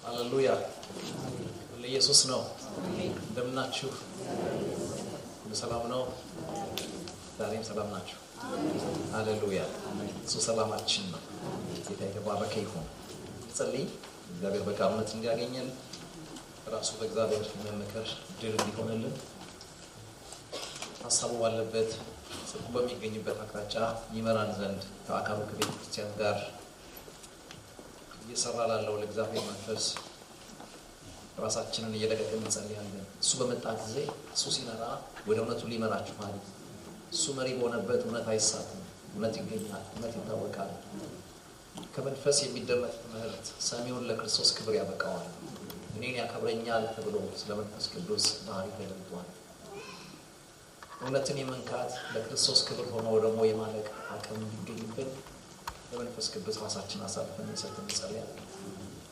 Hallelujah. ኢየሱስ ነው እንደምናችሁ ሰላም ነው ዛሬም ሰላም ናችሁ ሃሌሉያ እሱ ሰላማችን ነው ጌታ የተባረከ ይሁን ጸልይ እግዚአብሔር በቃሉነት እንዲያገኘን ራሱ በእግዚአብሔር መመከር ድል እንዲሆንልን ሐሳቡ ባለበት ጽድቁ በሚገኝበት አቅጣጫ ይመራን ዘንድ ከአካሉ ከቤተ ክርስቲያን ጋር እየሰራ ላለው ለእግዚአብሔር መንፈስ ራሳችንን እየለቀቅን እንጸልያለን እሱ በመጣ ጊዜ እሱ ሲመራ ወደ እውነቱ ሊመራችሁ ማለት እሱ መሪ በሆነበት እውነት አይሳትም እውነት ይገኛል እውነት ይታወቃል ከመንፈስ የሚደረግ ትምህርት ሰሚውን ለክርስቶስ ክብር ያበቃዋል እኔን ያከብረኛል ተብሎ ስለመንፈስ ቅዱስ ባህሪ ተገልጧል እውነትን የመንካት ለክርስቶስ ክብር ሆኖ ደግሞ የማለቅ አቅም እንዲገኝብን ለመንፈስ ቅዱስ ራሳችንን አሳልፈን እንሰጥን እንጸልያለን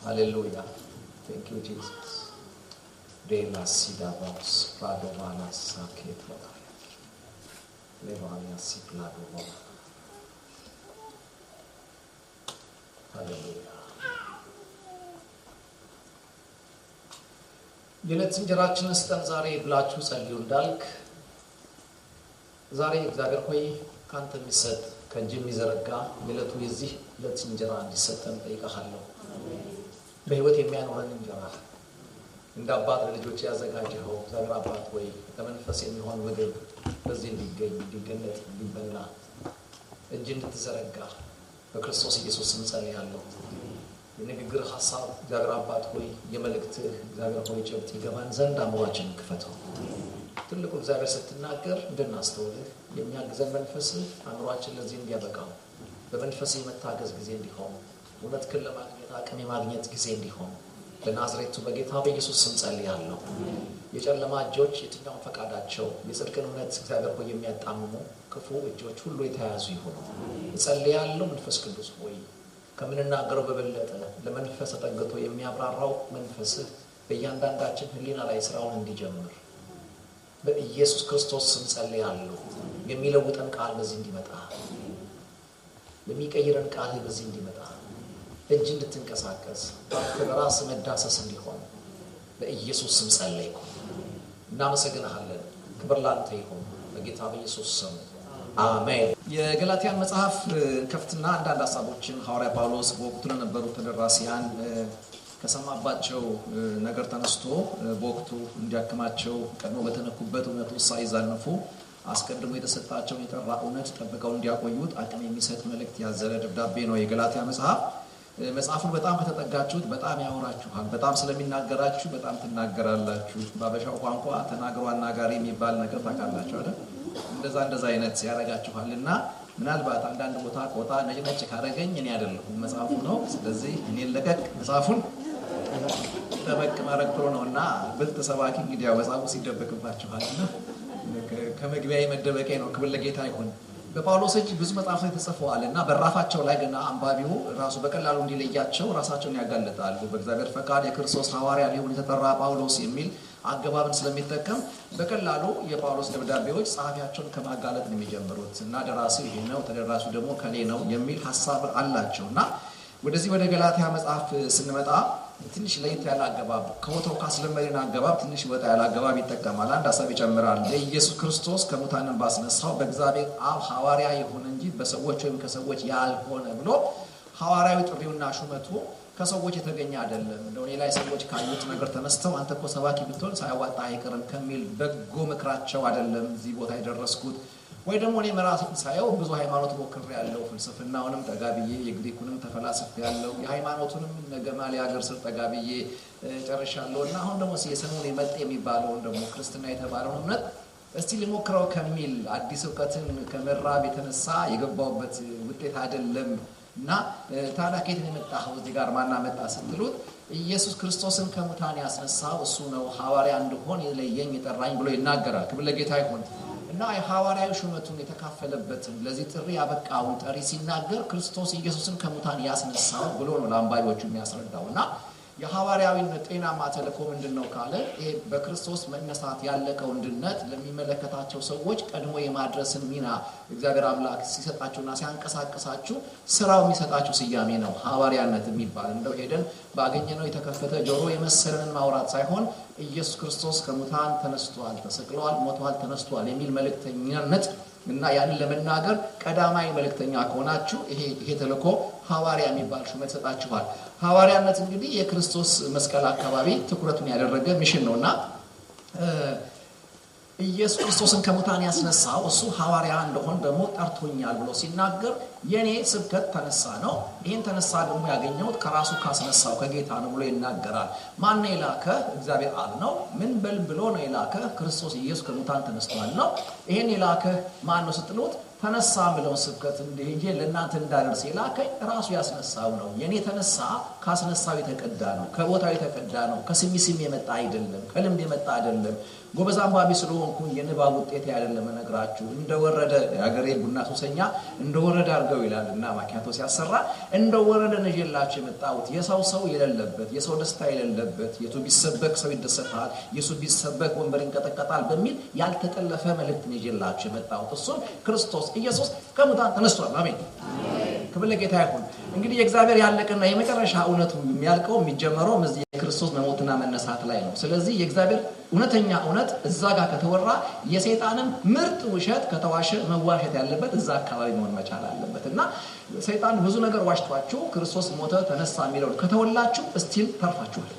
ሃሌሉያ Thank you, Jesus. De la sidavos, pradovalas, saketla. Levania sipladova. Hallelujah. የዕለት እንጀራችንን ስጠን ዛሬ ብላችሁ ጸልዩ እንዳልክ ዛሬ እግዚአብሔር ሆይ ካንተ የሚሰጥ ከእጅ የሚዘረጋ የዕለቱ የዚህ ዕለት እንጀራ እንዲሰጠን ጠይቀሃለሁ በህይወት የሚያኖረን እንጀራ እንደ አባት ለልጆች ያዘጋጀኸው እግዚአብሔር አባት ወይ ከመንፈስ የሚሆን ምግብ በዚህ እንዲገኝ እንዲገለጥ እንዲበላ እጅ እንድትዘረጋ በክርስቶስ ኢየሱስ እንጸልያለሁ የንግግር ሐሳብ እግዚአብሔር አባት ሆይ የመልእክትህ እግዚአብሔር ሆይ ጭብጥ ይገባን ዘንድ አእምሯችንን ክፈተው ትልቁ እግዚአብሔር ስትናገር እንድናስተውልህ የሚያግዘን መንፈስህ አእምሯችን ለዚህ እንዲያበቃው በመንፈስ የመታገዝ ጊዜ እንዲሆን እውነትህን ለማግኘት አቅም የማግኘት ጊዜ እንዲሆን በናዝሬቱ በጌታ በኢየሱስ ስም ጸልያለሁ የጨለማ እጆች የትኛውን ፈቃዳቸው የጽድቅን እውነት እግዚአብሔር ሆይ የሚያጣምሙ ክፉ እጆች ሁሉ የተያዙ ይሁኑ ጸልያለሁ መንፈስ ቅዱስ ሆይ ከምንናገረው በበለጠ ለመንፈስ ተጠግቶ የሚያብራራው መንፈስህ በእያንዳንዳችን ህሊና ላይ ስራውን እንዲጀምር በኢየሱስ ክርስቶስ ስም ጸልያለሁ የሚለውጠን ቃል በዚህ እንዲመጣ የሚቀይረን ቃል በዚህ እንዲመጣ እጅ እንድትንቀሳቀስ በራስ መዳሰስ እንዲሆን በኢየሱስ ስም ጸልይኩ እናመሰግናለን ክብር ላንተ ይሁን በጌታ በኢየሱስ ስም አሜን የገላትያን መጽሐፍ ከፍትና አንዳንድ ሐሳቦችን ሐዋርያ ጳውሎስ በወቅቱ ለነበሩ ተደራሲያን ከሰማባቸው ነገር ተነስቶ በወቅቱ እንዲያከማቸው ቀድሞ በተነኩበት እውነት ሳይዛነፉ አስቀድሞ የተሰጣቸውን የጠራ እውነት ጠብቀው እንዲያቆዩት አቅም የሚሰጥ መልእክት ያዘለ ደብዳቤ ነው የገላትያ መጽሐፉን በጣም ከተጠጋችሁት በጣም ያወራችኋል በጣም ስለሚናገራችሁ በጣም ትናገራላችሁ ባበሻው ቋንቋ ተናግሮ አናጋሪ የሚባል ነገር ታውቃላችሁ አይደል እንደዛ አይነት ያረጋችኋልና ምናልባት አንዳንድ ቦታ ቆጣ ነጭ ካረገኝ እኔ አይደለሁም መጽሐፉ ነው ስለዚህ እኔ ለቀቅ መጽሐፉን ተበቅ ማረግ ጥሩ ነውና ብልጥ ሰባኪ እንግዲህ ያው መጽሐፉ ሲደበቅባችኋልና ከመግቢያ መደበቂያ ነው ክብር ለጌታ ይሁን በጳውሎስ እጅ ብዙ መጽሐፎች ተጽፈዋልና በራፋቸው ላይ ገና አንባቢው ራሱ በቀላሉ እንዲለያቸው ራሳቸውን ያጋለጣሉ በእግዚአብሔር ፈቃድ የክርስቶስ ሐዋርያ ሊሆን የተጠራ ጳውሎስ የሚል አገባብን ስለሚጠቀም በቀላሉ የጳውሎስ ደብዳቤዎች ጸሐፊያቸውን ከማጋለጥ ነው የሚጀምሩት እና ደራሲው ይሄ ነው ተደራሲው ደግሞ ከሌ ነው የሚል ሐሳብ አላቸውና ወደዚህ ወደ ገላትያ መጽሐፍ ስንመጣ ትንሽ ለየት ያለ አገባብ ከወተው ካስለመደን አገባብ ትንሽ ወጣ ያለ አገባብ ይተከማል አንድ ሐሳብ ይጨምራል ኢየሱስ ክርስቶስ ከሙታን ባስነሳው በእግዚአብሔር አብ ሐዋርያ ይሁን እንጂ በሰዎች ወይም ከሰዎች ያልሆነ ብሎ ሐዋርያዊ ጥሪውና ሹመቱ ከሰዎች የተገኘ አይደለም እንደው ሌላ ሰዎች ካዩት ነገር ተነስተው አንተ እኮ ሰባኪ ብትሆን ሳይዋጣ አይቀርም ከሚል በጎ ምክራቸው አይደለም እዚህ ቦታ የደረስኩት ወይ ደግሞ እኔ መራስ ሳይው ብዙ ሃይማኖት ሞክሬ ያለው ፍልስፍናውንም ተጋብዬ የግሪኩንም ተፈላስፍ ያለው የሃይማኖቱንም ነገማሊ ሀገር ስር ተጋብዬ ጨርሻለሁና አሁን ደግሞ የሰሞኑ የመጤ የሚባለው ደግሞ ክርስትና የተባለው እምነት እስቲ ልሞክረው ከሚል አዲስ ዕውቀትን ከመራብ የተነሳ የገባውበት ውጤት አይደለም እና ታዲያ ከየት የመጣው እዚህ ጋር ማን አመጣ ስትሉት ኢየሱስ ክርስቶስን ከሙታን ያስነሳው እሱ ነው ሐዋርያ እንደሆነ የለየኝ የጠራኝ ብሎ ይናገራል። ክብር ለጌታ ይሁን። እና የሐዋርያው ሹመቱን የተካፈለበትን ለዚህ ጥሪ ያበቃውን ጠሪ ሲናገር ክርስቶስ ኢየሱስን ከሙታን ያስነሳው ብሎ ነው ለአንባቢዎቹ የሚያስረዳውና የሐዋርያዊነት ጤናማ ተልእኮ ምንድነው ካለ ይሄ በክርስቶስ መነሳት ያለቀው እንድነት ለሚመለከታቸው ሰዎች ቀድሞ የማድረስን ሚና እግዚአብሔር አምላክ ሲሰጣቸውና ሲያንቀሳቅሳቸው ስራው የሚሰጣቸው ስያሜ ነው ሐዋርያነት የሚባል። እንደው ሄደን ባገኘነው የተከፈተ ጆሮ የመሰለንን ማውራት ሳይሆን ኢየሱስ ክርስቶስ ከሙታን ተነስቷል፣ ተሰቅሏል፣ ሞቷል፣ ተነስቷል የሚል መልእክተኛነት እና ያንን ለመናገር ቀዳማዊ መልእክተኛ ከሆናችሁ ይሄ ተልእኮ ሐዋርያ የሚባል ሹመት ሰጣችኋል። ሐዋርያነት እንግዲህ የክርስቶስ መስቀል አካባቢ ትኩረቱን ያደረገ ሚሽን ነውና ኢየሱስ ክርስቶስን ከሙታን ያስነሳው እሱ ሐዋርያ እንደሆነ ደግሞ ጠርቶኛል ብሎ ሲናገር የኔ ስብከት ተነሳ ነው። ይሄን ተነሳ ደግሞ ያገኘሁት ከራሱ ካስነሳው ከጌታ ነው ብሎ ይናገራል። ማን ነው የላከ? እግዚአብሔር አብ ነው። ምን በል ብሎ ነው የላከ? ክርስቶስ ኢየሱስ ከሙታን ተነስቷል ነው። ይሄን የላከ ማን ነው ስትሉት ተነሳ ብለው ስብከት እንዴ ለእናንተ እንዳደርስ የላከኝ ራሱ ያስነሳው ነው። የኔ ተነሳ ካስነሳው የተቀዳ ነው፣ ከቦታው የተቀዳ ነው። ከስሚስም የመጣ አይደለም፣ ከልምድ የመጣ አይደለም። ጎበዝ አንባቢ ስለሆንኩኝ የንባብ ውጤት አይደለም እነግራችሁ። እንደወረደ ያገሬ ቡና ሱሰኛ እንደወረደ አርገው ይላልና ማኪያቶ ሲያሰራ እንደወረደ ነው ይላችሁ የመጣሁት። የሰው የሌለበት የሰው ደስታ የሌለበት የቱ ቢሰበክ ሰው ይደሰታል፣ የሱ ቢሰበክ ወንበር ይንቀጠቀጣል በሚል ያልተጠለፈ መልእክት ነው ይላችሁ የመጣሁት። እሱ ክርስቶስ ኢየሱስ ከሙታን ተነስቷል። አሜን። ክብር ለጌታ ይሁን። እንግዲህ የእግዚአብሔር ያለቀና የመጨረሻ እውነቱ የሚያልቀው የሚጀመረው እዚህ የክርስቶስ መሞትና መነሳት ላይ ነው። ስለዚህ የእግዚአብሔር እውነተኛ እውነት እዛ ጋር ከተወራ የሰይጣንን ምርጥ ውሸት ከተዋሸ መዋሸት ያለበት እዛ አካባቢ መሆን መቻል አለበት እና ሰይጣን ብዙ ነገር ዋሽቷችሁ ክርስቶስ ሞተ ተነሳ የሚለው ከተወላችሁ እስቲል ተርፋችኋል፣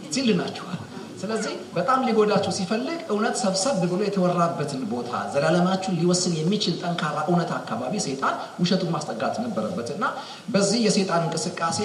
እስቲል ናችኋል። ስለዚህ በጣም ሊጎዳችሁ ሲፈልግ እውነት ሰብሰብ ብሎ የተወራበትን ቦታ ዘላለማችሁን ሊወስን የሚችል ጠንካራ እውነት አካባቢ ሰይጣን ውሸቱን ማስጠጋት ነበረበትና በዚህ የሰይጣን እንቅስቃሴ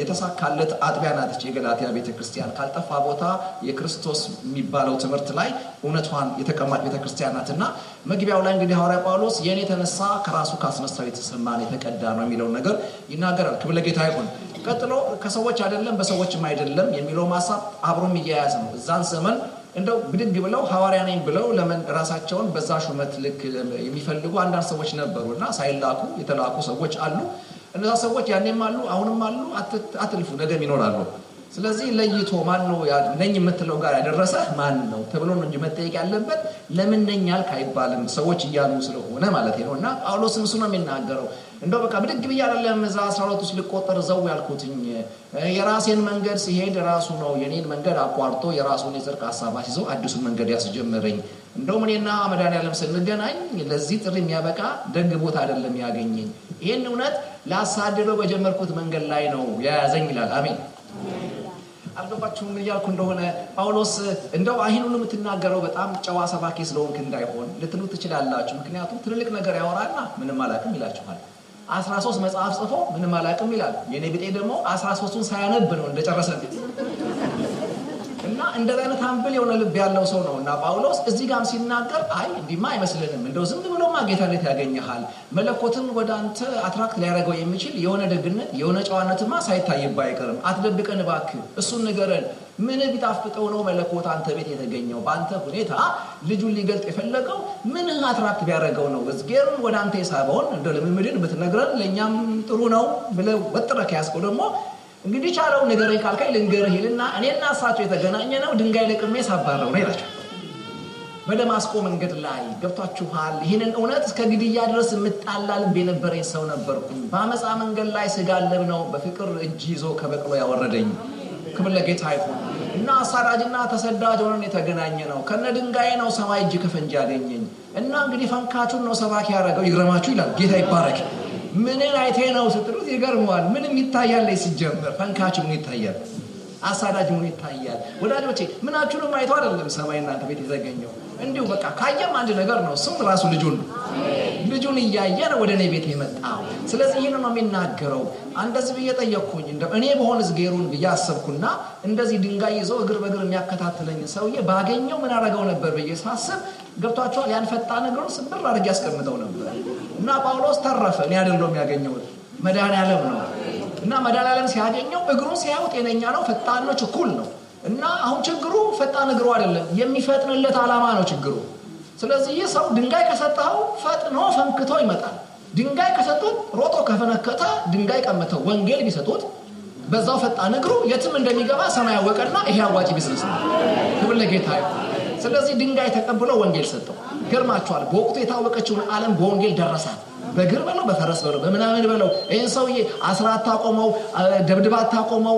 የተሳካለት አጥቢያ ናት የገላትያ ቤተክርስቲያን። ካልጠፋ ቦታ የክርስቶስ የሚባለው ትምህርት ላይ እውነቷን የተቀማጭ ቤተክርስቲያን ናትና መግቢያው ላይ እንግዲህ ሐዋርያ ጳውሎስ የኔ ተነሳ ከራሱ ካስነሳው የተሰማን የተቀዳ ነው የሚለው ነገር ይናገራል። ክብር ለጌታ ይሁን። ቀጥሎ ከሰዎች አይደለም በሰዎችም አይደለም የሚለው ማሳብ አብሮም ይያያዝ ነው። እዛን ዘመን እንደው ብድግ ብለው ሐዋርያ ነኝ ብለው ለምን ራሳቸውን በዛ ሹመት ልክ የሚፈልጉ አንዳንድ ሰዎች ነበሩና ሳይላኩ የተላኩ ሰዎች አሉ። እነዛ ሰዎች ያኔም አሉ አሁንም አሉ፣ አትልፉ ነገም ይኖራሉ። ስለዚህ ለይቶ ማን ነው ነኝ የምትለው ጋር ያደረሰ ማን ነው ተብሎ ነው እንጂ መጠየቅ ያለበት ለምን ነኝ ያልክ አይባልም። ሰዎች እያሉ ስለሆነ ማለት ነውና ጳውሎስም እሱ ነው የሚናገረው። እንደው በቃ ብድግ ብያለለም እዛ 12 ውስጥ ልቆጠር ዘው ያልኩትኝ የራሴን መንገድ ሲሄድ ራሱ ነው የኔን መንገድ አቋርጦ የራሱን የጽድቅ ሐሳብ ይዞ አዲሱን መንገድ ያስጀመረኝ። እንደው እኔና መድኃኒዓለም ስንገናኝ ለዚህ ጥሪ የሚያበቃ ደግ ቦታ አይደለም ያገኘኝ፣ ይሄን እውነት ላሳደደው በጀመርኩት መንገድ ላይ ነው ያያዘኝ ይላል። አሜን። አልገባችሁም እያልኩ እንደሆነ ጳውሎስ እንደው አይን ሁሉ የምትናገረው በጣም ጨዋ ሰባኪ ስለሆንክ እንዳይሆን ልትሉ ትችላላችሁ። ምክንያቱም ትልልቅ ነገር ያወራና ምንም አላውቅም ይላችኋል። 13 መጽሐፍ ጽፎ ምንም አላውቅም ይላል። የኔ ቢጤ ደግሞ 13ቱን ሳያነብ ነው እንደጨረሰ እና እንደዛ አይነት አምብል የሆነ ልብ ያለው ሰው ነውና ጳውሎስ እዚህ ጋርም ሲናገር አይ እንዲማ አይመስልንም፣ እንደው ዝም ብሎማ ጌታ እንዴት ያገኘሃል? መለኮትን ወደ አንተ አትራክት ሊያደርገው የሚችል የሆነ ደግነት የሆነ ጨዋነትማ ሳይታይባ አይቀርም። አትደብቀን እባክህ፣ እሱን ንገረን። ምን ቢጣፍጠው ነው መለኮት አንተ ቤት የተገኘው? በአንተ ሁኔታ ልጁን ሊገልጥ የፈለገው ምን አትራክት ቢያደርገው ነው? እግዚአብሔርን ወደ አንተ የሳበውን እንደ ልምምድን ብትነግረን ለእኛም ጥሩ ነው ብለህ ወጥረህ ያስቀው ደግሞ እንግዲህ ቻለው ንገረኝ ካልከኝ ልንገርህ ይልና እኔና እሳቸው የተገናኘነው ድንጋይ ለቅሜ ሳባረው ነው ይላል። በደማስቆ መንገድ ላይ ገብታችኋል። ይሄንን እውነት እስከ ግድያ ድረስ የምጣላል በነበረኝ ሰው ነበርኩኝ። በአመፃ መንገድ ላይ ስጋለብ ነው በፍቅር እጅ ይዞ ከበቅሎ ያወረደኝ። ክብር ለጌታ ይሁን። እና አሳዳጅና ተሰዳጅ ሆነን የተገናኘ ነው። ከነ ድንጋይ ነው ሰማይ እጅ ከፈንጅ ያገኘኝ። እና እንግዲህ ፈንካቹን ነው ሰባኪ ያደረገው። ይግረማችሁ ይላል። ጌታ ይባረክ። ምንን አይቴ ነው ስትሉት ይገርመዋል። ምንም ይታያል ላይ ሲጀመር ፈንካቹ ምን ይታያል? አሳዳጅ ሆኖ ይታያል። ወዳጆቼ ምናችሁንም አይቶ አይደለም ሰማይ እናንተ ቤት የተገኘው እንዲሁ በቃ ካየም አንድ ነገር ነው። እሱም ራሱ ልጁን እያየ ነው ወደ እኔ ቤት የመጣው። ስለዚህ ይህን ነው የሚናገረው። እንደዚህ ብዬ ጠየቅኩኝ እኔ በሆነ ዝጌሩን ብዬ አሰብኩና እንደዚህ ድንጋይ ይዞ እግር በእግር የሚያከታትለኝ ሰውዬ ባገኘው ምን አደረገው ነበር ብዬ ሳስብ ገብቷቸዋል። ያን ፈጣን እግሩን ስብር አድርጌ ያስቀምጠው ነበር እና ጳውሎስ ተረፈ። እኔ አይደለም ያገኘሁት መድኃኒዓለም ነው። እና መድኃኒዓለም ሲያገኘው እግሩን ሲያዩ ጤነኛ ነው፣ ፈጣን ነው፣ ችኩል ነው። እና አሁን ችግሩ ፈጣን እግሩ አይደለም የሚፈጥንለት ዓላማ ነው ችግሩ። ስለዚህ ይህ ሰው ድንጋይ ከሰጠው ፈጥኖ ፈንክቶ ይመጣል። ድንጋይ ከሰጡት ሮጦ ከፈነከተ ድንጋይ ቀመተው ወንጌል ቢሰጡት በዛው ፈጣን እግሩ የትም እንደሚገባ ሰማይ ያወቀና ይሄ አዋጪ ቢዝነስ ነው። ክብር ለጌታ ይሁን። ስለዚህ ድንጋይ ተቀብሎ ወንጌል ሰጠው። ገርማቸዋል። በወቅቱ የታወቀችውን ዓለም በወንጌል ደረሳት። በእግር በለው በፈረስ በለው በምናምን በለው ይህን ሰውዬ አስራት ታቆመው፣ ደብድባት ታቆመው፣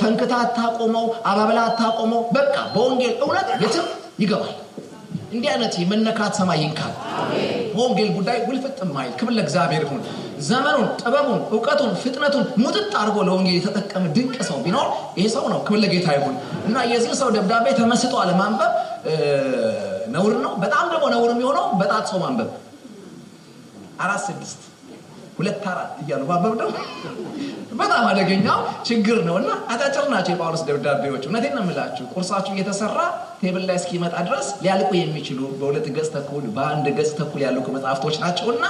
ፈንክታት ታቆመው፣ አባብላት ታቆመው። በቃ በወንጌል እውነት የትም ይገባል። እንዲህ አይነት የመነካት ሰማይ ይንካል። በወንጌል ጉዳይ ውልፍጥ ማይል ክብር ለእግዚአብሔር ይሁን። ዘመኑን፣ ጥበቡን፣ እውቀቱን፣ ፍጥነቱን ሙጥጥ አድርጎ ለወንጌል የተጠቀመ ድንቅ ሰው ቢኖር ይሄ ሰው ነው። ክብር ለጌታ ይሁን። እና የዚህ ሰው ደብዳቤ ተመስጦ አለማንበብ ነውር ነው። በጣም ደግሞ ነውር የሚሆነው በጣት ሰው ማንበብ 4-6 2-4 እያሉ ማንበብ ደግሞ በጣም አደገኛው ችግር ነውና አጫጭር ናቸው የጳውሎስ ደብዳቤዎች። እውነቴን ነው የምላችሁ ቁርሳችሁ እየተሰራ ቴብል ላይ እስኪመጣ ድረስ ሊያልቁ የሚችሉ በ2 ገጽ ተኩል በ1 ገጽ ተኩል ያሉ መጽሐፍቶች ናቸውና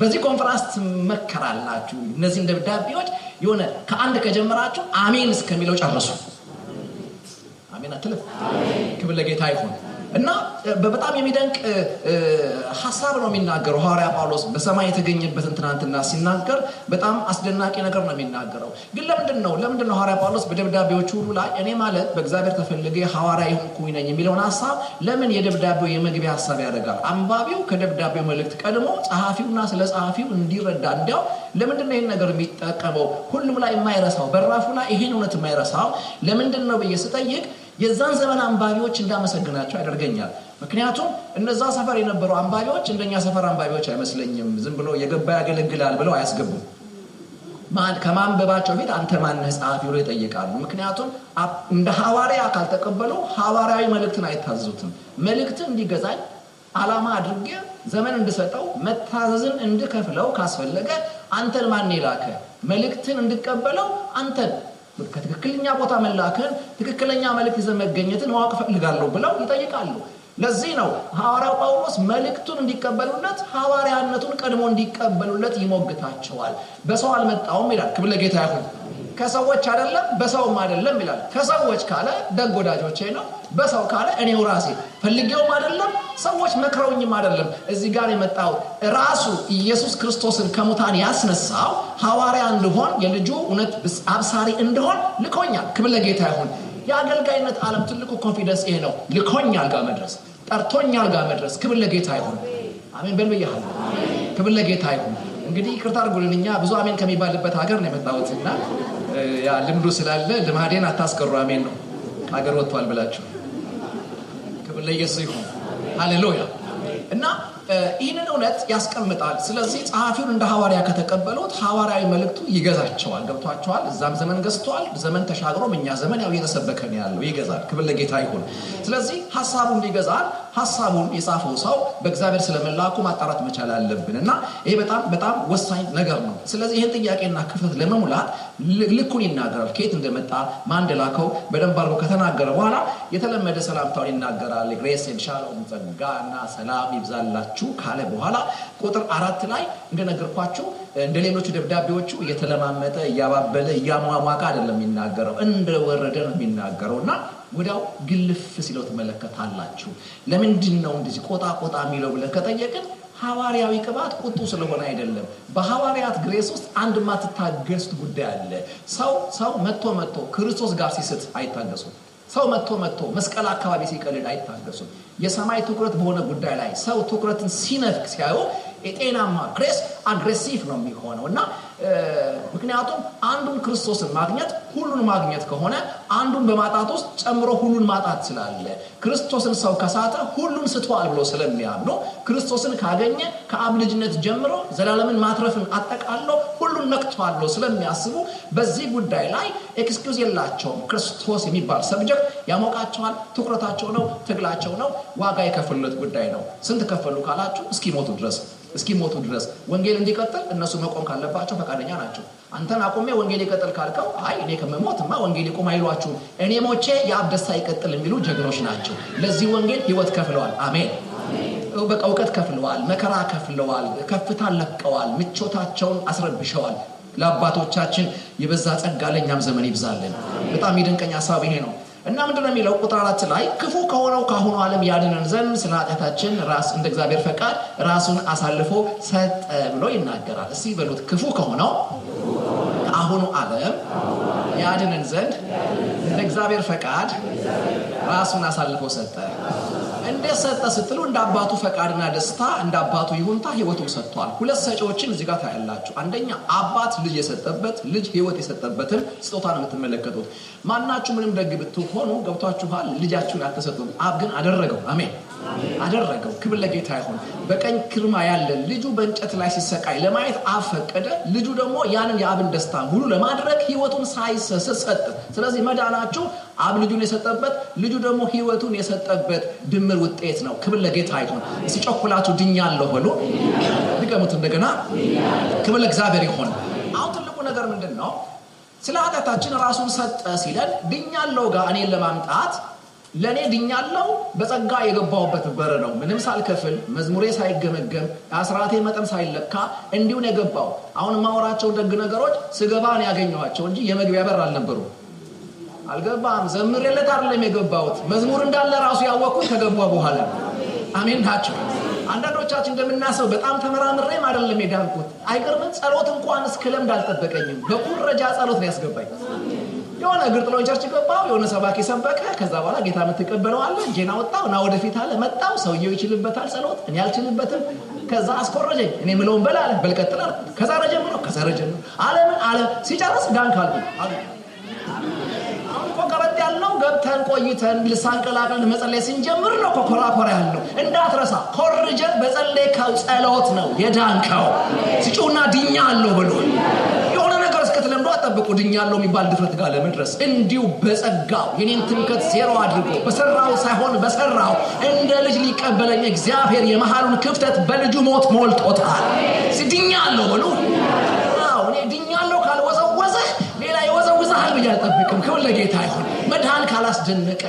በዚህ ኮንፈረንስ ትመከራላችሁ። እነዚህ ደብዳቤዎች የሆነ ከአንድ ከጀመራችሁ አሜን እስከሚለው ጨርሱ። አሜን አትልም? ክብር ለጌታ ይሁን። እና በጣም የሚደንቅ ሐሳብ ነው የሚናገረው ሐዋርያ ጳውሎስ በሰማይ የተገኘበትን ትናንትና ሲናገር በጣም አስደናቂ ነገር ነው የሚናገረው። ግን ለምንድን ነው ሐዋርያ ጳውሎስ በደብዳቤዎቹ ሁሉ ላይ እኔ ማለት በእግዚአብሔር ተፈልጌ ሐዋርያ የሆንኩኝ ነኝ የሚለውን ሐሳብ ለምን የደብዳቤው የመግቢያ ሐሳብ ያደርጋል? አንባቢው ከደብዳቤው መልእክት ቀድሞ ጸሐፊውና ስለ ጸሐፊው እንዲረዳ እንዲያው ለምንድን ነው ይህን ነገር የሚጠቀመው? ሁሉም ላይ የማይረሳው በራፉ ላይ ይሄን እውነት የማይረሳው ለምንድን ነው ብዬ ስጠይቅ የዛን ዘመን አንባቢዎች እንዳመሰግናቸው ያደርገኛል። ምክንያቱም እነዛ ሰፈር የነበሩ አንባቢዎች እንደኛ ሰፈር አንባቢዎች አይመስለኝም። ዝም ብሎ የገባ ያገለግላል ብለው አያስገቡም። ከማንበባቸው ፊት አንተ ማነህ ጸሐፊ ብሎ ይጠይቃሉ። ምክንያቱም እንደ ሐዋርያ ካልተቀበሉ ሐዋርያዊ መልእክትን አይታዘዙትም። መልእክትን እንዲገዛኝ ዓላማ አድርጌ ዘመን እንድሰጠው መታዘዝን እንድከፍለው ካስፈለገ አንተን ማን ይላከ መልእክትን እንድቀበለው አንተን ከትክክለኛ ቦታ መላከን ትክክለኛ መልእክት ይዘህ መገኘትን ማወቅ ፈልጋለሁ ብለው ይጠይቃሉ። ለዚህ ነው ሐዋርያው ጳውሎስ መልእክቱን እንዲቀበሉለት ሐዋርያነቱን ቀድሞ እንዲቀበሉለት ይሞግታቸዋል። በሰው አልመጣውም ይላል። ክብር ለጌታ ይሁን። ከሰዎች አይደለም በሰውም አይደለም ይላል። ከሰዎች ካለ ደግ ወዳጆቼ ነው። በሰው ካለ እኔው ራሴ ፈልጌውም አይደለም ሰዎች መክረውኝም አይደለም። እዚህ ጋር የመጣው ራሱ ኢየሱስ ክርስቶስን ከሙታን ያስነሳው ሐዋርያ እንደሆን የልጁ እውነት አብሳሪ እንደሆን ልኮኛል። ክብር ለጌታ ይሁን። የአገልጋይነት ዓለም ትልቁ ኮንፊደንስ ይሄ ነው። ልኮኛል ጋር መድረስ፣ ጠርቶኛል ጋር መድረስ። ክብር ለጌታ ይሁን። አሜን በል ብያለሁ። ክብር ለጌታ ይሁን። እንግዲህ ይቅርታ አድርጉልኝ እኛ ብዙ አሜን ከሚባልበት ሀገር ነው የመጣሁትና ያ ልምዱ ስላለ ልማዴን አታስቀሩ። አሜን ነው ሀገር ወጥቷል ብላችሁ። ክብር ለኢየሱስ ይሁን። ሃሌሉያ። እና ይህንን እውነት ያስቀምጣል። ስለዚህ ጸሐፊውን እንደ ሐዋርያ ከተቀበሉት ሐዋርያዊ መልእክቱ ይገዛቸዋል። ገብቷቸዋል። እዛም ዘመን ገዝቷል። ዘመን ተሻግሮም እኛ ዘመን ያው እየተሰበከ ነው ያለው። ይገዛል። ክብር ለጌታ ይሁን። ስለዚህ ሐሳቡን ይገዛል። ሐሳቡን የጻፈው ሰው በእግዚአብሔር ስለመላኩ ማጣራት መቻል አለብን እና ይሄ በጣም በጣም ወሳኝ ነገር ነው። ስለዚህ ይህን ጥያቄና ክፍተት ለመሙላት ልኩን ይናገራል። ከየት እንደመጣ ማን እንደላከው በደንብ አድርጎ ከተናገረ በኋላ የተለመደ ሰላምታውን ይናገራል። ግሬስ ኤንድ ሻሎም ጸጋና ሰላም ይብዛላችሁ ካለ በኋላ ቁጥር 4 ላይ እንደነገርኳችሁ እንደሌሎቹ ደብዳቤዎቹ እየተለማመጠ እያባበለ እያሟሟቀ አይደለም የሚናገረው፣ እንደወረደ ነው የሚናገረውና ወዲያው ግልፍ ሲለው ተመለከታላችሁ። ለምንድን ነው እንደዚህ ቆጣ የሚለው ብለን ከጠየቅን ሐዋርያዊ ቅባት ቁጡ ስለሆነ አይደለም። በሐዋርያት ግሬስ ውስጥ አንድ ማትታገሱት ጉዳይ አለ። ሰው መጥቶ ክርስቶስ ጋር ሲስት አይታገሱም። ሰው መጥቶ መስቀል አካባቢ ሲቀልድ አይታገሱም። የሰማይ ትኩረት በሆነ ጉዳይ ላይ ሰው ትኩረትን ሲነፍቅ ሲያዩ የጤናማ ግሬስ አግሬሲቭ ነው የሚሆነው እና ምክንያቱም አንዱን ክርስቶስን ማግኘት ሁሉን ማግኘት ከሆነ አንዱን በማጣት ውስጥ ጨምሮ ሁሉን ማጣት ስላለ ክርስቶስን ሰው ከሳተ ሁሉን ስተዋል ብሎ ስለሚያምኑ ክርስቶስን ካገኘ ከአብ ልጅነት ጀምሮ ዘላለምን ማትረፍን አጠቃሎ ሁሉን ነክቷል ብሎ ስለሚያስቡ በዚህ ጉዳይ ላይ ኤክስኪውዝ የላቸውም። ክርስቶስ የሚባል ሰብጀክት ያሞቃቸዋል። ትኩረታቸው ነው፣ ትግላቸው ነው፣ ዋጋ የከፈሉለት ጉዳይ ነው። ስንት ከፈሉ ካላችሁ እስኪሞቱ ድረስ ወንጌል እንዲቀጥል እነሱ መቆም ካለባቸው ፈቃደኛ ናቸው። አንተን አቆሜ ወንጌል ይቀጥል ካልከው አይ እኔ ከመሞትማ ወንጌል ይቆም አይሏችሁ፣ እኔ ሞቼ የአብ ደስታ ይቀጥል የሚሉ ጀግኖች ናቸው። ለዚህ ወንጌል ህይወት ከፍለዋል። አሜን። በቃ እውቀት ከፍለዋል፣ መከራ ከፍለዋል፣ ከፍታ ለቀዋል፣ ምቾታቸውን አስረብሸዋል። ለአባቶቻችን የበዛ ጸጋ ለኛም ዘመን ይብዛልን። በጣም ይደንቀኝ ሐሳብ ይሄ ነው። እና ምንድነው የሚለው ቁጥር 4 ላይ ክፉ ከሆነው ካሁኑ ዓለም ያድነን ዘንድ ስለ ኃጢአታችን ራስ እንደ እግዚአብሔር ፈቃድ ራሱን አሳልፎ ሰጠ ብሎ ይናገራል። እስቲ በሉት ክፉ ከሆነው ካሁኑ ዓለም ያድነን ዘንድ እንደ እግዚአብሔር ፈቃድ ራሱን አሳልፎ ሰጠ። እንዴት ሰጠ ስትሉ እንደ አባቱ ፈቃድና ደስታ እንደ አባቱ ይሁንታ ህይወቱን ሰጥቷል። ሁለት ሰጪዎችን እዚህ ጋር ታያላችሁ። አንደኛ አባት ልጅ የሰጠበት ልጅ ህይወት የሰጠበትን ስጦታ ነው የምትመለከቱት። ማናችሁ ምንም ደግ ብትሆኑ ገብቷችኋል። ልጃችሁን አትሰጡም፣ አብ ግን አደረገው። አሜን አደረገው። ክብር ለጌታ ይሁን። በቀኝ ክርማ ያለ ልጁ በእንጨት ላይ ሲሰቃይ ለማየት አብ ፈቀደ። ልጁ ደግሞ ያንን የአብን ደስታ ሙሉ ለማድረግ ህይወቱን ሳይሰስት ሰጠ። ስለዚህ መዳናችሁ አብ ልጁን የሰጠበት ልጁ ደግሞ ህይወቱን የሰጠበት ድምር ውጤት ነው። ክብር ለጌታ ይሁን። ሲጮኩላችሁ ድኛለሁ በሉ። ድገሙት እንደገና። ክብር ለእግዚአብሔር ይሁን። አሁን ትልቁ ነገር ምንድነው? ስለ ኃጢአታችን ራሱን ሰጠ ሲለን ድኛለሁ ጋር እኔን ለማምጣት ለኔ ድኛለሁ በጸጋ የገባውበት በር ነው። ምንም ሳልከፍል መዝሙሬ ሳይገመገም አስራቴ መጠን ሳይለካ እንዲሁ ነው የገባው። አሁን ማወራቸው ደግ ነገሮች ስገባን ያገኘዋቸው እንጂ የመግቢያ በር አልነበሩ። አልገባም ዘምሬለት አይደለም የገባሁት። መዝሙር እንዳለ ራሱ ያወቅኩት ከገባ በኋላ። አሜን ናቸው። አንዳንዶቻችን እንደምናስበው በጣም ተመራምሬም አይደለም የዳንኩት። አይገርምም? ጸሎት እንኳን እስከለምድ አልጠበቀኝም። በኩረጃ ጸሎት ነው ያስገባኝ። የሆነ ግርጥሎን ቸርች ገባው፣ የሆነ ሰባኪ ሰበከ። ከዛ በኋላ ጌታ የምትቀበለው አለ፣ ጄና ወጣው እና ወደፊት አለ መጣው። ሰውየው ይችልበታል ጸሎት፣ እኔ አልችልበትም። ከዛ አስቆረጀኝ። እኔ ምለውን በላለ በልቀጥል አልኩ። ከዛ ረጀም አለ ሲጨርስ ዳንክ አልኩ። አሁን ቆቀበጥ ያለው ገብተን ቆይተን ልሳን ቀላቅለን መጸለይ ስንጀምር ነው ኮራኮራ ያለው። እንዳትረሳ ኮርጀን በጸለይከው ጸሎት ነው የዳንከው። ሲጮና ድኛለሁ ብሎ የሆነ ነገር እስከተለምዶ አጠብቁ። ድኛለሁ የሚባል ድፍረት ጋር ለመድረስ እንዲሁ በጸጋው የኔን ትምክህት ዜሮ አድርጎ በሰራው ሳይሆን በሰራው እንደ ልጅ ሊቀበለኝ እግዚአብሔር የመሃሉን ክፍተት በልጁ ሞት ሞልቶታል። ድኛለሁ ብሎ እኔ ድኛለሁ ካልወዘወዘ ሌላ ይወዘውዛል ብዬ አልጠብቅም። ክብር ለጌታ ይሁን። መድኃኒት ካላስደነቀ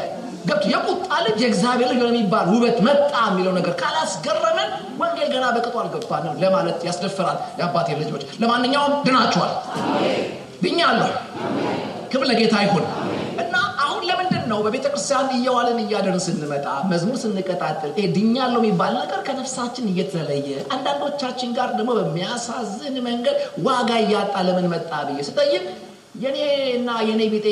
ገብቶ የቁጣ ልጅ የእግዚአብሔር ልጅ የሚባል ውበት መጣ የሚለው ነገር ካላስገረመን ወንጌል ገና በቅጡ አልገባንም ለማለት ያስደፍራል። የአባቴ ልጆች ለማንኛውም ድናችኋል። ድኛለሁ። ክብር ለጌታ ይሁን። እና አሁን ለምንድን ነው በቤተክርስቲያን እየዋልን እያደርን ስንመጣ መዝሙር ስንቀጣጥል ድኛለሁ የሚባል ነገር ከነፍሳችን እየተለየ አንዳንዶቻችን ጋር ደግሞ በሚያሳዝን መንገድ ዋጋ እያጣ ለምን መጣ ብዬ ስጠይቅ የኔና የኔ ቢጤ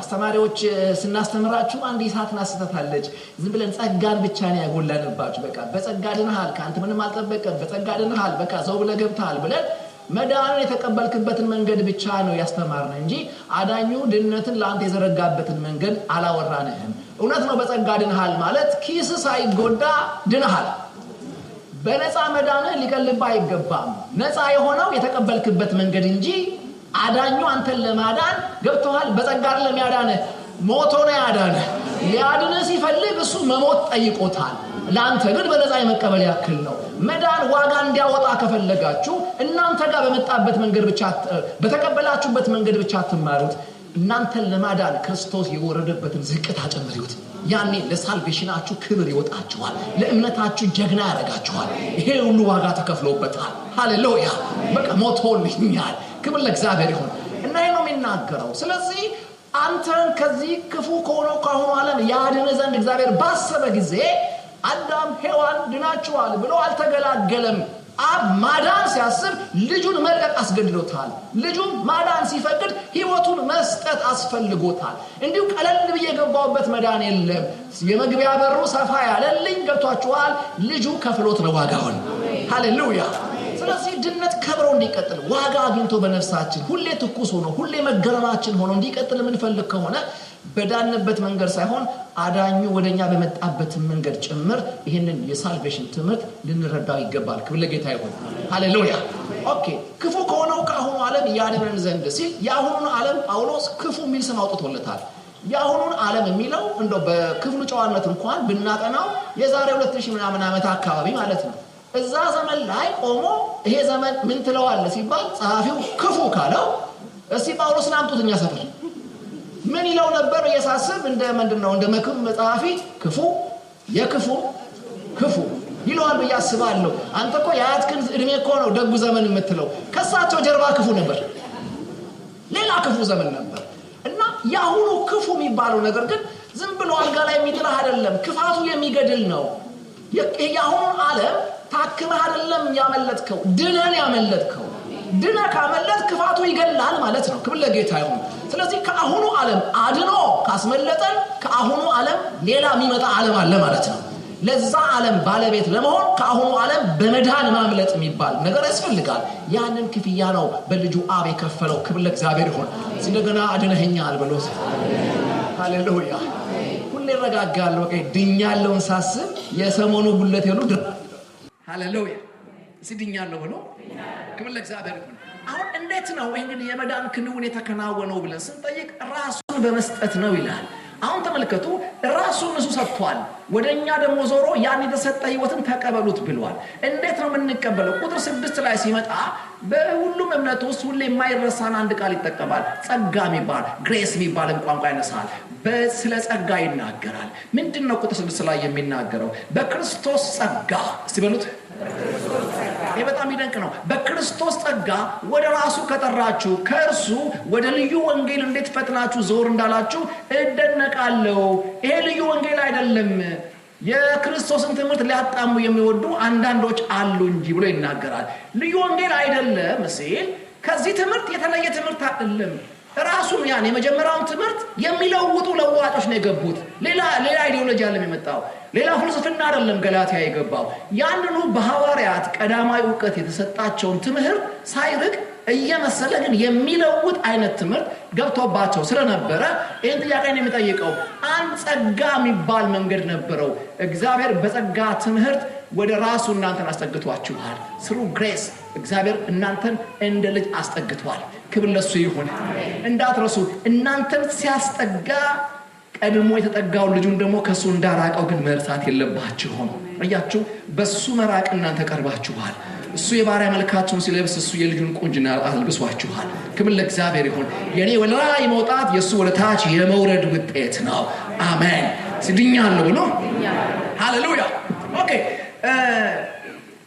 አስተማሪዎች ስናስተምራችሁ አንድ ይሳት ናስተታለች። ዝም ብለን ጸጋን ብቻ ነው ያጎላንባችሁ። በቃ በጸጋ ድነሃል፣ ካንተ ምንም አልጠበቀም፣ በጸጋ ድነሃል፣ በቃ ዘው ብለህ ገብተሃል ብለን መዳንን የተቀበልክበትን መንገድ ብቻ ነው ያስተማርነው እንጂ አዳኙ ድነትን ለአንተ የዘረጋበትን መንገድ አላወራንህም። እውነት ነው በጸጋ ድነሃል ማለት ኪስ ሳይጎዳ ድነሃል። በነፃ መዳንህ ሊቀልብህ አይገባም። ነፃ የሆነው የተቀበልክበት መንገድ እንጂ አዳኙ አንተን ለማዳን ገብቶሃል በጸጋ ለሚያዳንህ ሞቶ ነው ያዳነህ። ሊያድንህ ሲፈልግ እሱ መሞት ጠይቆታል። ለአንተ ግን በነፃ የመቀበል ያክል ነው። መዳን ዋጋ እንዲያወጣ ከፈለጋችሁ እናንተ ጋር በመጣበት መንገድ ብቻ በተቀበላችሁበት መንገድ ብቻ አትማሩት። እናንተን ለማዳን ክርስቶስ የወረደበትን ዝቅታ ጨምሩት። ያኔ ለሳልቬሽናችሁ ክብር ይወጣችኋል፣ ለእምነታችሁ ጀግና ያረጋችኋል። ይሄ ሁሉ ዋጋ ተከፍሎበታል። ሃሌሉያ። በቃ ሞቶልኛል። ክብር ለእግዚአብሔር ይሁን። እና ይሄ ነው የሚናገረው። ስለዚህ አንተን ከዚህ ክፉ ከሆነው ካሁኑ ዓለም ያድን ዘንድ እግዚአብሔር ባሰበ ጊዜ አዳም ሔዋን ድናችኋል ብሎ አልተገላገለም። አብ ማዳን ሲያስብ ልጁን መልቀቅ አስገድዶታል። ልጁን ማዳን ሲፈቅድ ህይወቱን መስጠት አስፈልጎታል። እንዲሁ ቀለል ብዬ የገባውበት መዳን የለም። የመግቢያ በሩ ሰፋ ያለልኝ ገብቷችኋል። ልጁ ከፍሎት ነው ዋጋውን። ሃሌሉያ። ስለዚህ ድነት ከብሮ እንዲቀጥል ዋጋ አግኝቶ በነፍሳችን ሁሌ ትኩስ ሆኖ ሁሌ መገረማችን ሆኖ እንዲቀጥል ምን ፈልግ ከሆነ በዳንበት መንገድ ሳይሆን አዳኙ ወደኛ በመጣበት መንገድ ጭምር ይሄንን የሳልቬሽን ትምህርት ልንረዳው ይገባል። ክብር ለጌታ ይሁን። ሃሌሉያ። ኦኬ ክፉ ከሆነው ከአሁኑ ዓለም ያድነን ዘንድ ሲል የአሁኑን ዓለም ጳውሎስ ክፉ የሚል ስም አውጥቶለታል። የአሁኑን ዓለም የሚለው እንደው በክፍሉ ጨዋነት እንኳን ብናጠናው የዛሬ 2000 ምናምን ዓመት አካባቢ ማለት ነው። እዛ ዘመን ላይ ቆሞ ይሄ ዘመን ምን ትለዋለህ ሲባል ጸሐፊው ክፉ ካለው እስቲ ጳውሎስን አምጡትኛ ሰፈር ምን ይለው ነበር የሳስብ እንደ ምንድነው እንደ መክብ መጽሐፊ ክፉ የክፉ ክፉ ይለዋል ብዬ አስባለሁ። አንተ እኮ የአያትክን እድሜ እኮ ነው ደጉ ዘመን የምትለው። ከሳቸው ጀርባ ክፉ ነበር፣ ሌላ ክፉ ዘመን ነበር። እና ያሁኑ ክፉ የሚባለው ነገር ግን ዝም ብሎ አልጋ ላይ የሚጥልህ አይደለም፣ ክፋቱ የሚገድል ነው። ያሁኑ ዓለም ታክመህ አይደለም ያመለጥከው፣ ድነን ያመለጥከው። ድነ ካመለጥ ክፋቱ ይገላል ማለት ነው። ክብር ለጌታ ይሁን። ስለዚህ ከአሁኑ ዓለም አድኖ ካስመለጠን ከአሁኑ ዓለም ሌላ የሚመጣ ዓለም አለ ማለት ነው። ለዛ ዓለም ባለቤት ለመሆን ከአሁኑ ዓለም በመዳን ማምለጥ የሚባል ነገር ያስፈልጋል። ያንን ክፍያ ነው በልጁ አብ የከፈለው። ክብር ለእግዚአብሔር ይሁን። እንደገና አድነኸኛል ብሎት ሃሌሉያ። ሁሌ ረጋጋለሁ ድኛለውን ሳስብ የሰሞኑ ጉለት ይሉ ሃሌሉያ ሲድኛለሁ ብሎ ክብር ለእግዚአብሔር ይሁን። አሁን እንዴት ነው እንግዲህ የመዳን ክንውን የተከናወነው ብለን ስንጠይቅ ራሱን በመስጠት ነው ይላል። አሁን ተመልከቱ፣ ራሱን እሱ ሰጥቷል። ወደኛ ደግሞ ዞሮ ያን የተሰጠ ህይወትን ተቀበሉት ብሏል። እንዴት ነው የምንቀበለው? ቁጥር 6 ላይ ሲመጣ በሁሉም እምነት ውስጥ ሁሌ የማይረሳን አንድ ቃል ይጠቀማል። ጸጋ የሚባል ግሬስ የሚባል ቋንቋ ያነሳል። ስለ ጸጋ ይናገራል። ምንድነው ቁጥር 6 ላይ የሚናገረው? በክርስቶስ ጸጋ ሲበሉት ይህ በጣም ይደንቅ ነው። በክርስቶስ ጸጋ ወደ ራሱ ከጠራችሁ ከእርሱ ወደ ልዩ ወንጌል እንዴት ፈጥናችሁ ዞር እንዳላችሁ እደነቃለሁ። ይሄ ልዩ ወንጌል አይደለም፣ የክርስቶስን ትምህርት ሊያጣሙ የሚወዱ አንዳንዶች አሉ እንጂ ብሎ ይናገራል። ልዩ ወንጌል አይደለም ሲል ከዚህ ትምህርት የተለየ ትምህርት አይደለም። ራሱን ያን የመጀመሪያውን ትምህርት የሚለውጡ ለዋጮች ነው የገቡት። ሌላ አይዲዮሎጂ አይደለም የመጣው፣ ሌላ ፍልስፍና አይደለም ገላትያ የገባው። ያንኑ በሐዋርያት ቀዳማዊ ዕውቀት የተሰጣቸውን ትምህርት ሳይርቅ እየመሰለ ግን የሚለውጥ አይነት ትምህርት ገብቶባቸው ስለነበረ ይህን ጥያቄ ነው የሚጠይቀው። አንድ ጸጋ የሚባል መንገድ ነበረው። እግዚአብሔር በጸጋ ትምህርት ወደ ራሱ እናንተን አስጠግቷችኋል። ስሩ ግሬስ እግዚአብሔር እናንተን እንደ ልጅ አስጠግቷል። ክብር ለሱ ይሁን። እንዳትረሱ እናንተን ሲያስጠጋ ቀድሞ የተጠጋው ልጁን ደግሞ ከሱ እንዳራቀው ግን መርሳት የለባችሁም። አያችሁ፣ በሱ መራቅ እናንተ ቀርባችኋል። እሱ የባሪያ መልካችሁን ሲለብስ እሱ የልጁን ቁንጅና አልብሷችኋል። ክብር ለእግዚአብሔር ይሁን። የኔ ወደ ላይ መውጣት የሱ ወደ ታች የመውረድ ውጤት ነው። አሜን። ሲድኛለሁ ብሎ ሃሌሉያ። ኦኬ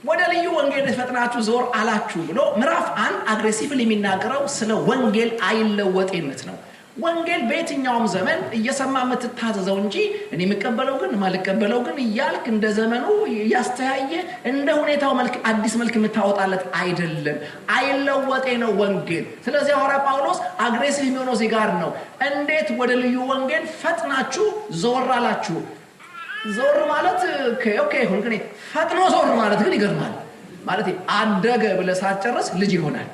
ወደ ልዩ ወንጌል ፈጥናችሁ ዞር አላችሁ ብሎ ምዕራፍ 1 አግሬሲቭሊ የሚናገረው ስለ ወንጌል አይለወጤነት ነው። ወንጌል በየትኛውም ዘመን እየሰማ የምትታዘዘው እንጂ እኔ የምቀበለው ግን ማልቀበለው ግን እያልክ እንደ ዘመኑ ያስተያየ እንደ ሁኔታው መልክ አዲስ መልክ የምታወጣለት አይደለም። አይለወጤ ነው ወንጌል። ስለዚህ ሐዋርያ ጳውሎስ አግሬሲቭ የሚሆነው እዚህ ጋር ነው። እንዴት ወደ ልዩ ወንጌል ፈጥናችሁ ዞር አላችሁ? ዞር ማለት ኦኬ ሁን፣ ግን ፈጥኖ ዞር ማለት ግን ይገርማል። ማለት አደገ ብለህ ሳትጨርስ ልጅ ይሆናል፣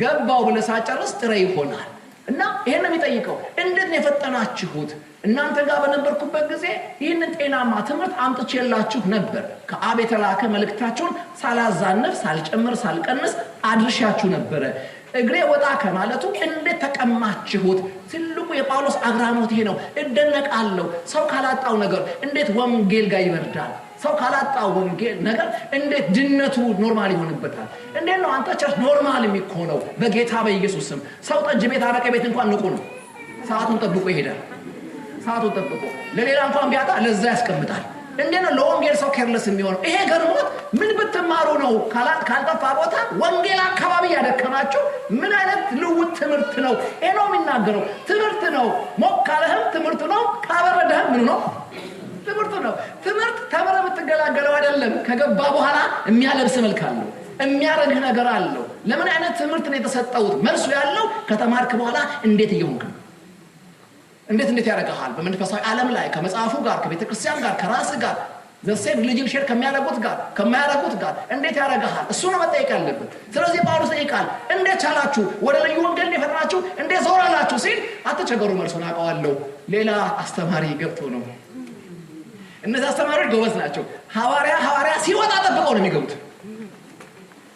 ገባው ብለህ ሳትጨርስ ጥሬ ይሆናል። እና ይሄን ነው የሚጠይቀው። እንዴት ነው የፈጠናችሁት? እናንተ ጋር በነበርኩበት ጊዜ ይህንን ጤናማ ትምህርት አምጥቼላችሁ ነበር። ከአብ የተላከ መልእክታችሁን ሳላዛነፍ ሳልጨምር ሳልቀንስ አድርሻችሁ ነበረ። እግሬ ወጣ ከማለቱ እንዴት ተቀማችሁት? ትልቁ የጳውሎስ አግራሞት ይሄ ነው። እደነቃለሁ። ሰው ካላጣው ነገር እንዴት ወንጌል ጋር ይበርዳል? ሰው ካላጣው ወንጌል ነገር እንዴት ድነቱ ኖርማል ይሆንበታል? እንዴት ነው አንተ ቸርች ኖርማል የሚሆነው? በጌታ በኢየሱስ ስም ሰው ጠጅ ቤት አረቀ ቤት እንኳን ንቁ ነው። ሰዓቱን ጠብቆ ይሄዳል። ሰዓቱን ጠብቆ ለሌላ እንኳን ቢያጣ ለዛ ያስቀምጣል። እንዴት ነው ለወንጌል ሰው ኬርለስ የሚሆነው? ይሄ ገርሞት ምን ብትማሩ ነው ካልጠፋ ቦታ ወንጌል አካባቢ ያደከማችሁ? ምን አይነት ልውጥ ትምህርት ነው? ይሄ ነው የሚናገረው። ትምህርት ነው። ሞቅ ካለህም ትምህርት ነው፣ ካበረደህም ምን ነው? ትምህርት ነው። ትምህርት ተምረህ የምትገላገለው አይደለም። ከገባ በኋላ የሚያለብስ መልክ አለው፣ የሚያረግህ ነገር አለው። ለምን አይነት ትምህርት ነው የተሰጠውት? መልሱ ያለው ከተማርክ በኋላ እንዴት እየሆንክ ነው? እንዴት ያደርግሃል? በመንፈሳዊ ዓለም ላይ ከመጽሐፉ ጋር ከቤተ ክርስቲያን ጋር ከራስ ጋር ዘሴም ሪሊጅን ሼር ከሚያደርጉት ጋር ከማያደርጉት ጋር እንዴት ያደርጋል? እሱ ነው መጠየቅ ያለበት። ስለዚህ ጳውሎስ ይጠይቃል፣ እንዴት ቻላችሁ? ወደ ልዩ ወንጌል የፈራችሁ እንዴት ዞራላችሁ ሲል አትቸገሩ፣ መልሱን አውቀዋለሁ። ሌላ አስተማሪ ገብቶ ነው። እነዚህ አስተማሪዎች ጎበዝ ናቸው። ሐዋርያ ሲወጣ ጠብቀው ነው የሚገቡት።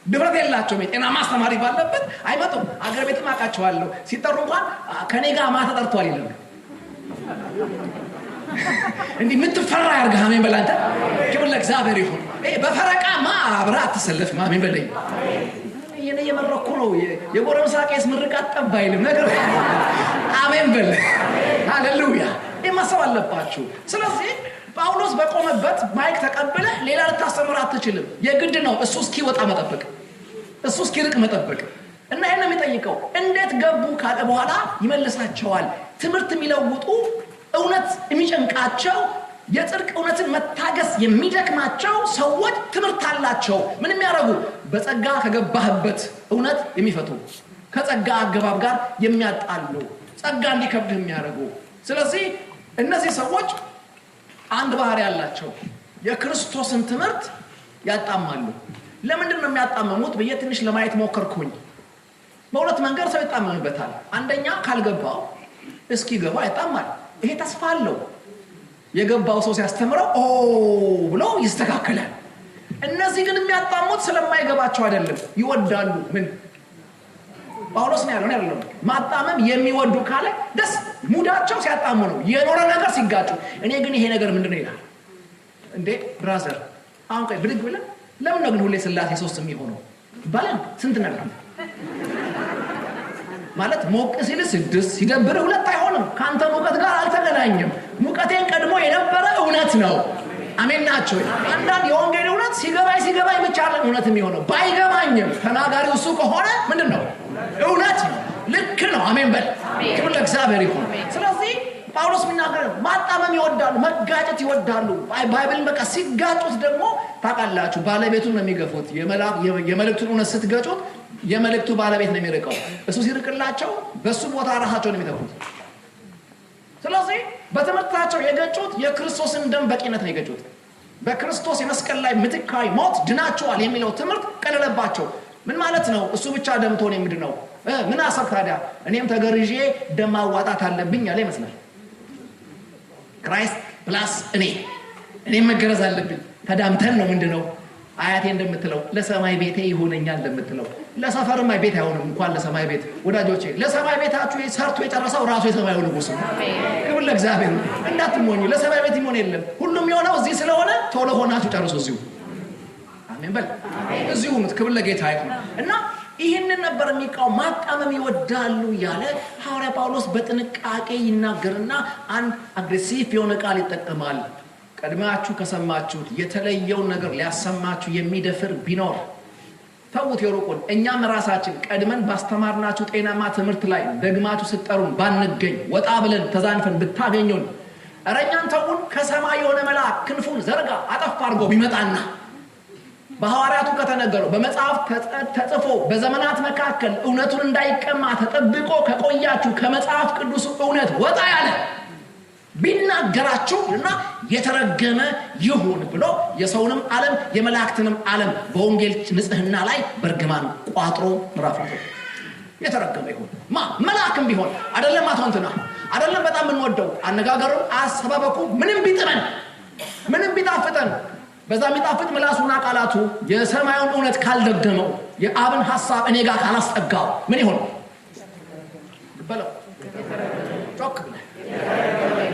ድፍረት የላቸውም። የጤናማ አስተማሪ ባለበት አይመጡም። አገር ቤትም አውቃቸዋለሁ። ሲጠሩ እንኳን ከኔ ጋር ማታ ተጠርቷል ይላሉ። እንዲህ ምትፈራ ያርጋ። አሜን በላንተ ክብር ለእግዚአብሔር ይሁን። በፈረቃ አብረህ አትሰለፍም። አሜን በለኝ። የኔ የመረኩ ነው የጎረምሳ ቄስ ምርቃት ጠብ አይልም ነገር። አሜን በል። ሃሌሉያ። ማሰብ አለባችሁ። ስለዚህ ጳውሎስ በቆመበት ማይክ ተቀበለ። ሌላ ልታስተምር አትችልም። የግድ ነው እሱ እስኪወጣ መጠበቅ፣ እሱ እስኪርቅ መጠበቅ እና ይሄን የሚጠይቀው እንዴት ገቡ ካለ በኋላ ይመልሳቸዋል። ትምህርት የሚለውጡ እውነት የሚጨንቃቸው የጽድቅ እውነትን መታገስ የሚደክማቸው ሰዎች ትምህርት አላቸው። ምን የሚያደርጉ? በጸጋ ከገባህበት እውነት የሚፈቱ፣ ከጸጋ አገባብ ጋር የሚያጣሉ፣ ጸጋ እንዲከብድህ የሚያደርጉ። ስለዚህ እነዚህ ሰዎች አንድ ባህሪ ያላቸው የክርስቶስን ትምህርት ያጣማሉ። ለምንድን ነው የሚያጣመሙት ብዬ ትንሽ ለማየት ሞከርኩኝ። በሁለት መንገድ ሰው ይጣመምበታል። አንደኛ ካልገባው እስኪገባ ያጣማል። ይሄ ተስፋ አለው። የገባው ሰው ሲያስተምረው ብሎ ይስተካከላል። እነዚህ ግን የሚያጣሙት ስለማይገባቸው አይደለም፣ ይወዳሉ። ምን ጳውሎስ ነው ያለው ማጣመም የሚወዱ ካለ ደስ ሙዳቸው ሲያጣሙ ነው። የኖረ ነገር ሲጋጩ እኔ ግን ይሄ ነገር ምንድነው ይላል። እንዴ ብራዘር አሁን ቆይ ብድግ ብለን ለምን ነው ግን ሁሌ ስላሴ ሶስት የሚሆነው ባለን ስንት ነገር ማለት ሞቅ ሲል ስድስት ሲደብር ሁለት አይሆንም። ካንተ ሙቀት ጋር አልተገናኘም። ሙቀቴን ቀድሞ የነበረ እውነት ነው። አሜን ናቸው። አንዳንድ የወንጌል እውነት ሲገባኝ ብቻ እውነት የሚሆነው ባይገባኝም ተናጋሪው እሱ ከሆነ ምንድነው እውነት ነው፣ ልክ ነው። አሜን በል። ክብር ለእግዚአብሔር ይሁን። ስለዚህ ጳውሎስ የሚናገር ማጣመም ይወዳሉ፣ መጋጨት ይወዳሉ። ባይብልን በቃ ሲጋጩት ደግሞ ታውቃላችሁ ባለቤቱን ነው የሚገፉት። የመልእክቱን እውነት ስትገጩት የመልእክቱ ባለቤት ነው የሚርቀው። እሱ ሲርቅላቸው በሱ ቦታ ራሳቸው ነው የሚተኩት። ስለዚህ በትምህርታቸው የገጩት የክርስቶስን ደም በቂነት ነው የገጩት። በክርስቶስ የመስቀል ላይ ምትካዊ ሞት ድናቸዋል የሚለው ትምህርት ቀለለባቸው። ምን ማለት ነው? እሱ ብቻ ደምቶ ነው ምንድነው? ምን አሰብ ታዲያ እኔም ተገርዤ ደም ማዋጣት አለብኝ ያለ ይመስላል። ክራይስት ፕላስ እኔም መገረዝ አለብኝ። ተዳምተን ነው ምንድነው አያቴ እንደምትለው ለሰማይ ቤቴ ይሆነኛል እንደምትለው ለሰፈርማ ቤት አይሆንም እንኳን ለሰማይ ቤት። ወዳጆቼ ለሰማይ ቤታችሁ ሰርቶ የጨረሰው ራሱ የሰማዩ ንጉስ ነው። ክብር ለእግዚአብሔር። እንዳትሞኙ። ለሰማይ ቤት ይሆን የለም። ሁሉም የሆነው እዚህ ስለሆነ ቶሎ ሆናችሁ ጨርሱ እዚሁ። አሜን በል። እዚሁ ክብር ለጌታ ይሁን። እና ይህንን ነበር የሚቃወም። ማጣመም ይወዳሉ ያለ ሐዋርያ ጳውሎስ በጥንቃቄ ይናገርና አንድ አግሬሲቭ የሆነ ቃል ይጠቀማል። ቀድማችሁ ከሰማችሁት የተለየውን ነገር ሊያሰማችሁ የሚደፍር ቢኖር ተውት የሩቁን። እኛም ራሳችን ቀድመን ባስተማርናችሁ ጤናማ ትምህርት ላይ ደግማችሁ ስትጠሩን ባንገኝ ወጣ ብለን ተዛንፈን ብታገኙን እረኛን ተውን። ከሰማይ የሆነ መልአክ ክንፉን ዘርጋ አጠፍ አድርጎ ቢመጣና በሐዋርያቱ ከተነገረው በመጽሐፍ ተጽፎ በዘመናት መካከል እውነቱን እንዳይቀማ ተጠብቆ ከቆያችሁ ከመጽሐፍ ቅዱስ እውነት ወጣ ያለ ቢናገራችሁና የተረገመ ይሁን ብሎ የሰውንም ዓለም የመላእክትንም ዓለም በወንጌል ንጽህና ላይ በርግማን ቋጥሮ ምዕራፍ ነው። የተረገመ ይሁን መልአክም ቢሆን አይደለም አቶንትና አይደለም በጣም እንወደው አነጋገሩ አሰባበቁ ምንም ቢጥመን ምንም ቢጣፍጠን በዛ የሚጣፍጥ ምላሱና ቃላቱ የሰማዩን እውነት ካልደገመው የአብን ሐሳብ እኔ ጋር ካላስጠጋው ምን ይሆን በለው ጮክ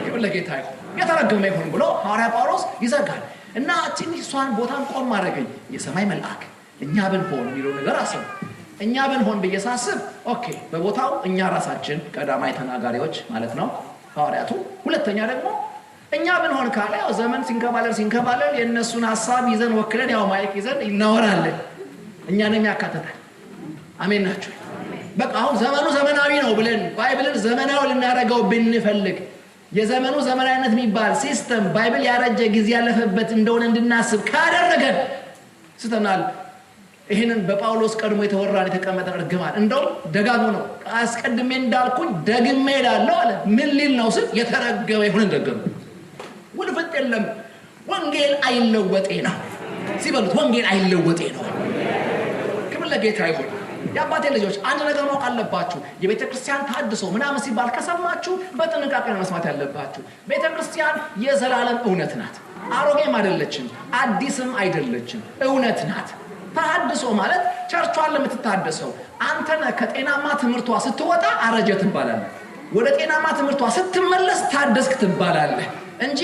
ክብር ለጌታ ይሁን። የተረገመ ይሁን ብሎ ሐዋርያ ጳውሎስ ይዘጋል እና ትንሿን ቦታን ቆም አደረገኝ። የሰማይ መልአክ እኛ ብንሆን የሚለው ነገር አሰብ እኛ ብንሆን በየሳስብ ኦኬ በቦታው እኛ ራሳችን ቀዳማይ ተናጋሪዎች ማለት ነው ሐዋርያቱ። ሁለተኛ ደግሞ እኛ ብንሆን ካለ ያው ዘመን ሲንከባለል የነሱን ሐሳብ ይዘን ወክለን ያው ማይክ ይዘን እናወራለን። እኛንም ያካተታል። አሜን ናችሁ። በቃ አሁን ዘመኑ ዘመናዊ ነው ብለን ባይብልን ዘመናዊ ልናደርገው ብንፈልግ የዘመኑ ዘመናዊነት የሚባል ሲስተም ባይብል ያረጀ ጊዜ ያለፈበት እንደሆነ እንድናስብ ካደረገን ስተናል። ይሄንን በጳውሎስ ቀድሞ የተወራን የተቀመጠ እርግማን እንደው ደጋግሞ ነው አስቀድሜ እንዳልኩኝ ደግሜ እላለሁ አለ። ምን ሊል ነው ስል የተረገመ ይሁን እንደገሩ ውልፍጥ የለም ወንጌል አይለወጤ ነው ሲበሉት ወንጌል አይለወጤ ነው። ክብር ለጌታ ይሁን። የአባቴ ልጆች አንድ ነገር ማወቅ አለባችሁ። የቤተክርስቲያን ታድሶ ምናምን ሲባል ከሰማችሁ በጥንቃቄ ነው መስማት ያለባችሁ። ቤተክርስቲያን የዘላለም እውነት ናት። አሮጌም አይደለችም፣ አዲስም አይደለችም፣ እውነት ናት። ታድሶ ማለት ቸርቿን ለምትታደሰው አንተ ከጤናማ ትምህርቷ ስትወጣ አረጀ ትባላለህ። ወደ ጤናማ ትምህርቷ ስትመለስ ታደስክ ትባላለህ እንጂ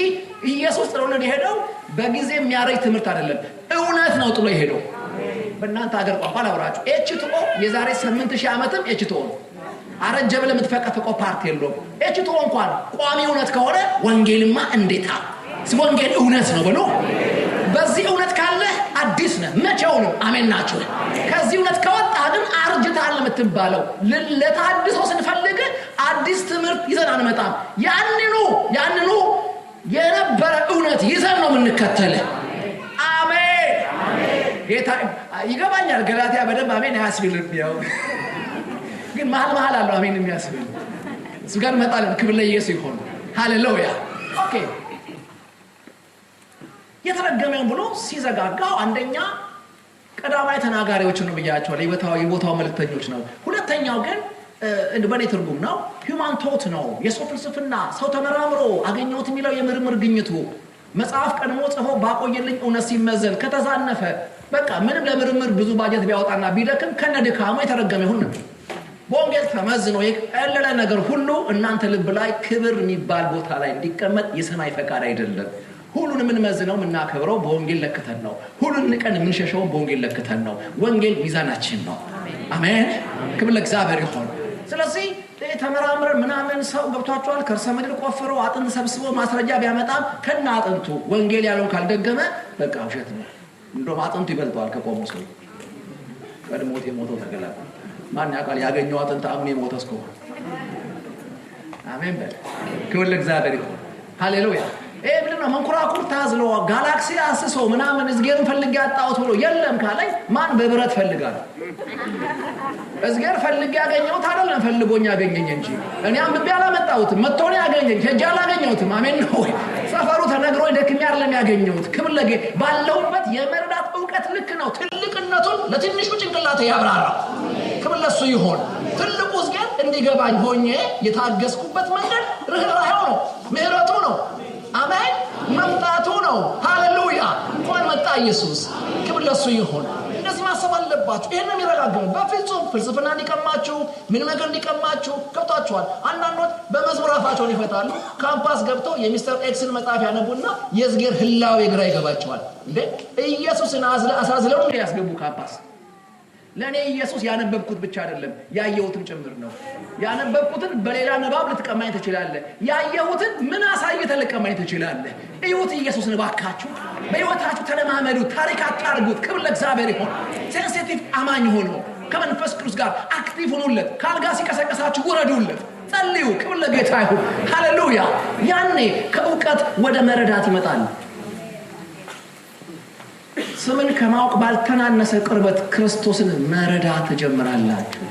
ኢየሱስ ጥሎ ሄደው በጊዜ የሚያረጅ ትምህርት አይደለም፣ እውነት ነው ጥሎ ሄደው። በእናንተ ሀገር ቋንቋ ላውራችሁ ኤችቲኦ የዛሬ 8000 ዓመትም ኤችቲኦ ነው። አረጀ ብለህ የምትፈቀፍቀው ፓርቲ የለውም። ኤችቲኦ እንኳን ቋሚ እውነት ከሆነ ወንጌልማ እንዴታ ወንጌል እውነት ነው ብሎ በዚህ እውነት ካለ አዲስ ነህ መቼውንም። አሜን ናችሁ። ከዚህ እውነት ከወጣ ግን አርጅታል የምትባለው። ለታድሶ ስንፈልግ አዲስ ትምህርት ይዘን አንመጣም። ያንኑ የነበረ እውነት ይዘን ነው የምንከተለው። አሜን ጌታ ይገባኛል። ገላትያ በደንብ አሜን ያስብልም። ያው ግን መሀል አለው አሜን የሚያስብል እሱ ጋር መጣለን። ክብር ለኢየሱስ ይሁን። ሃሌሉያ። ኦኬ የተረገመውን ብሎ ሲዘጋጋው አንደኛ ቀዳማይ ተናጋሪዎች ነው ብያቸዋል። የቦታው መልእክተኞች ነው። ሁለተኛው ግን በኔ ትርጉም ነው ሂውማን ቶት ነው። የሰው ፍልስፍና ሰው ተመራምሮ አገኘሁት የሚለው የምርምር ግኝቱ መጽሐፍ ቀድሞ ጽፎ ባቆየልኝ እውነት ሲመዘን ከተዛነፈ በቃ ምንም ለምርምር ብዙ ባጀት ቢያወጣና ቢደክም ከነድካሙ የተረገመ ይሁን ነው። በወንጌል ተመዝኖ የቀለለ ነገር ሁሉ እናንተ ልብ ላይ ክብር የሚባል ቦታ ላይ እንዲቀመጥ የሰማይ ፈቃድ አይደለም። ሁሉን የምንመዝነው የምናከብረው በወንጌል ለክተን ነው። ሁሉን ንቀን የምንሸሸው በወንጌል ለክተን ነው። ወንጌል ሚዛናችን ነው። አሜን። ክብር ለእግዚአብሔር ይሁን። ስለዚህ ተመራምረን ምናምን ሰው ገብቷቸዋል ከርሰ ምድር ቆፍረው አጥንት ሰብስበው ማስረጃ ቢያመጣም ከና አጥንቱ ወንጌል ያለውን ካልደገመ በቃ ውሸት ነው። እንደውም አጥንቱ ይበልጠዋል ከቆመው ሰው። ቀድሞት የሞተው ተገላጠ። ማን ያውቃል ያገኘው አጥንት አሁን የሞተው እስከሆነ። አሜን በል። ክብር ለእግዚአብሔር ይሁን። ሃሌሉያ። ምንድነው መንኮራኩር ታዝሎ ጋላክሲ አስሶ ምናምን እዝጌርን ፈልጌ ያጣሁት ብሎ የለም ካለኝ ማን በብረት ፈልጋለሁ? እዝጌር ፈልጌ ያገኘሁት አይደለም ፈልጎኝ ያገኘኝ እንጂ እኔ አንብቤ አላመጣሁትም። መጥቶኝ ያገኘኝ ሄጄ አላገኘሁትም። አሜን ነው ወይ? ሰፈሩ ተነግሮኝ ደክሜ አይደለም ያገኘሁት። ክብር ለጌታ። ባለሁበት የመረዳት ዕውቀት ልክ ነው ትልቅነቱን ለትንሹ ጭንቅላቴ ያብራራው። ክብር ለሱ ይሁን። ትልቁ እዝጌር እንዲገባኝ ሆኜ የታገስኩበት መንገድ ርህራሄው ነው፣ ምህረቱ ነው። አሜን። መምጣቱ ነው። ሃሌሉያ። እንኳን መጣ ኢየሱስ። ክብር ለሱ ይሁን። እንደዚህ ማሰብ አለባችሁ። ይሄን ነው የሚረጋግመው። በፍጹም ፍልስፍና እንዲቀማችሁ ምን ነገር እንዲቀማችሁ ገብቷችኋል። አንዳንዶች በመዝሙር አፋቸውን ይፈታሉ። ካምፓስ ገብተው የሚስተር ኤክስን መጽሐፍ ያነቡና የእዝጌር ህላዌ ግራ ይገባቸዋል። እንዴ ኢየሱስን አሳዝለው እንደ ያስገቡ ካምፓስ። ለኔ ኢየሱስ ያነበብኩት ብቻ አይደለም ያየሁትም ጭምር ነው። ያነበብኩትን በሌላ ንባብ ልትቀማኝ ትችላለህ። ያየሁትን ምን አሳይተህ ልትቀማኝ ትችላለህ። እዩት ኢየሱስን ባካችሁ። በህይወታችሁ ተለማመዱ። ታሪክ አታርጉት። ክብር ለእግዚአብሔር ይሁን። ሴንሲቲቭ አማኝ ሆኖ ከመንፈስ ቅዱስ ጋር አክቲቭ ሆኑለት። ካልጋ ሲቀሰቀሳችሁ ውረዱለት። ጸልዩ። ክብር ለጌታ ይሁን። ሃሌሉያ። ያኔ ከእውቀት ወደ መረዳት ይመጣል። ስምን ከማወቅ ባልተናነሰ ቅርበት ክርስቶስን መረዳት ተጀምራላችሁ።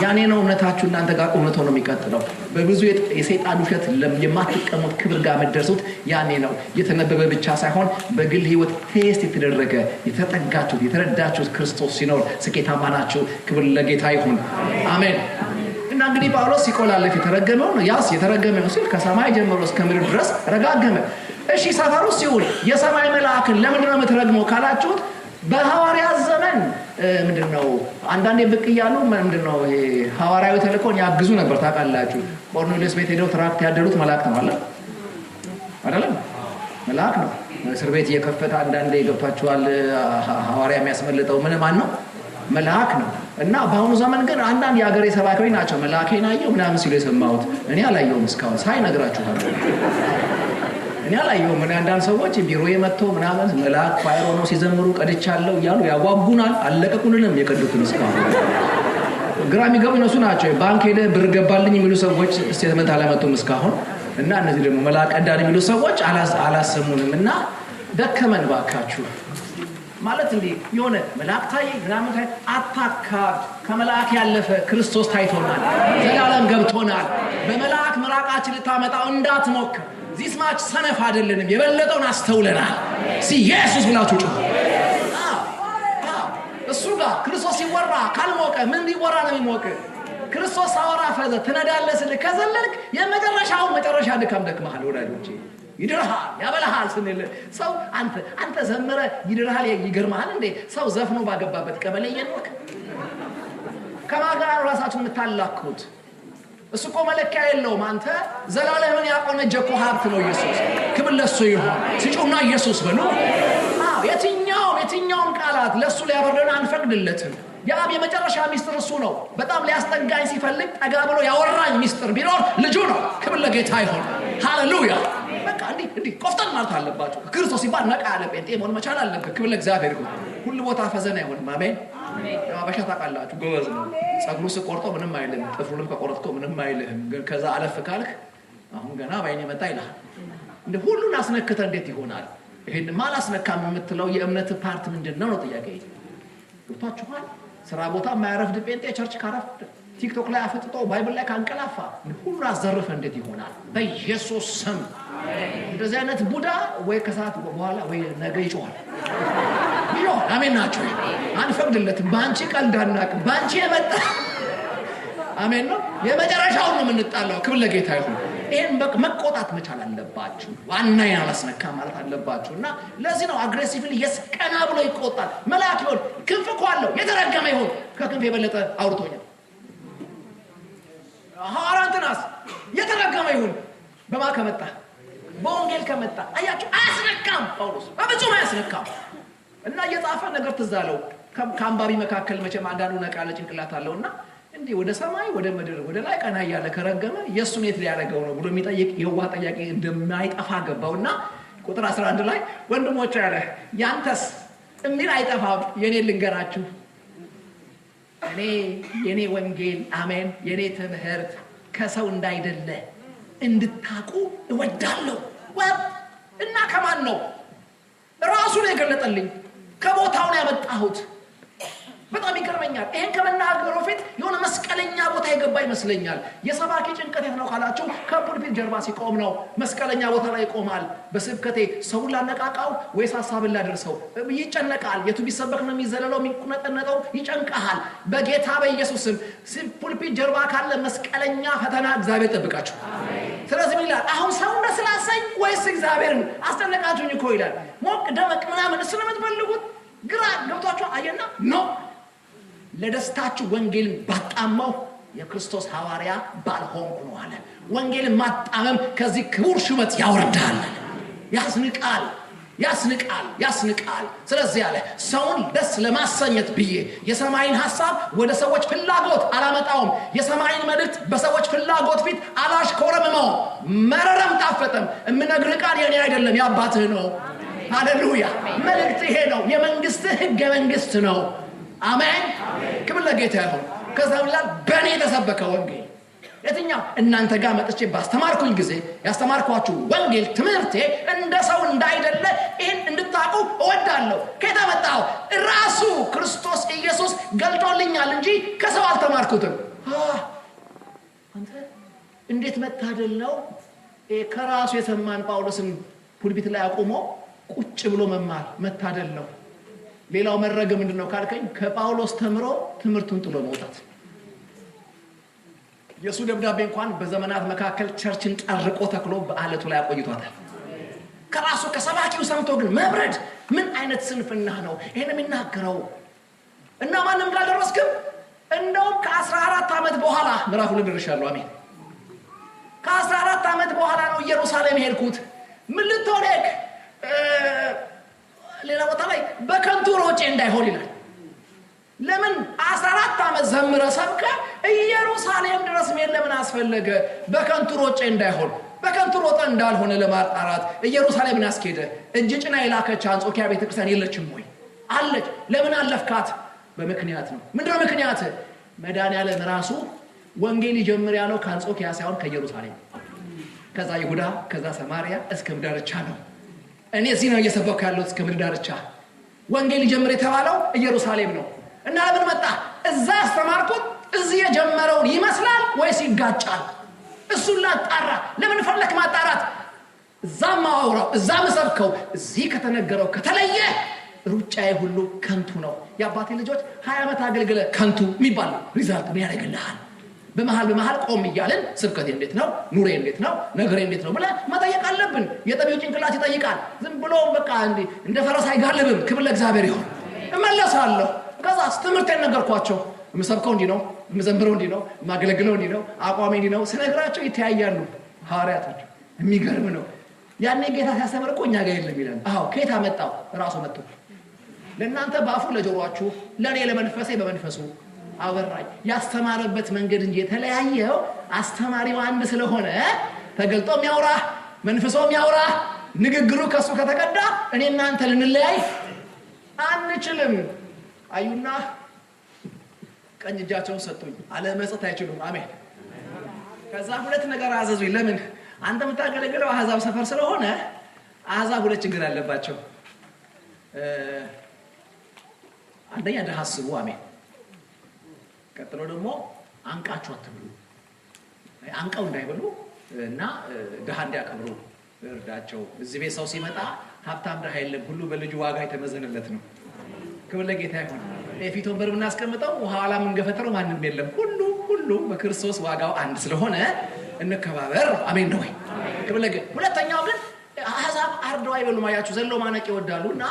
ያኔ ነው እምነታችሁ እናንተ ጋር እውነት ሆኖ የሚቀጥለው። በብዙ የሰይጣን ውሸት የማትቀሙት ክብር ጋር መደርሱት ያኔ ነው። የተነበበ ብቻ ሳይሆን በግል ህይወት ቴስት የተደረገ የተጠጋችሁት የተረዳችሁት ክርስቶስ ሲኖር ስኬታማ ናችሁ። ክብር ለጌታ ይሁን። አሜን። እና እንግዲህ ጳውሎስ ሲቆላለፍ የተረገመው ነው። ያስ የተረገመው ሲል ከሰማይ ጀምሮ እስከ ምድር ድረስ ረጋገመ። እሺ ሰፈሩ ሲውል የሰማይ መልአክን ለምንድነው የምትረግመው ካላችሁት በሐዋርያት ዘመን ምንድነው አንዳንዴ ብቅ እያሉ ምንድነው ይሄ ሐዋርያዊ ተልእኮን ያግዙ ነበር። ታውቃላችሁ ቆርኔሌዎስ ቤት ሄደው ትራክት ያደሉት መልአክ ነው አይደለም? መልአክ ነው። እስር ቤት እየከፈተ አንዳንዴ ገብቷቸዋል። ሐዋርያ የሚያስመልጠው ማን ነው? መልአክ ነው። እና በአሁኑ ዘመን ግን አንዳንድ የአገሬ ሰባኪዎች ናቸው መልአኬን አየሁ ምናምን ሲሉ የሰማሁት። እኔ አላየሁም እስካሁን ሳይነግራችኋል። እኔ አላየሁም። እኔ አንዳንድ ሰዎች ቢሮዬ መጥተው ምናምን መልአክ ፋይሮ ነው ሲዘምሩ ቀድቻለሁ እያሉ ያጓጉናል። አለቀቁልንም የቀዱትን እስካሁን። ግራ የሚገቡ እነሱ ናቸው። ባንክ ሄደ ብር ገባልኝ የሚሉ ሰዎች ስቴትመንት አላመጡም እስካሁን። እና እነዚህ ደግሞ መልአክ ቀዳን የሚሉ ሰዎች አላሰሙንም። እና ደከመን ባካችሁ ማለት እንዴ የሆነ መልአክ ታየ ምናምን አታካብ። ከመልአክ ያለፈ ክርስቶስ ታይቶናል። ዘላለም ገብቶናል። በመልአክ ምራቃችን ልታመጣው እንዳትሞክር። ዚስ ማች ሰነፍ አይደለንም የበለጠውን አስተውለናል ኢየሱስ ብላችሁ ጩሁ እሱ ጋር ክርስቶስ ይወራ ካልሞቀ ምን ይወራ ነው የሚሞቅ ክርስቶስ አወራ ፈዘ ትነዳለህ ስለ ከዘለልክ የመጨረሻው መጨረሻ ደካማሃል ወዳጆቼ ይድርሃል ያበላሃል ስንል ሰው አንተ ዘመረ ይድርሃል ይገርማል እንዴ ሰው ዘፍኖ ባገባበት ቀበሌ የኖርክ ከማጋራ ራሳችሁ የምታላኩት እሱ እኮ መለኪያ የለውም አንተ ዘላለምን ያቆነጀኮ ሀብት ነው ኢየሱስ ክብር ለሱ ይሁን ሲጮና ኢየሱስ በሉ የትኛውም ቃላት ለሱ ሊያበርደን አንፈቅድለትም ያብ የመጨረሻ ሚስጥር እሱ ነው በጣም ሊያስጠጋኝ ሲፈልግ ጠጋ ብሎ ያወራኝ ሚስጥር ቢኖር ልጁ ነው ክብር ለጌታ ይሁን ሃሌሉያ በቃ እንዴ ቆፍጠን ማለት አለባችሁ ክርስቶስ ይባል ነቃ ያለ ጴንጤ መሆን መቻል አለበት ክብር ለእግዚአብሔር ይሁን ሁሉ ቦታ ፈዘና ይሁን አሜን ያባሻ ታቃላችሁ ጎበዝ ነው ጸጉሩ ሲቆርጦ ምንም አይልም ጥፍሩንም ከቆረጥኮ ምንም አይልም ግን ከዛ አለፍ ካልክ አሁን ገና ባይኔ መጣ ይላል እንደ ሁሉን አስነክተ እንዴት ይሆናል ይሄን ማላስነካም የምትለው የእምነት ፓርት ምንድነው ነው ጥያቄ ወጣችኋል ስራ ቦታ ማያረፍድ ጴንጤ ቸርች ካረፍድ ቲክቶክ ላይ አፈጥጦ ባይብል ላይ ካንቀላፋ ሁሉ አዘርፈ እንዴት ይሆናል በኢየሱስ ስም እንደዚህ አይነት ቡዳ ወይ ከሰዓት በኋላ ወይ ነገ ይጮሃል አሜን ናችሁ አንፈቅድለትም ባንቺ ቀልዳናቅ ባንቺ የመጣ አሜን ነው የመጨረሻው ነው የምንጣላው ክብር ለጌታ ይሁን ይሄን መቆጣት መቻል አለባችሁ ዋና ያላስነካ ማለት አለባችሁና ለዚህ ነው አግሬሲቭሊ የስቀና ብሎ ይቆጣል መልአክ ይሁን ክንፍ ቆአለው የተረገመ ይሁን ከክንፍ የበለጠ አውርቶኛል ሐዋርያትናስ የተረገመ ይሁን በማከመጣ በወንጌል ከመጣ አያችሁ አያስነካም ጳውሎስ በፍጹም አያስነካም እና የጻፈ ነገር ተዛለው ካምባቢ መካከል መቼም አንዳንዱ ነቃለ ጭንቅላት አለውና እንዴ ወደ ሰማይ ወደ ምድር ወደ ላይ ቀና ያለ ከረገመ ኢየሱስ የት ሊያረጋው ነው ብሎ የሚጠይቅ የዋ ጥያቄ እንደማይጠፋ ገባውና ቁጥር 11 ላይ ወንድሞች ያለ ያንተስ እንዴ አይጠፋም የኔ ልንገራችሁ የኔ ወንጌል አሜን የኔ ትምህርት ከሰው እንዳይደለ እንድታቁ እወዳለሁ እና ከማን ነው ራሱ ነው የገለጠልኝ ከቦታው ነው ያመጣሁት በጣም ይገርመኛል ይሄን ከመናገሩ ፊት የሆነ መስቀለኛ ቦታ የገባ ይመስለኛል የሰባኪ ጭንቀት ነው ካላችሁ ከፑልፒት ጀርባ ሲቆም ነው መስቀለኛ ቦታ ላይ ቆማል በስብከቴ ሰው ላነቃቃው ወይስ ሐሳብን ላደርሰው ይጨነቃል የቱ ቢሰበክ ነው የሚዘለለው የሚቁነጠነጠው ይጨንቃል በጌታ በኢየሱስ ስም ፑልፒት ጀርባ ካለ መስቀለኛ ፈተና እግዚአብሔር ይጠብቃችሁ ስለዚህ ምን ይላል አሁን ሰው መስላሰኝ ወይስ እግዚአብሔርን አስጨነቃችሁኝ እኮ ይላል ሞቅ ደመቅ ምናምን ስለምትፈልጉት ግራ ገብቷችሁ አየና ነው ለደስታችሁ ወንጌል ባጣማው የክርስቶስ ሐዋርያ ባልሆንኩ ነው አለ ወንጌል ማጣመም ከዚህ ክቡር ሹመት ያወርዳል ያስንቃል ስለዚህ አለ ሰውን ደስ ለማሰኘት ብዬ የሰማይን ሐሳብ ወደ ሰዎች ፍላጎት አላመጣውም የሰማይን መልእክት በሰዎች ፍላጎት ፊት አላሽኮረምመው መረረም ታፈጠም እምነግርህ ቃል የኔ አይደለም ያባትህ ነው ሃሌሉያ መልእክት ይሄ ነው የመንግስት ህገ መንግስት ነው አሜን ክብር ለጌታ ይሁን ከዛም ላይ በእኔ ተሰበከ ወንጌል የትኛው እናንተ ጋር መጥቼ ባስተማርኩኝ ጊዜ ያስተማርኳችሁ ወንጌል ትምህርቴ እንደ ሰው እንዳይደለ ይሄን እንድታቁ እወዳለሁ ከተመጣው ራሱ ክርስቶስ ኢየሱስ ገልጦልኛል እንጂ ከሰው አልተማርኩትም አንተ እንዴት መታደል ነው ከራሱ የሰማን ጳውሎስን ፑልፒት ላይ አቆሞ ቁጭ ብሎ መማር መታደል ነው ሌላው መረገም ምንድነው ካልከኝ ከጳውሎስ ተምሮ ትምህርቱን ጥሎ መውጣት የሱ ደብዳቤ እንኳን በዘመናት መካከል ቸርችን ጠርቆ ተክሎ በአለቱ ላይ አቆይቷታል ከራሱ ከሰባኪው ሰምቶ ግን መብረድ ምን አይነት ስንፍና ነው ይሄን የሚናገረው እና ማንም ጋር ደረስክም እንደውም ከ14 አመት በኋላ ምዕራፍ ልደርሻለሁ አሜን ከ14 አመት በኋላ ነው ኢየሩሳሌም ሄድኩት ምን ልትሆነክ ሌላ ቦታ ላይ በከንቱ ሮጬ እንዳይሆን ይላል ለምን 14 አመት ዘምረ ሰብከ ኢየሩሳሌም ድረስ ምን ለምን አስፈለገ በከንቱ ሮጬ እንዳይሆን በከንቱ ሮጠ እንዳልሆነ ለማጣራት ኢየሩሳሌምን አስኬደ እጅ ጭና የላከች አንጾኪያ ቤተክርስቲያን የለችም ወይ አለች ለምን አለፍካት በምክንያት ነው ምንድነው ምክንያት መድኃኒዓለም ራሱ ወንጌል ይጀምር ያለው ከአንጾኪያ ሳይሆን ከኢየሩሳሌም ከዛ ይሁዳ ከዛ ሰማሪያ እስከ ምድር ዳርቻ ነው እኔ እዚህ ነው እየሰበኩ ያለሁት እስከ ምድር ዳርቻ ወንጌል ይጀምር የተባለው ኢየሩሳሌም ነው እና ለምን መጣ እዛ አስተማርኩት እዚህ የጀመረው ይመስላል ወይስ ይጋጫል እሱን ላጣራ ለምን ፈለክ ማጣራት ማውራው እዛም ሰብከው እዚህ ከተነገረው ከተለየ ሩጫዬ ሁሉ ከንቱ ነው። የአባቴ ልጆች 20 ዓመት አገልግለ ከንቱ የሚባል ሪዛልት ምን ያደርግልሃል? በመሃል ቆም እያልን ስብከቴ እንዴት ነው፣ ኑሬ እንዴት ነው፣ ነገሬ እንዴት ነው ብለ መጠየቅ አለብን። የጠቢው ጭንቅላት ይጠይቃል። ዝም ብሎ በቃ እንደ ፈረስ አይጋልብም። ክብር ለእግዚአብሔር ይሁን። እመለሳለሁ። ከዛስ ትምህርቴን ነገርኳቸው። የምሰብከው እንዲህ ነው፣ የምዘምረው እንዲህ ነው፣ የማገለግለው እንዲህ ነው፣ አቋሜ እንዲህ ነው ስነግራቸው ይተያያሉ ሐዋርያቶች። የሚገርም ነው። ያኔ ጌታ ሲያስተምር እኮ እኛ ጋር የለም ይላል። አዎ ከየት አመጣው? ራሱ መጥቶ ለእናንተ ባፉ ለጆሮአችሁ፣ ለኔ ለመንፈሴ በመንፈሱ አወራኝ። ያስተማረበት መንገድ እንጂ የተለያየው አስተማሪው አንድ ስለሆነ ተገልጦ የሚያወራ መንፈሶ የሚያወራ ንግግሩ ከሱ ከተቀዳ እኔ እናንተ ልንለያይ አንችልም። አዩና ቀኝ እጃቸውን ሰጡኝ። አለመስጠት አይችሉም። አሜን። ከዛ ሁለት ነገር አዘዙኝ። ለምን? አንተ የምታገለግለው አሕዛብ ሰፈር ስለሆነ አሕዛብ ሁለት ችግር አለባቸው። አንደኛ ደሃ አስቡ። አሜን። ቀጥሎ ደግሞ አንቃቸው አትብሉ። አንቀው እንዳይበሉ እና ደሃ እንዲያከብሩ እርዳቸው። እዚህ ቤት ሰው ሲመጣ ሀብታም ደሃ የለም፣ ሁሉ በልጁ ዋጋ የተመዘነለት ነው። ክብር ለጌታ ይሁን። የፊት ወንበር የምናስቀምጠው ኋላ የምንገፈተረው ማንም የለም። ሁሉ በክርስቶስ ዋጋው አንድ ስለሆነ እንከባበር። አሜን ነው ወይ? ክብር ለጌታ። ሁለተኛው ግን አሕዛብ አርደው አይበሉም። አያችሁ፣ ዘሎ ማነቅ ይወዳሉና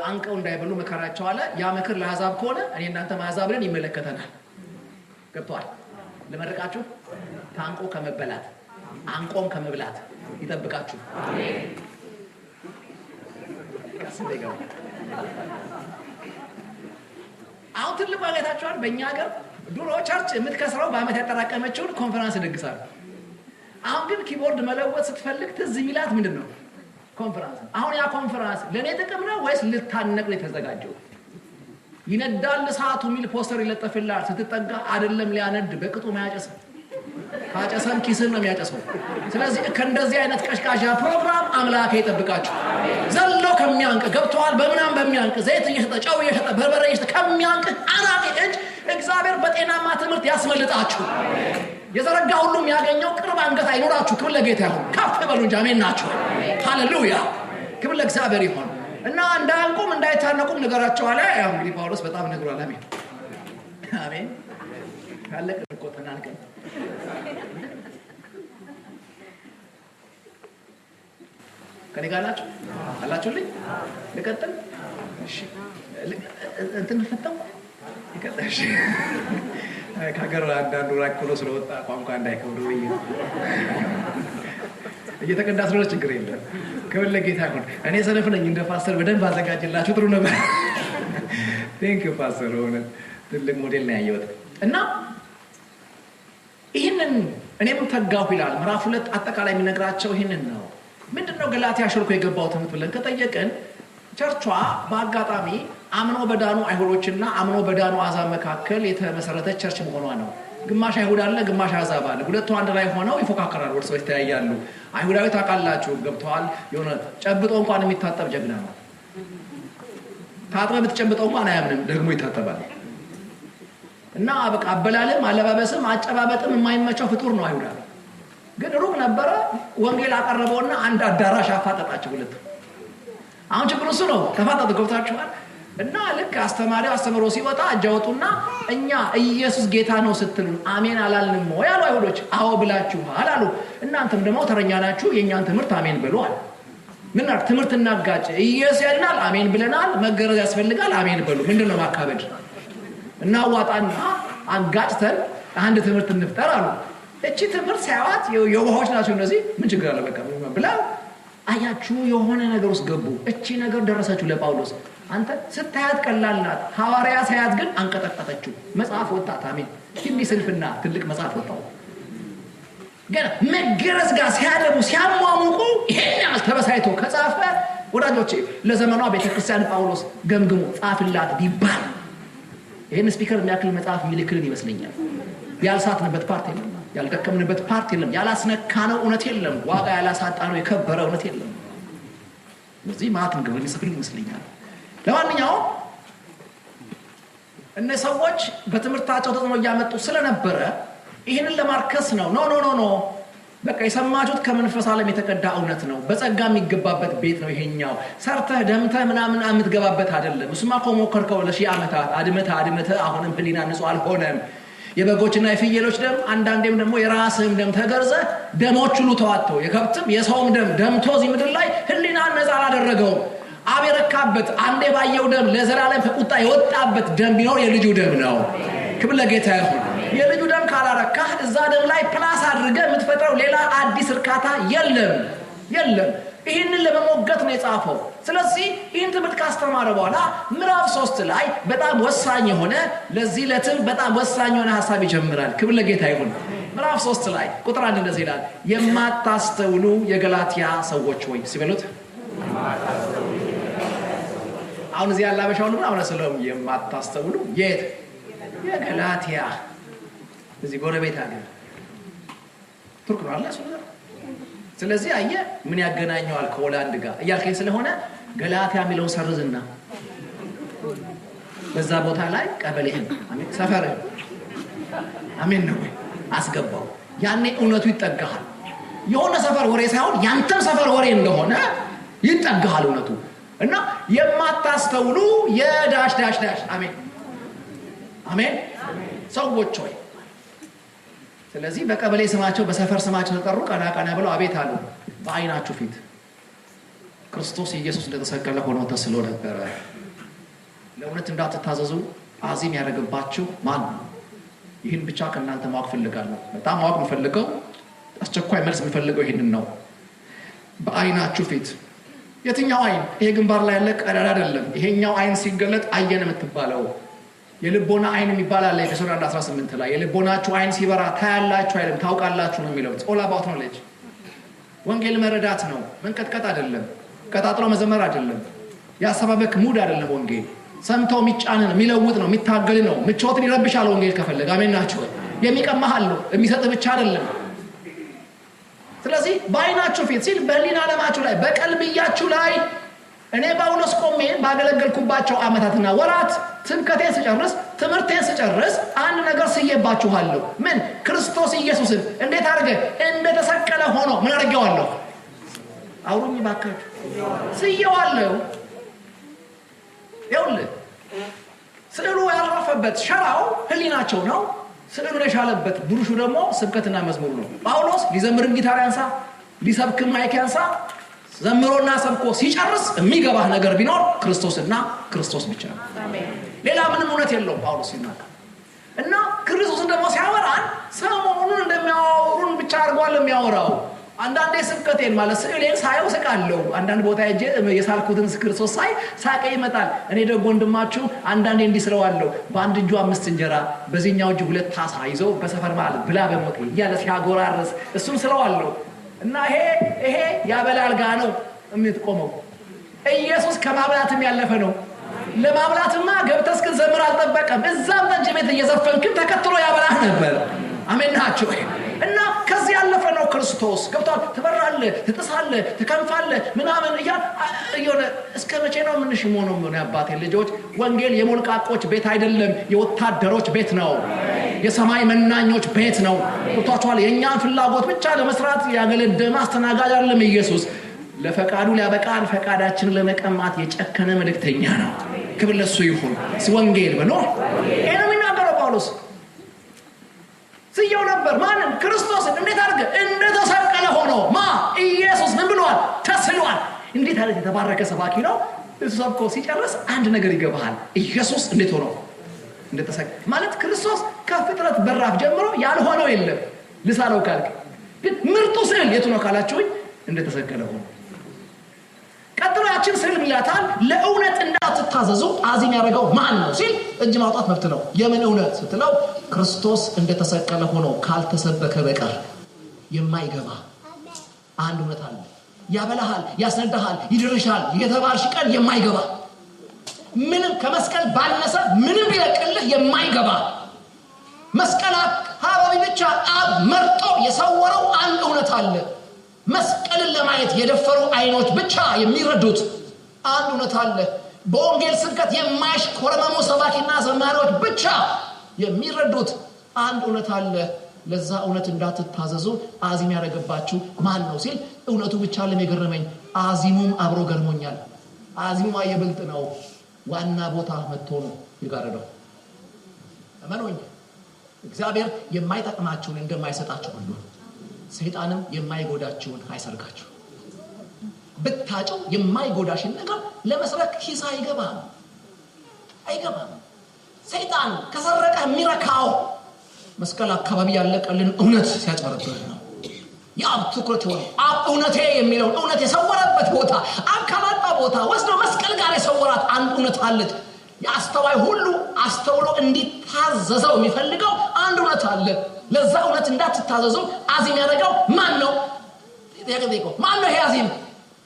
አንቀው እንዳይበሉ መከራቸው አለ። ያ ምክር ለአሕዛብ ከሆነ እኔ እናንተ አሕዛብ ነን፣ ይመለከተናል። ገብቷል? ለመረቃችሁ ታንቆ ከመበላት አንቆም ከመብላት ይጠብቃችሁ። አሜን። አሁን ትልቅ ባለታቸዋል። በእኛ ሀገር ድሮ ቸርች የምትከስረው በአመት ያጠራቀመችውን ኮንፈረንስ ደግሳሉ። አሁን ግን ኪቦርድ መለወጥ ስትፈልግ ትዝ የሚላት ምንድን ነው? ኮንፈረንስ። አሁን ያ ኮንፈረንስ ለእኔ ጥቅም ነው ወይስ ልታነቅ ነው የተዘጋጀው? ይነዳል እሳቱ የሚል ፖስተር ይለጠፍላል። ስትጠጋ አይደለም ሊያነድ በቅጡ ማያጨሰው፣ ካጨሰም ኪስን ነው የሚያጨሰው። ስለዚህ ከእንደዚህ አይነት ቀሽቃሻ ፕሮግራም አምላኬ ይጠብቃችሁ። ዘሎ ከሚያንቅ ገብተዋል። በምናም በሚያንቅ ዘይት እየሸጠ ጨው እየሸጠ በርበሬ እየሸጠ ከሚያንቅ አናቴ እጅ እግዚአብሔር በጤናማ ትምህርት ያስመልጣችሁ። የዘረጋ ሁሉም ያገኘው ቅርብ አንገት አይኖራችሁ። ክብር ለጌታ ይሁን። ከፍ በሉ እንጂ አሜን ናችሁ። ሃሌሉያ። ክብር ለእግዚአብሔር ይሁን። እና እንዳንቁም እንዳይታነቁም ነገራቸው አለ። ያው እንግዲህ ጳውሎስ በጣም ነግሯል። አሜን አሜን። ካለቀ እኮ ተናንቀን ከኔ ጋር ናችሁ አላችሁልኝ? ልቀጥል? እሺ እንትን ፈተው ይቀጥል። እሺ ከሀገር አንዳንዱ ራቅ ብሎ ስለወጣ ቋንቋ እንዳይከብዱ እየተቀዳ ስለሆነ ችግር የለም። ክብር ለጌታ ይሁን። እኔ ሰነፍ ነኝ። እንደ ፓስተር በደንብ አዘጋጅላችሁ ጥሩ ነበር። ቴንክ ዩ ፓስተር። ሆነ ትልቅ ሞዴል ነው ያየሁት። እና ይህንን እኔም ተጋሁ ይላል ምዕራፍ 2 አጠቃላይ የሚነግራቸው ይህንን ነው። ምንድነው ገላትያ ሾልኮ የገባው ትምህርት ብለን ከጠየቅን ቸርቿ በአጋጣሚ አምኖ በዳኑ አይሁዶችና አምኖ በዳኑ አሕዛብ መካከል የተመሰረተች ቸርች መሆኗ ነው። ግማሽ አይሁድ አለ፣ ግማሽ አሕዛብ አለ። ሁለቱ አንድ ላይ ሆነው ይፎካከራሉ፣ እርስ በርስ ይተያያሉ። አይሁዳዊ ታውቃላችሁ፣ ገብተዋል። የሆነ ጨብጦ እንኳን የሚታጠብ ጀግና ነው። ታጥበ ብትጨብጠው እንኳን አያምንም፣ ደግሞ ይታጠባል። እና በቃ አበላልም አለባበስም አጨባበጥም የማይመቸው ፍጡር ነው አይሁዳዊ። ግን ሩቅ ነበረ። ወንጌል አቀረበውና አንድ አዳራሽ አፋጠጣቸው ሁለቱ። አሁን ችግሩ እሱ ነው። ተፋጠጡ። ገብታችኋል? እና ልክ አስተማሪው አስተምሮ ሲወጣ እጃወጡና እኛ ኢየሱስ ጌታ ነው ስትሉን አሜን አላልንም ወይ አሉ አይሁዶች። አዎ ብላችኋል አሉ። እናንተም ደግሞ ተረኛ ናችሁ፣ የእኛን ትምህርት አሜን በሉ አለ። ምን አርክ? ትምህርት እናጋጭ። ኢየሱስ ያልናል፣ አሜን ብለናል። መገረዝ ያስፈልጋል፣ አሜን በሉ። ምንድነው ማካበድ? እናዋጣና አጋጭተን አንድ ትምህርት እንፍጠር አሉ። እቺ ትምህርት ሳይዋት የዋሆች ናቸው እነዚህ፣ ምን ችግር አለ በቃ ብላ አያችሁ የሆነ ነገር ውስጥ ገቡ። እቺ ነገር ደረሰችው ለጳውሎስ። አንተ ስታያት ቀላል ናት፣ ሐዋርያ ሳያት ግን አንቀጠቀጠችው። መጽሐፍ ወጣት። አሜን። እንዲህ ስንፍና ትልቅ መጽሐፍ ወጣው። ግን መገረዝ ጋር ሲያደቡ ሲያሟሙቁ ይሄን ያህል ተበሳይቶ ከጻፈ ወዳጆቼ ለዘመኗ ቤተክርስቲያን ጳውሎስ ገምግሞ ጻፍላት ቢባል ይሄን ስፒከር የሚያክል መጽሐፍ ሚልክልን ይመስለኛል። ያልሳትንበት ፓርት የለም፣ ያልደከምንበት ፓርት የለም፣ ያላስነካነው እውነት የለም፣ ዋጋ ያላሳጣነው የከበረ እውነት የለም። እዚህ ማትም ግብር ይጽፍልን ይመስለኛል። ለማንኛውም እነ ሰዎች በትምህርታቸው ተጽዕኖ እያመጡ ስለነበረ ይህንን ለማርከስ ነው። ኖ በቃ የሰማችሁት ከመንፈስ ዓለም የተቀዳ እውነት ነው። በጸጋ የሚገባበት ቤት ነው ይሄኛው። ሰርተህ ደምተህ ምናምን የምትገባበት አይደለም። እሱማ ከሞከርከው ለሺህ ዓመታት አድመተ አሁንም ህሊና ንጹህ አልሆነም። የበጎችና የፍየሎች ደም አንዳንዴም ደግሞ የራስህም ደም ተገርዘ ደሞች ሁሉ ተዋጥተው የከብትም የሰውም ደም ደምቶ እዚህ ምድር ላይ ህሊና ነፃ አላደረገውም። አብ የረካበት አንዴ ባየው ደም ለዘላለም ከቁጣ የወጣበት ደም ቢኖር የልጁ ደም ነው። ክብር ለጌታ ይሁን። የልጁ ደም ካላረካህ እዛ ደም ላይ ፕላስ አድርገህ የምትፈጥረው ሌላ አዲስ እርካታ የለም። ይህንን ለመሞገት ነው የጻፈው። ስለዚህ ይህን ትምህርት ካስተማረ በኋላ ምዕራፍ 3 ላይ በጣም ወሳኝ የሆነ ለዚህ ለትም በጣም ወሳኝ የሆነ ሐሳብ ይጀምራል። ክብር ለጌታ ይሁን። ምዕራፍ 3 ላይ ቁጥር 1 እንደዚህ ይላል፣ የማታስተውሉ የገላትያ ሰዎች ሆይ ሲበሉት አሁን እዚህ ያለ አበሻው ነው አሁን ስለሆነ የማታስተውሉ የገላትያ እዚህ ጎረቤት አገር ቱርክ ነው አለ እሱ። ስለዚህ አየ ምን ያገናኘዋል ከሆላንድ ጋር እያልከኝ ስለሆነ ገላትያ የሚለውን ሰርዝና በዛ ቦታ ላይ ቀበሌህን አሜን ሰፈርህን አሜን ነው አስገባው። ያኔ እውነቱ ይጠጋሃል። የሆነ ሰፈር ወሬ ሳይሆን ያንተም ሰፈር ወሬ እንደሆነ ይጠጋሃል እውነቱ። እና የማታስተውሉ የዳሽ ዳሽ ዳሽ አሜን ሰዎች ሆይ። ስለዚህ በቀበሌ ስማቸው በሰፈር ስማቸው ተጠሩ። ቀና ብለው አቤት አሉ። በአይናችሁ ፊት ክርስቶስ ኢየሱስ እንደተሰቀለ ሆኖ ተስሎ ነበር። ለእውነት እንዳትታዘዙ አዚም ያደረገባችሁ ማን ነው? ይህን ብቻ ከእናንተ ማወቅ ፈልጋለሁ። በጣም ማወቅ የምፈልገው አስቸኳይ መልስ የምፈልገው ይህንን ነው። በአይናችሁ ፊት የትኛው አይን? ይሄ ግንባር ላይ ያለ ቀዳዳ አይደለም። ይሄኛው አይን ሲገለጥ አየን የምትባለው የልቦና አይን የሚባል አለ። ኤፌሶን 1:18 ላይ የልቦናችሁ አይን ሲበራ ታያላችሁ አይደለም ታውቃላችሁ ነው የሚለው። ኦል አባውት ኖሌጅ። ወንጌል መረዳት ነው፣ መንቀጥቀጥ አይደለም፣ ቀጣጥሎ መዘመር አይደለም፣ ያሰባበክ ሙድ አይደለም። ወንጌል ሰምተው የሚጫን ነው፣ የሚለውጥ ነው፣ የሚታገል ነው። ምቾትን ይረብሻል ወንጌል ከፈለገ አሜን ናችሁ። የሚቀማሃል ነው፣ የሚሰጥ ብቻ አይደለም። ስለዚህ በአይናችሁ ፊት ሲል በህሊና ዓለማችሁ ላይ በቀልብያችሁ ላይ እኔ ጳውሎስ ቆሜ ባገለገልኩባቸው ዓመታትና ወራት ትምክህቴን ስጨርስ ትምህርቴን ስጨርስ አንድ ነገር ስዬባችኋለሁ። ምን? ክርስቶስ ኢየሱስን እንዴት አድርገ እንደተሰቀለ ሆኖ ምን አድርጌዋለሁ? አውሩኝ ባካችሁ። ስዬዋለሁ። ይኸውልህ ስዕሉ ያረፈበት ሸራው ህሊናቸው ነው። ስዕሉን የሻለበት ብሩሹ ደግሞ ስብከትና መዝሙር ነው። ጳውሎስ ሊዘምርም ጊታር ያንሳ፣ ሊሰብክም ማይክ ያንሳ፣ ዘምሮና ሰብኮ ሲጨርስ የሚገባህ ነገር ቢኖር ክርስቶስና ክርስቶስ ብቻ ነው። ሌላ ምንም እውነት የለውም ጳውሎስ ሲናገር። እና ክርስቶስን ደግሞ ሲያወራን ሰሞኑን እንደሚያወሩን ብቻ አድርጓል የሚያወራው። አንዳንዴ ስብከቴን ማለት ስዕሌን ሳየው ስቃለሁ። አንዳንድ ቦታ ሄጄ የሳልኩትን ክርስቶስ ሳይ ሳቄ ይመጣል። እኔ ደግሞ ወንድማችሁ አንዳንዴ እንዲህ ስለዋለሁ። በአንድ እጁ 5 እንጀራ በዚህኛው እጁ 2 ዓሣ ይዞ በሰፈር መሃል ብላ በሞቴ እያለ ሲያጎራርስ እሱም ስለዋለሁ። እና ይሄ ያበላል ጋ ነው የምትቆመው። ኢየሱስ ከማብላትም ያለፈ ነው። ለማብላትማ ገብተህ እስክትዘምር አልጠበቀም። እዛም ጠጅ ቤት እየዘፈንክም ተከትሎ ያበላህ ነበር። አሜን ናችሁ። እና ከዚህ ያለፈ ነው ክርስቶስ። ገብቷል። ትበራለህ፣ ትጥሳለህ፣ ትከንፋለህ ምናምን እያለ እስከ መቼ ነው የምንሽሞነው? ምን ያባቴ ልጆች፣ ወንጌል የሞልቃቆች ቤት አይደለም፣ የወታደሮች ቤት ነው። የሰማይ መናኞች ቤት ነው። ቁጣቷል። የኛን ፍላጎት ብቻ ለመስራት ያገለደመ አስተናጋጅ አይደለም ኢየሱስ። ለፈቃዱ ሊያበቃን ፈቃዳችንን ለመቀማት የጨከነ መልእክተኛ ነው። ክብር ለሱ ይሁን። ወንጌል በኖ ይሄ ነው የሚናገረው ጳውሎስ። ስየው ነበር ማንን? ክርስቶስን። እንዴት አድርገ እንደተሰቀለ ሆኖ ኢየሱስ ምን ብሏል? ተስሏል። እንዴት አይነት የተባረከ ሰባኪ ነው። እሱ ሰብኮ ሲጨርስ አንድ ነገር ይገባሃል። ኢየሱስ እንዴት ሆኖ እንደተሰቀለ ማለት ክርስቶስ ከፍጥረት በራፍ ጀምሮ ያልሆነው የለም። ልሳለው ካልክ ግን ምርጡ ስዕል የቱ ነው ካላችሁኝ እንደተሰቀለ ሆኖ። ቀጥሎ ያችን ስዕል ይላታል። ለእውነት እንዳትታዘዙ አዚም ያደረገው ማን ነው ሲል እጅ ማውጣት መብት ነው። የምን እውነት ስትለው ክርስቶስ እንደተሰቀለ ሆኖ ካልተሰበከ በቀር የማይገባ አንድ እውነት አለ። ያበላሃል፣ ያስነዳሃል፣ ይድርሻል የተባልሽ ቀን የማይገባ ምንም ከመስቀል ባነሰ ምንም ቢለቅልህ የማይገባ መስቀል ሐዋርያዊ ብቻ አብ መርጦ የሰወረው አንድ እውነት አለ። መስቀልን ለማየት የደፈሩ አይኖች ብቻ የሚረዱት አንድ እውነት አለ። በወንጌል ስብከት የማይሽኮረመሙ ሰባኪና ዘማሪዎች ብቻ የሚረዱት አንድ እውነት አለ። ለዛ እውነት እንዳትታዘዙ አዚም ያደረገባችሁ ማን ነው ሲል እውነቱ ብቻ ለሚገርመኝ አዚሙም አብሮ ገርሞኛል። አዚሙ የብልጥ ነው። ዋና ቦታ መጥቶ ነው ይጋረደው። አመኖኝ እግዚአብሔር የማይጠቅማችሁን እንደማይሰጣችሁ ሁሉ ሰይጣንም የማይጎዳችሁን አይሰርጋችሁ። ብታጭው የማይጎዳሽን ነገር ለመስረክ ኪስ አይገባም። ሰይጣን ከሰረቀ የሚረካው መስቀል አካባቢ ያለቀልን እውነት ሲያጭበረብር ነው። የአብ ትኩረት ሆኖ አብ እውነቴ የሚለው እውነት የሰወረበት ቦታ አካላጣ ቦታ ወስዶ መስቀል ጋር የሰወራት አንድ እውነት አለች። የአስተዋይ ሁሉ አስተውሎ እንዲታዘዘው የሚፈልገው አንድ እውነት አለ። ለዛ እውነት እንዳትታዘዙ አዚም ያደረገው ማን ነው? ያገደይቆ ማን ነው? አዚም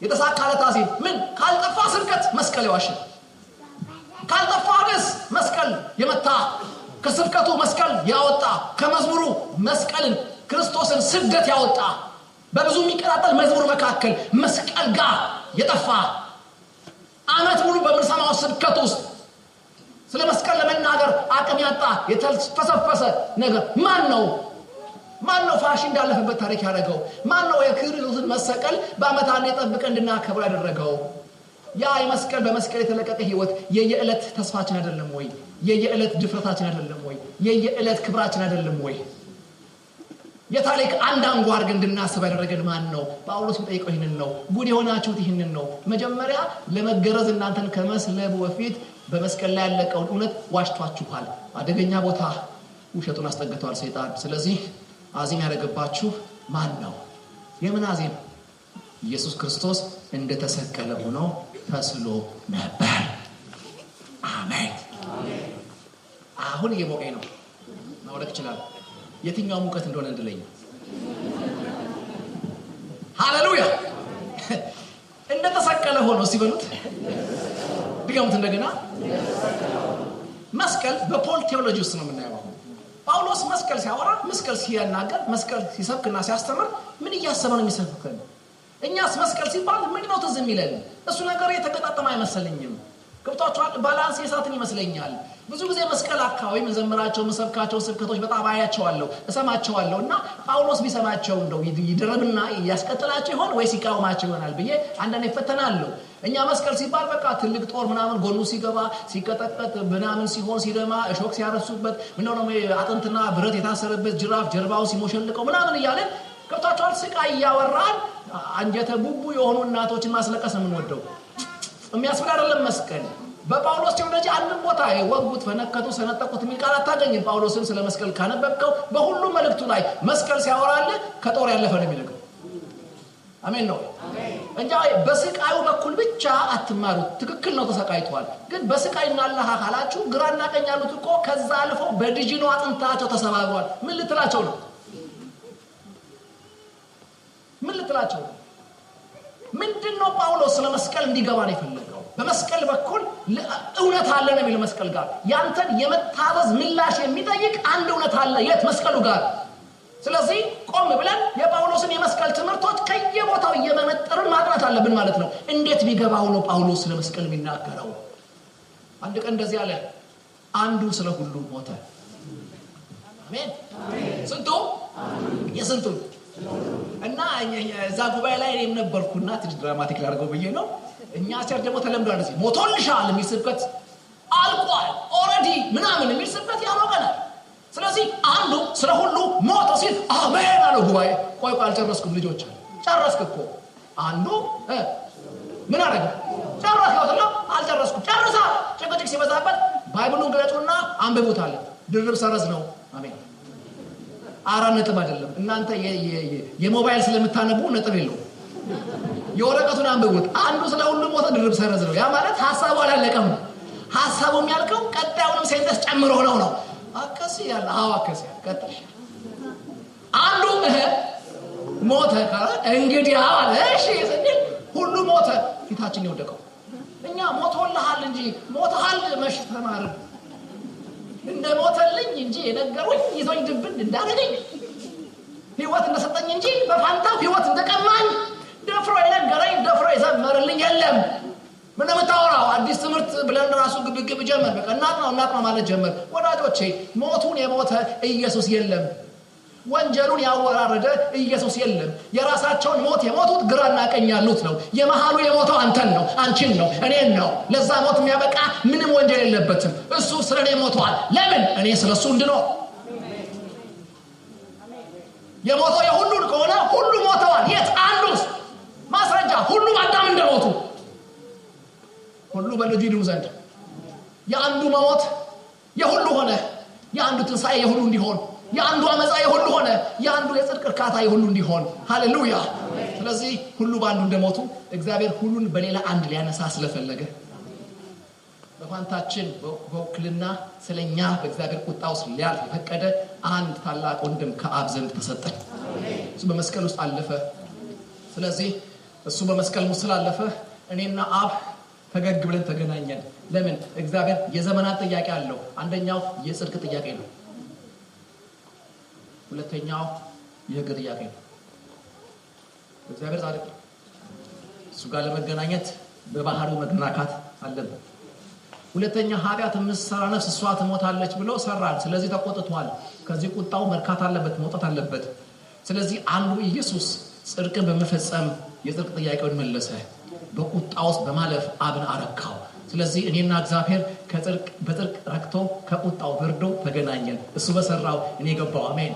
የተሳካለት አዚም ምን ካልጠፋ ስርቀት መስቀል ያዋሻል። ካልጠፋ ርዕስ መስቀል የመታ ከስብከቱ መስቀል ያወጣ ከመዝሙሩ መስቀልን ክርስቶስን ስደት ያወጣ በብዙ የሚቀጣጠል መዝሙር መካከል መስቀል ጋር የጠፋ አመት ሙሉ በምንሰማው ስብከት ውስጥ ስለ መስቀል ለመናገር አቅም ያጣ የተልፈሰፈሰ ነገር ማን ነው? ፋሽን እንዳለፈበት ታሪክ ያደረገው ማን ነው? የክርስቶስን መሰቀል በአመት አንዴ ጠብቀን እንድናከብር ያደረገው ያ የመስቀል በመስቀል የተለቀቀ ህይወት የየዕለት ተስፋችን አይደለም ወይ? የየዕለት ድፍረታችን አይደለም ወይ? የየዕለት ክብራችን አይደለም ወይ? የታሪክ አንድ አንጓ አድርገን እንድናስብ ያደረገን ማን ነው? ጳውሎስ ቢጠይቀው ይህንን ነው። ጉድ የሆናችሁት ይህንን ነው። መጀመሪያ ለመገረዝ እናንተን ከመስለቡ በፊት በመስቀል ላይ ያለቀውን እውነት ዋሽቷችኋል። አደገኛ ቦታ ውሸቱን አስጠግቷል ሰይጣን። ስለዚህ አዚም ያደረገባችሁ ማን ነው? የምን አዚም? ኢየሱስ ክርስቶስ እንደተሰቀለ ሆኖ ተስሎ ነበር። አሜን። አሁን እየሞቀኝ ነው ማውለቅ ይችላል። የትኛው ሙቀት እንደሆነ እንድለኝ። ሃሌሉያ። እንደተሰቀለ ሆኖ ሲበሉት ድጋሙት እንደገና መስቀል በፖል ቴዎሎጂ ውስጥ ነው የምናየው። ጳውሎስ መስቀል ሲያወራ መስቀል ሲያናገር መስቀል ሲሰብክና ሲያስተምር ምን እያሰበ ነው የሚሰብከው? እኛስ መስቀል ሲባል ምንድነው ትዝ የሚለን? እሱ ነገር የተገጣጠመ አይመስልኝም። ገብቷችኋል? ባላንስ የሳትን ይመስለኛል። ብዙ ጊዜ መስቀል አካባቢ መዘምራቸው መሰብካቸው ስብከቶች በጣም አያቸዋለሁ እሰማቸዋለሁ እና ጳውሎስ ቢሰማቸው እንደው ይደረብና ያስቀጥላቸው ይሆን ወይስ ይቃወማቸው ይሆናል ብዬ አንዳንዴ ፈተናለሁ። እኛ መስቀል ሲባል በቃ ትልቅ ጦር ምናምን ጎኑ ሲገባ ሲቀጠቀጥ ምናምን ሲሆን ሲደማ እሾክ ሲያረሱበት ምንድነው አጥንትና ብረት የታሰረበት ጅራፍ ጀርባው ሲሞሸልቀው ምናምን እያለን ገብቷችኋል? ስቃይ እያወራን አንጀተ ቡቡ የሆኑ እናቶችን ማስለቀስ ነው የምንወደው። የሚያስፈራ አይደለም መስቀል። በጳውሎስ ቴዎሎጂ አንድም ቦታ ወጉት ፈነከቱ ሰነጠቁት የሚል ቃል አታገኝም። ጳውሎስን ስለ መስቀል ካነበብከው በሁሉም መልእክቱ ላይ መስቀል ሲያወራል ከጦር ያለፈ ነው የሚለው። አሜን ነው። እንጂ በስቃዩ በኩል ብቻ አትማሩት። ትክክል ነው ተሰቃይቷል። ግን በስቃይና አላህ ካላችሁ ግራና ቀኝ ያሉት እኮ ከዛ አልፎ በዲጂኖ አጥንታቸው ተሰባብሯል። ምን ልትላቸው ነው? ምንድነው ጳውሎስ ስለ መስቀል እንዲገባ ነው የፈለገው? በመስቀል በኩል እውነት አለ ነው የሚለው። መስቀል ጋር ያንተን የመታዘዝ ምላሽ የሚጠይቅ አንድ እውነት አለ። የት? መስቀሉ ጋር። ስለዚህ ቆም ብለን የጳውሎስን የመስቀል ትምህርቶች ከየቦታው እየመነጠርን ማጥናት አለብን ማለት ነው። እንዴት ቢገባው ነው ጳውሎስ ስለ መስቀል የሚናገረው? አንድ ቀን እንደዚህ አለ፣ አንዱ ስለ ሁሉ ሞተ። አሜን። ስንቱ? የስንቱ? እና እዛ ጉባኤ ላይ እኔም ነበርኩና ትንሽ ድራማቲክ ላድርገው ብዬ ነው። እኛ ቸር ደግሞ ተለምዷል እንደዚህ ሞቶልሻል የሚል ስብከት አልቋል ኦልሬዲ ምናምን የሚል ስብከት ያሞቀናል። ስለዚህ አንዱ ስለ ሁሉ ሞተ ሲል አሜን አለው ጉባኤ። ቆይ አልጨረስኩም ልጆች። ጨረስክ እኮ። አንዱ ምን አደረገ? ጨረስኩ። አልጨረስኩም። ጨርሳ ጭቅጭቅ ሲበዛበት ባይብሉን ገለጡና አንብቡታል። ድርብ ሰረዝ ነው። አሜን። አራት ነጥብ አይደለም። እናንተ የሞባይል ስለምታነቡ ነጥብ የለው። የወረቀቱን አንብቡት። አንዱ ስለ ሁሉ ሞተ ድርብ ሰረዝ ነው። ያ ማለት ሐሳቡ አላለቀም። ሐሳቡ የሚያልቀው ቀጣዩንም ሴንተንስ ጨምሮ ነው። አከሲ ያለ አዋከሲ ቀጥል። አንዱ ሞተ ካለ እንግዲህ አለ እሺ ስለዚህ ሁሉ ሞተ። ፊታችን ይወደቀው እኛ ሞቶልሃል እንጂ ሞተሃል መሽ ተማር እንደ ሞተልኝ እንጂ የነገሩኝ ይዞኝ ድብን እንዳረገኝ ህይወት እንደሰጠኝ እንጂ በፋንታው ህይወት እንደቀማኝ ደፍሮ የነገረኝ ደፍሮ የዘመረልኝ የለም። ምን እንደምታወራው አዲስ ትምህርት ብለን ራሱ ግብግብ ጀመር። በቃ እናት ነው ማለት ጀመር። ወዳጆቼ ሞቱን የሞተ ኢየሱስ የለም። ወንጀሉን ያወራረደ ኢየሱስ የለም። የራሳቸውን ሞት የሞቱት ግራና ቀኝ ያሉት ነው። የመሃሉ የሞተው አንተን ነው፣ አንቺን ነው፣ እኔን ነው። ለዛ ሞት የሚያበቃ ምንም ወንጀል የለበትም። እሱ ስለኔ ሞቷል። ለምን? እኔ ስለሱ እንድኖር። የሞተው የሁሉን ከሆነ ሁሉ ሞተዋል። የት? አንዱስ ማስረጃ ሁሉ አዳም እንደሞቱ ሁሉ በልጁ ይድኑ ዘንድ የአንዱ መሞት የሁሉ ሆነ፣ የአንዱ ትንሣኤ የሁሉ እንዲሆን፣ የአንዱ አመፃ የሁሉ ሆነ፣ የአንዱ የጽድቅ እርካታ የሁሉ እንዲሆን። ሃሌሉያ። ስለዚህ ሁሉ በአንዱ እንደሞቱ እግዚአብሔር ሁሉን በሌላ አንድ ሊያነሳ ስለፈለገ በፋንታችን በወክልና ስለኛ በእግዚአብሔር ቁጣ ውስጥ ሊያልፍ የፈቀደ አንድ ታላቅ ወንድም ከአብ ዘንድ ተሰጠን። እሱ በመስቀል ውስጥ አለፈ። ስለዚህ እሱ በመስቀል ውስጥ ስላለፈ እኔና አብ ፈገግ ብለን ተገናኘን። ለምን? እግዚአብሔር የዘመናት ጥያቄ አለው። አንደኛው የጽድቅ ጥያቄ ነው። ሁለተኛው የሕግ ጥያቄ ነው። እግዚአብሔር ጻድቅ ነው። እሱ ጋር ለመገናኘት በባህሪው መግናካት አለበት። ሁለተኛ ኃጢአት የምትሰራ ነፍስ እሷ ትሞታለች ብሎ ሰራን። ስለዚህ ተቆጥቷል። ከዚህ ቁጣው መርካት አለበት፣ መውጣት አለበት። ስለዚህ አንዱ ኢየሱስ ጽድቅን በመፈጸም የጽድቅ ጥያቄውን መለሰ። በቁጣ ውስጥ በማለፍ አብን አረካው። ስለዚህ እኔና እግዚአብሔር በጽድቅ ረክቶ ከቁጣው በርዶ ተገናኘን። እሱ በሰራው እኔ ገባው። አሜን።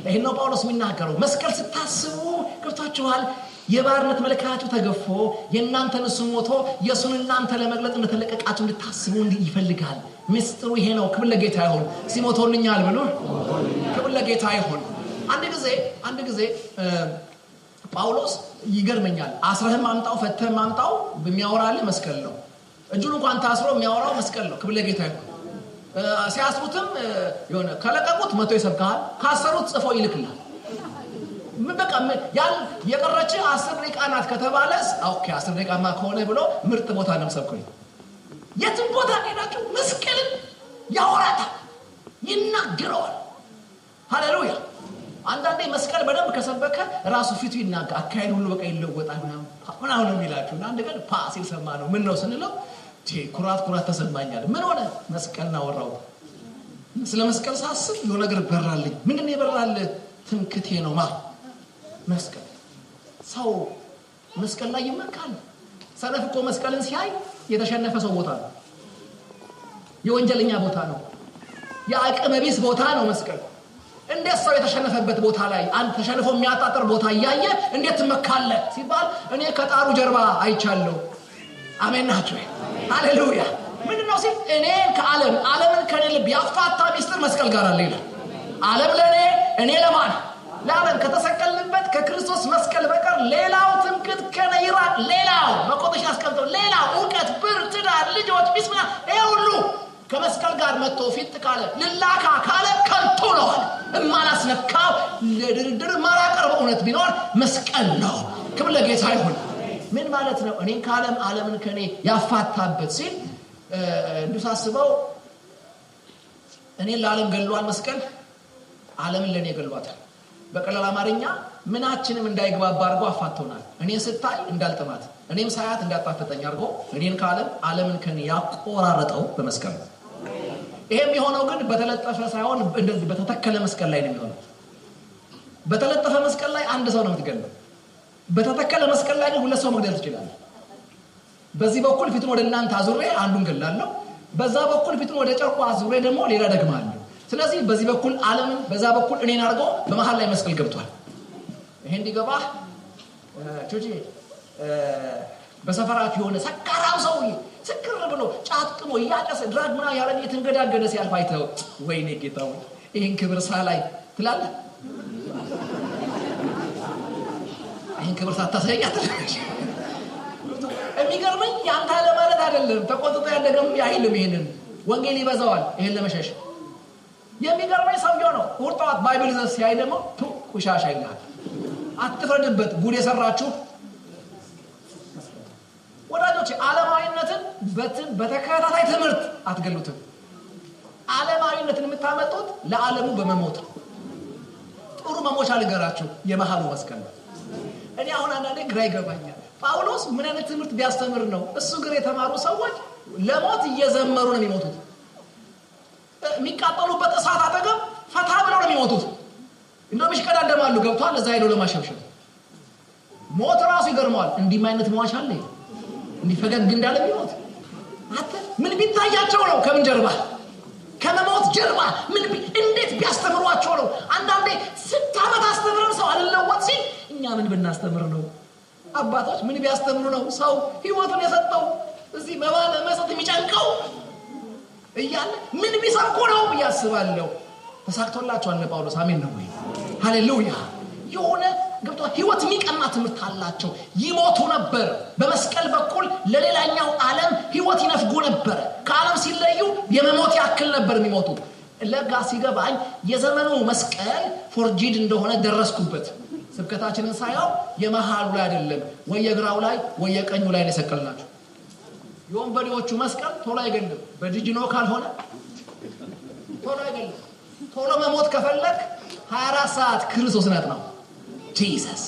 ይሄን ነው ጳውሎስ የሚናገረው። መስቀል ስታስቡ ገብታችኋል። የባርነት መልካችሁ ተገፎ የእናንተን እሱ ሞቶ የእሱን እናንተ ለመግለጥ እንደተለቀቃችሁ እንድታስቡ ይፈልጋል። ምስጢሩ ይሄ ነው። ክብር ለጌታ ይሁን። ሲሞቶልኛል ብሎ ክብር ለጌታ ይሁን። አንድ ጊዜ ጳውሎስ ይገርመኛል። አስረህም አምጣው ፈተህም አምጣው በሚያወራልህ መስቀል ነው። እጁን እንኳን ታስሮ የሚያወራው መስቀል ነው። ክብር ለጌታ ይሁን። ሲያስሩትም የሆነ ከለቀቁት መቶ ይሰብካል፣ ካሰሩት ጽፎ ይልክልሃል። በቃ ያን የቀረች 10 ደቂቃ ናት ከተባለስ ኦኬ 10 ደቂቃማ ከሆነ ብሎ ምርጥ ቦታ ነው ሰብከኝ። የትም ቦታ ሄዳችሁ መስቀልን ያወራታል፣ ይናገረዋል። ሃሌሉያ። አንዳንዴ መስቀል በደንብ ከሰበከ ራሱ ፊቱ ይናገር፣ አካሄድ ሁሉ በቃ ይለወጣል ምናምን ነው የሚላችሁ። አንድ ቀን ሲል ሰማ ነው ምን ነው ስንለው ኩራት ተሰማኛል። ምን ሆነ? መስቀልን አወራው። ስለ መስቀል ሳስብ የሆነ ነገር በራልኝ። ምንድን ነው የበራልህ? ትምክቴ ነው መስቀል። ሰው መስቀል ላይ ይመካል። ሰነፍ እኮ መስቀልን ሲያይ የተሸነፈ ሰው ቦታ ነው፣ የወንጀለኛ ቦታ ነው፣ የአቅመ ቢስ ቦታ ነው መስቀል። እንዴት ሰው የተሸነፈበት ቦታ ላይ አንተ ተሸንፎ የሚያጣጥር ቦታ እያየ እንዴት ትመካለህ ሲባል እኔ ከጣሩ ጀርባ አይቻለሁ። አሜን ናችሁ? ሃሌሉያ። ምንድነው ሲል እኔ ዓለምን ከኔ ልብ ያፋታ ሚስጥር መስቀል ጋር አለ ይላል። ዓለም ለኔ እኔ ለማን? ለዓለም ከተሰቀልንበት ከክርስቶስ መስቀል በቀር ሌላው ትምክህት ከኔ ይራቅ። ሌላው መቆጠሽ ያስቀምጠው። ሌላው ዕውቀት፣ ብር፣ ትዳር፣ ልጆች፣ ሚስት ይሄ ሁሉ ከመስቀል ጋር መጥቶ ፊት ካለ ልላካ ካለ ከንቱ ነው። እማላስነካው ለድርድር ማላቀርበው እውነት ቢኖር መስቀል ነው። ክብር ለጌታ ይሁን። ምን ማለት ነው? እኔን ከዓለም ዓለምን ከኔ ያፋታበት ሲል እንድሳስበው እኔን ለዓለም ገሏል መስቀል፣ ዓለምን ለኔ ገሏታል። በቀላል አማርኛ ምናችንም እንዳይግባባ አድርጎ አፋቶናል። እኔን ስታይ እንዳልጥማት፣ እኔም ሳያት እንዳጣፈጠኝ አድርጎ እኔን ከዓለም ዓለምን ከኔ ያቆራረጠው በመስቀል ነው። ይሄም የሆነው ግን በተለጠፈ ሳይሆን እንደዚህ በተተከለ መስቀል ላይ ነው የሚሆነው። በተለጠፈ መስቀል ላይ አንድ ሰው ነው የምትገለው። በተተከለ መስቀል ላይ ግን ሁለት ሰው መግደል ትችላለህ። በዚህ በኩል ፊቱን ወደ እናንተ አዙሬ አንዱን ገላለሁ፣ በዛ በኩል ፊቱን ወደ ጨርቁ አዙሬ ደግሞ ሌላ ደግማለሁ። ስለዚህ በዚህ በኩል ዓለምን በዛ በኩል እኔን አድርጎ በመሃል ላይ መስቀል ገብቷል። ይሄ እንዲገባህ ቾጂ በሰፈራችሁ የሆነ ሰካራም ሰውዬ ስክር ብሎ ጫት ቅሞ እያጨሰ ድራግ ምናምን ያለ የተንገዳገደ ሲያልፍ አይተው ወይኔ ጌታው ይሄን ክብር ሳላይ ትላለህ። ይሄን ክብር ሳታሳያት የሚገርመኝ ያንተ ለማለት አይደለም። ተቆጥቶ ያደገም ያይልም ይሄንን ወንጌል ይበዛዋል ይሄን ለመሸሽ። የሚገርመኝ ሰውየው ነው ወርጣት ባይብል ዘስ ሲያይ ደግሞ ቁሻሻ ይላል። አትፍረድበት ጉድ የሰራችሁ ወዳጆች። ዓለማዊነትን በተከታታይ ትምህርት አትገሉትም። ዓለማዊነትን የምታመጡት ለዓለሙ በመሞት ጥሩ መሞቻ ልንገራችሁ፣ የመሃሉ መስቀል ነው። እኔ አሁን አንዳንዴ ግራ ይገባኛል። ጳውሎስ ምን አይነት ትምህርት ቢያስተምር ነው እሱ ግን የተማሩ ሰዎች ለሞት እየዘመሩ ነው የሚሞቱት? የሚቃጠሉበት እሳት አጠገብ ፈታ ብለው ነው የሚሞቱት። እንደውም ይሽቀዳደማሉ ገብቷል እዛ ሄዶ ለማሸብሸብ ሞት ራሱ ይገርመዋል እንዲህ አይነት ሟች አለ እንዲፈገግ እንዳለ ቢሞት አተ ምን ቢታያቸው ነው ከምን ጀርባ ከመሞት ጀርባ ምን እንዴት ቢያስተምሯቸው ነው አንዳንዴ ስታመት አስተምረን ሰው አልለወጥ ሲል እኛ ምን ብናስተምር ነው አባቶች ምን ቢያስተምሩ ነው ሰው ህይወቱን የሰጠው እዚህ መባለ መሰጥ የሚጨንቀው እያለ ምን ቢሰብኩ ነው ያስባለው ተሳክቶላቸዋል ለጳውሎስ አሜን ነው ወይ ሃሌሉያ የሆነ ገብቶ ህይወት የሚቀማ ትምህርት አላቸው ይሞቱ ነበር በመስቀል በኩል ለሌላኛው ዓለም ህይወት ይነፍጉ ነበር ከዓለም ሲለዩ የመሞት ያክል ነበር የሚሞቱ ለጋ ሲገባኝ የዘመኑ መስቀል ፎርጂድ እንደሆነ ደረስኩበት ስብከታችንን ሳይው የመሃሉ ላይ አይደለም ወይ የግራው ላይ ወይ የቀኙ ላይ ነው ሰቀልናቸው የወንበዴዎቹ መስቀል ቶሎ አይገልም በዲጂኖ ካልሆነ ቶሎ አይገልም ቶሎ መሞት ከፈለክ 24 ሰዓት ክርስቶስን አጥናው ጂሰስ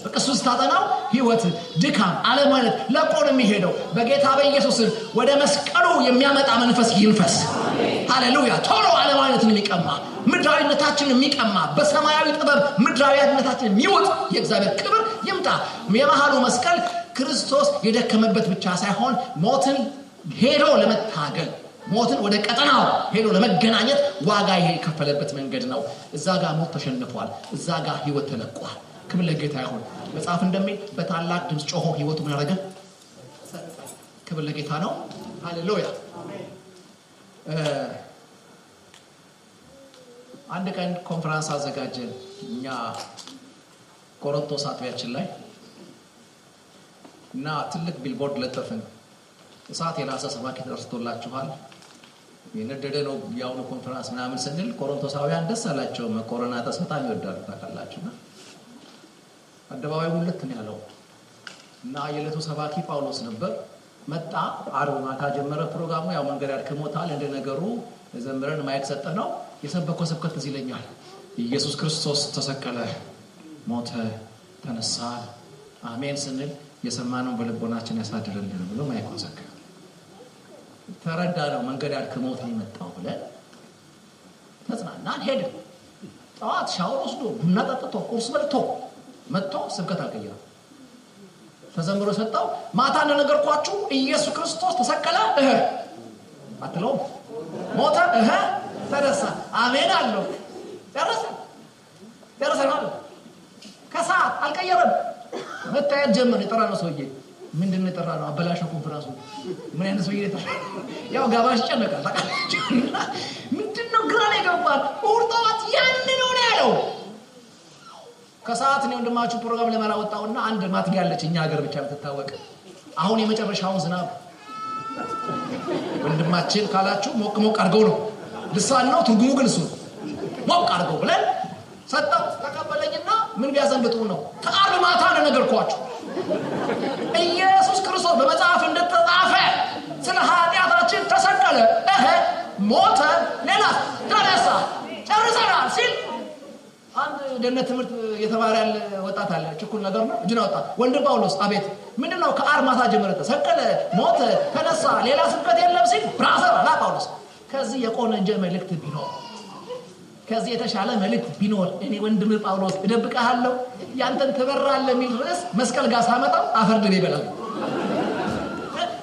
በቅዱስ ታጠናው ህይወት ድካም ዓለማዊነት ለቆን የሚሄደው በጌታ በኢየሱስ ወደ መስቀሉ የሚያመጣ መንፈስ ይንፈስ ሃሌሉያ ቶሎ ዓለማዊነትን የሚቀማ ምድራዊነታችንን የሚቀማ በሰማያዊ ጥበብ ምድራዊነታችንን የሚወጥ የእግዚአብሔር ክብር ይምጣ የመሃሉ መስቀል ክርስቶስ የደከመበት ብቻ ሳይሆን ሞትን ሄዶ ለመታገል ሞትን ወደ ቀጠናው ሄዶ ለመገናኘት ዋጋ የከፈለበት መንገድ ነው እዛ ጋር ሞት ተሸንፏል እዛ ጋር ህይወት ተለቋል ክብር ለጌታ ይሁን መጽሐፍ እንደሚል በታላቅ ድምጽ ጮሆ ህይወቱ ምን አደረገ ክብር ለጌታ ነው ሃሌሉያ አንድ ቀን ኮንፈረንስ አዘጋጀን እኛ ቆሮንቶስ አጥቢያችን ላይ እና ትልቅ ቢልቦርድ ለጠፍን እሳት የራሰ ሰባኪ ተርስቶላችኋል የነደደ ነው ያው ነው ኮንፈረንስ ምናምን ስንል ቆሮንቶሳውያን ደስ አላቸው መቆረና ተሰጣኝ ይወዳሉ ታውቃላችሁና አደባባዩ ሁለት ነው ያለው እና የለቱ ሰባኪ ጳውሎስ ነበር መጣ አርብ ማታ ጀመረ ፕሮግራሙ ያው መንገድ ያድክሞታል እንደ ነገሩ ዘምረን ማይክ ሰጠነው የሰበከው ስብከት እዚህ ይለኛል ኢየሱስ ክርስቶስ ተሰቀለ ሞተ ተነሳ አሜን ስንል የሰማነው በልቦናችን ያሳድርልን ብሎ ማይክ ዘጋ ተረዳነው መንገድ ያድክሞት ነው የመጣው ብለን ተጽናናን ሄደ ጠዋት ሻወር ወስዶ ቡና ጠጥቶ ቁርስ በልቶ መጥቶ ስብከት አቀየረ ተዘምሮ ሰጣው ማታ እንደነገርኳችሁ ኢየሱስ ክርስቶስ ተሰቀለ አትለው ሞተ ተነሳ አሜን አለው ደረሰ ማለት ከሰዓት አልቀየረም መታየት ጀመረ የጠራነው ሰውዬ ምንድነው የጠራነው አበላሸ ኮንፈረንሱ ምን አይነት ሰውዬ የጠራ ያው ጋባዥ ጨነቃል ታውቃላችሁ ምንድነው ግራ ላይ ገባል ኡርጣት ያንን ነው ያለው ከሰዓት ነው ወንድማችሁ ፕሮግራም ለማራ ወጣውና አንድ ማትጊያ አለች እኛ ሀገር ብቻ ተታወቀ አሁን የመጨረሻውን ዝናብ ወንድማችን ካላችሁ ሞቅ አድርገው ነው ልሳን ነው ትርጉሙ ግን እሱ ሞቅ አድርገው ብለን ሰጣው ተቀበለኝና ምን ቢያዘንብጡ ነው ከአርብ ማታ እንደነገርኳችሁ ኢየሱስ ክርስቶስ በመጽሐፍ እንደተጻፈ ስለ ኃጢአታችን ተሰቀለ ሞተ ሌላ ተነሳ ጨርሰና ሲል አንድ ደህንነት ትምህርት የተማረ ያለ ወጣት አለ ችኩል ነገር ነው እጅና ወጣት ወንድም ጳውሎስ አቤት ምንድነው ከአርብ ማታ ጀምሮ ተሰቀለ ሞተ ተነሳ ሌላ ስብከት የለም ሲል ብራዘር አላ ጳውሎስ ከዚህ የቆነጀ መልእክት ቢኖር ከዚህ የተሻለ መልእክት ቢኖር እኔ ወንድም ጳውሎስ እደብቀሃለሁ ያንተን ተበራለ የሚል ርዕስ መስቀል ጋር ሳመጣው አፈርድን ይበላል